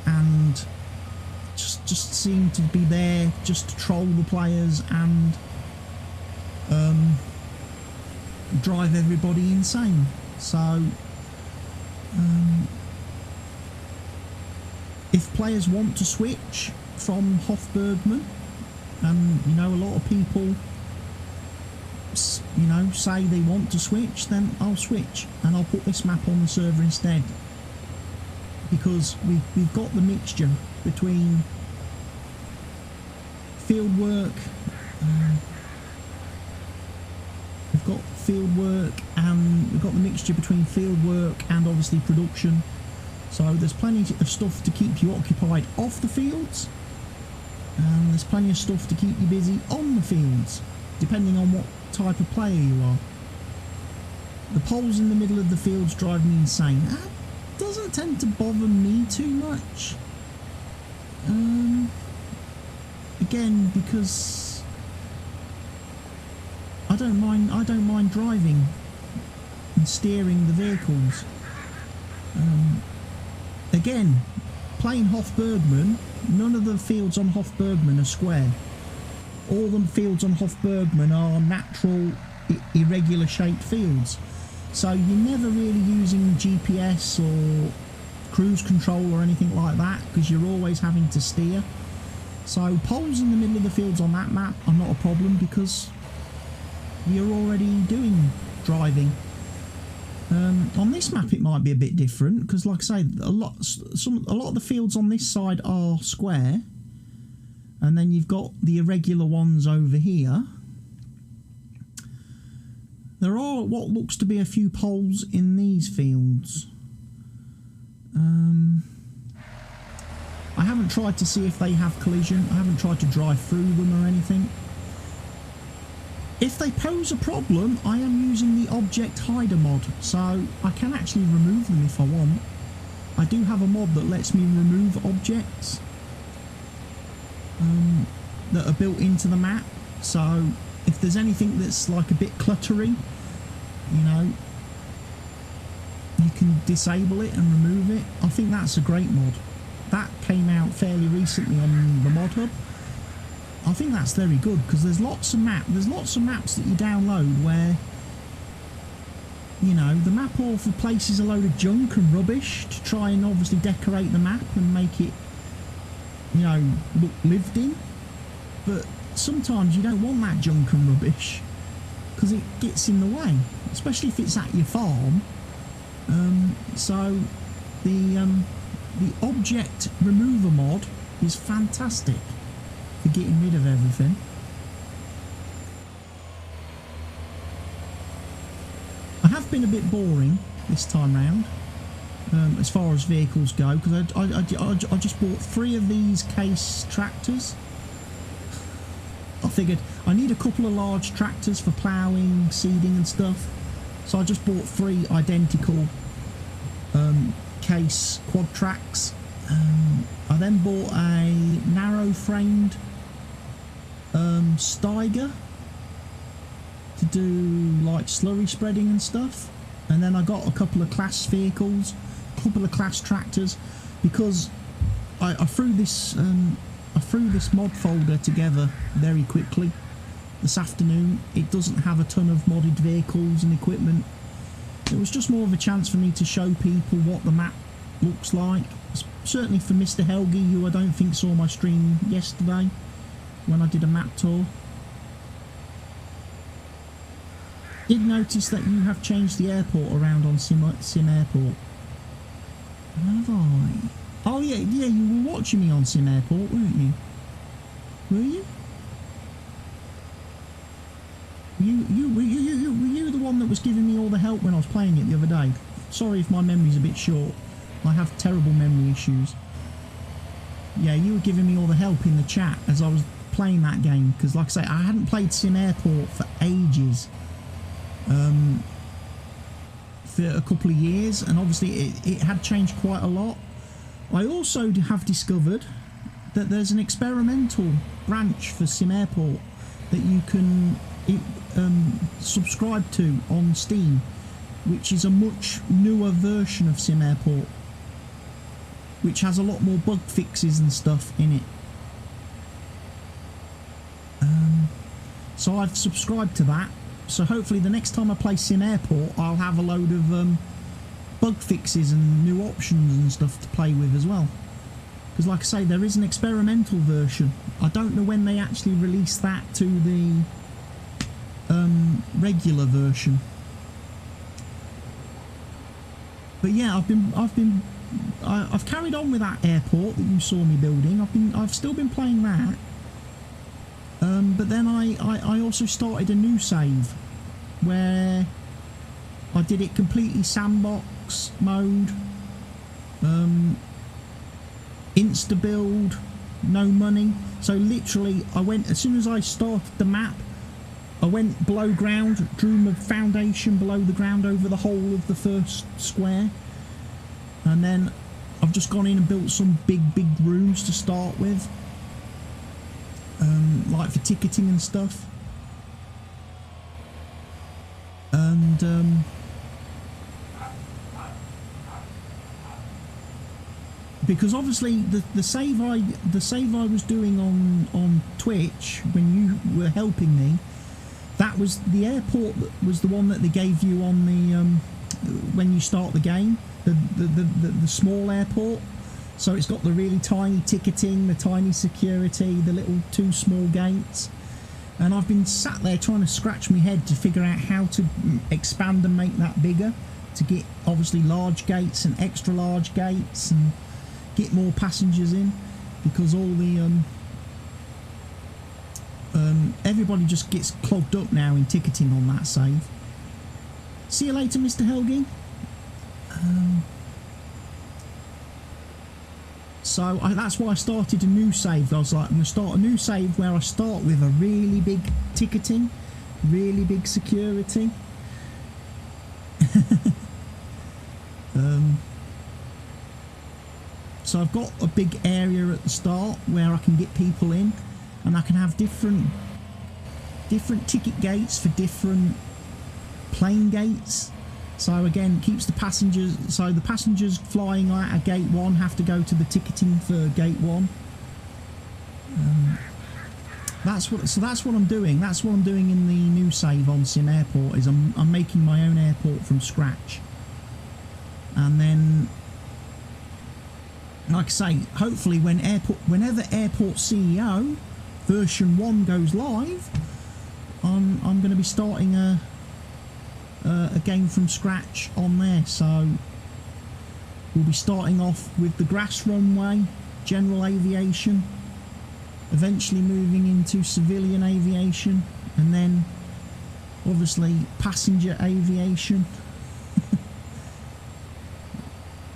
and just seem to be there just to troll the players and drive everybody insane. So if players want to switch from Hofbergman, and you know, a lot of people, you know, say they want to switch, then I'll switch and I'll put this map on the server instead, because we've got the mixture between field work, we've got field work, and we've got the mixture between field work and obviously production. So there's plenty of stuff to keep you occupied off the fields, and there's plenty of stuff to keep you busy on the fields, depending on what type of player you are. The poles in the middle of the fields drive me insane. That doesn't tend to bother me too much. Again, because I don't mind driving and steering the vehicles. Again, playing Hofbergman, none of the fields on Hofbergman are square. All the fields on Hofbergman are natural, irregular shaped fields. So you're never really using GPS or cruise control or anything like that, because you're always having to steer. So poles in the middle of the fields on that map are not a problem, because you're already doing driving. On this map it might be a bit different, because like I say, a lot of the fields on this side are square, and then you've got the irregular ones over here. There are what looks to be a few poles in these fields. I haven't tried to see if they have collision. I haven't tried to drive through them or anything. if they pose a problem, I am using the object hider mod, so I can actually remove them if I want. I do have a mod that lets me remove objects that are built into the map, so if there's anything that's like a bit cluttery, you know, you can disable it and remove it. I think that's a great mod. That came out fairly recently on the mod hub. I think that's very good because there's lots of maps that you download where, you know, the map author places a load of junk and rubbish to try and obviously decorate the map and make it, you know, look lived in. But sometimes you don't want that junk and rubbish because it gets in the way, especially if it's at your farm. So the object remover mod is fantastic for getting rid of everything. I have been a bit boring this time round as far as vehicles go, because I just bought 3 of these case tractors. I figured I need a couple of large tractors for ploughing, seeding and stuff, so I just bought 3 identical case quad tracks. I then bought a narrow framed Steiger to do like slurry spreading and stuff, and then I got a couple of class vehicles, a couple of class tractors, because I threw this mod folder together very quickly this afternoon. It doesn't have a ton of modded vehicles and equipment. It was just more of a chance for me to show people what the map looks like, certainly for Mr. Helgi, who I don't think saw my stream yesterday when I did a map tour. Did notice that you have changed the airport around on Sim Airport. Have I? Oh yeah, you were watching me on Sim Airport, weren't you? Were you? Were you the one that was giving me all the help when I was playing it the other day? Sorry if my memory's a bit short. I have terrible memory issues. Yeah, you were giving me all the help in the chat as I was playing that game, because like I say, I hadn't played Sim Airport for ages. For a couple of years, and obviously it had changed quite a lot. I also have discovered that there's an experimental branch for Sim Airport that you can subscribe to on Steam, which is a much newer version of Sim Airport, which has a lot more bug fixes and stuff in it. So I've subscribed to that, so hopefully the next time I play Sim Airport I'll have a load of bug fixes and new options and stuff to play with as well. Because like I say, there is an experimental version. I don't know when they actually release that to the regular version. But yeah, I've carried on with that airport that you saw me building. I've still been playing that. But then I also started a new save where I did it completely sandbox mode, insta build, no money. So literally I went, as soon as I started the map, I went below ground, drew my foundation below the ground over the whole of the first square, and then I've just gone in and built some big rooms to start with, like for ticketing and stuff. And because obviously the save I was doing on Twitch when you were helping me, that was the airport that was the one that they gave you on the when you start the game, the small airport. So it's got the really tiny ticketing, the tiny security, the little 2 small gates. And I've been sat there trying to scratch my head to figure out how to expand and make that bigger, to get obviously large gates and extra large gates and get more passengers in, because all the everybody just gets clogged up now in ticketing on that save. See you later, Mr. Helgi. So that's why I started a new save. I was like, I'm going to start a new save where I start with a really big ticketing, really big security. So I've got a big area at the start where I can get people in, and I can have different ticket gates for different plane gates. So again, keeps the passengers, so the passengers flying out at gate 1 have to go to the ticketing for gate 1. That's what I'm doing. That's what I'm doing in the new save on Sim Airport, is I'm making my own airport from scratch. And then, like I say, hopefully whenever Airport CEO version 1 goes live, I'm going to be starting a game from scratch on there. So we'll be starting off with the grass runway, general aviation, eventually moving into civilian aviation, and then obviously passenger aviation.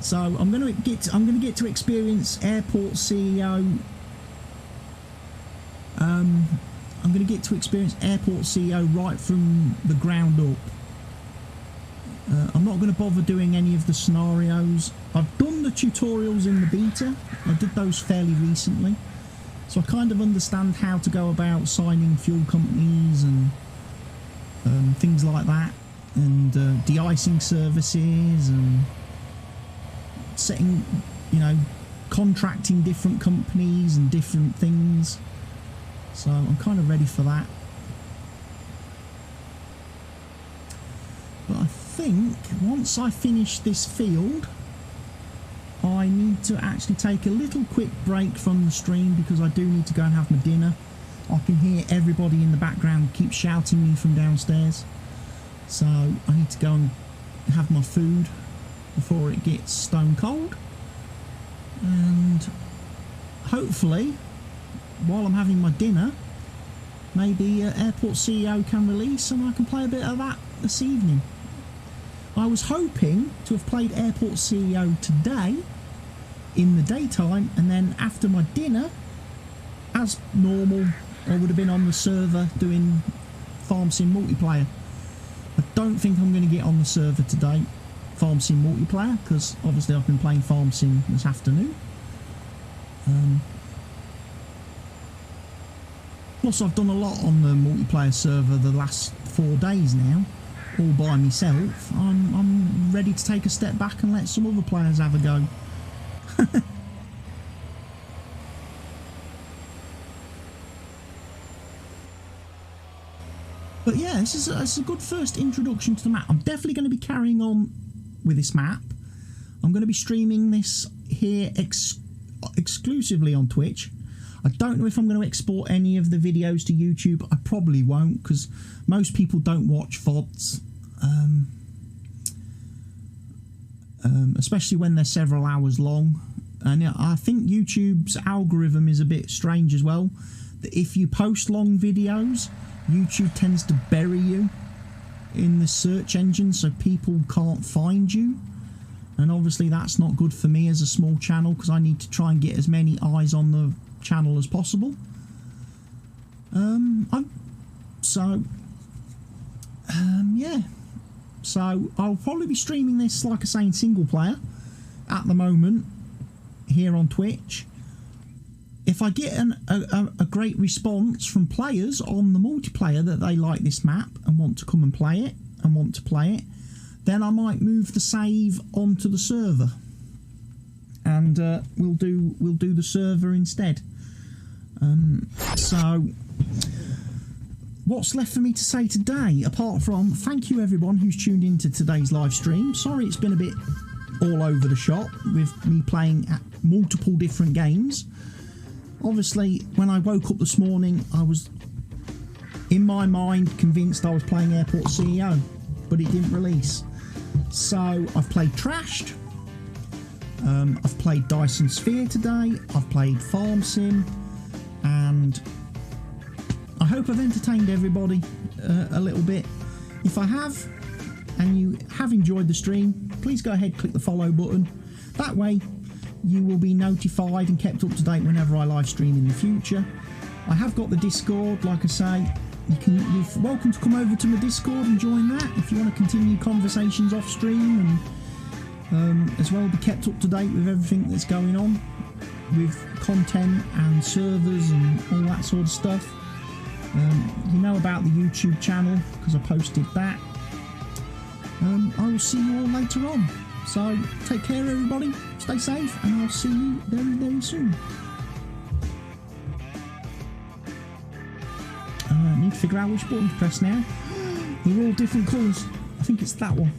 So I'm going to get to experience Airport CEO. I'm going to get to experience Airport CEO right from the ground up. I'm not going to bother doing any of the scenarios. I've done the tutorials in the beta. I did those fairly recently, so I kind of understand how to go about signing fuel companies and things like that, and de-icing services, and setting, contracting different companies and different things. So I'm kind of ready for that. But I think once I finish this field, I need to actually take a little quick break from the stream, because I do need to go and have my dinner. I can hear everybody in the background keep shouting me from downstairs, so I need to go and have my food before it gets stone cold. And hopefully, while I'm having my dinner, maybe Airport CEO can release and I can play a bit of that this evening. I was hoping to have played Airport CEO today in the daytime, and then after my dinner, as normal, I would have been on the server doing Farm Sim multiplayer. I don't think I'm going to get on the server today, Farm Sim multiplayer, because obviously I've been playing Farm Sim this afternoon. Plus I've done a lot on the multiplayer server the last 4 days now, all by myself. I'm ready to take a step back and let some other players have a go. But yeah, it's a good first introduction to the map. I'm definitely going to be carrying on with this map. I'm going to be streaming this here exclusively on Twitch. I don't know if I'm going to export any of the videos to YouTube. I probably won't, because most people don't watch VODs, especially when they're several hours long. And I think YouTube's algorithm is a bit strange as well, that if you post long videos, YouTube tends to bury you in the search engine, so people can't find you. And obviously that's not good for me as a small channel, because I need to try and get as many eyes on the channel as possible. Yeah, so I'll probably be streaming this, like I say, in single player at the moment here on Twitch. If I get a great response from players on the multiplayer that they like this map and want to come and play it, then I might move the save onto the server, and we'll do the server instead. So what's left for me to say today, apart from thank you everyone who's tuned into today's live stream. Sorry it's been a bit all over the shop with me playing at multiple different games. Obviously, when I woke up this morning, I was, in my mind, convinced I was playing Airport CEO, but it didn't release. So I've played Trashed, I've played Dyson Sphere today, I've played Farm Sim, and I hope I've entertained everybody a little bit. If I have, and you have enjoyed the stream, please go ahead, click the follow button. That way you will be notified and kept up to date whenever I live stream in the future. I have got the Discord, like I say, you're welcome to come over to my Discord and join that if you want to continue conversations off stream, and as well be kept up to date with everything that's going on with content and servers and all that sort of stuff. You know about the YouTube channel because I posted that. I will see you all later on. So take care everybody, stay safe, and I'll see you very, very soon. I need to figure out which button to press now. They're all different colours. I think it's that one.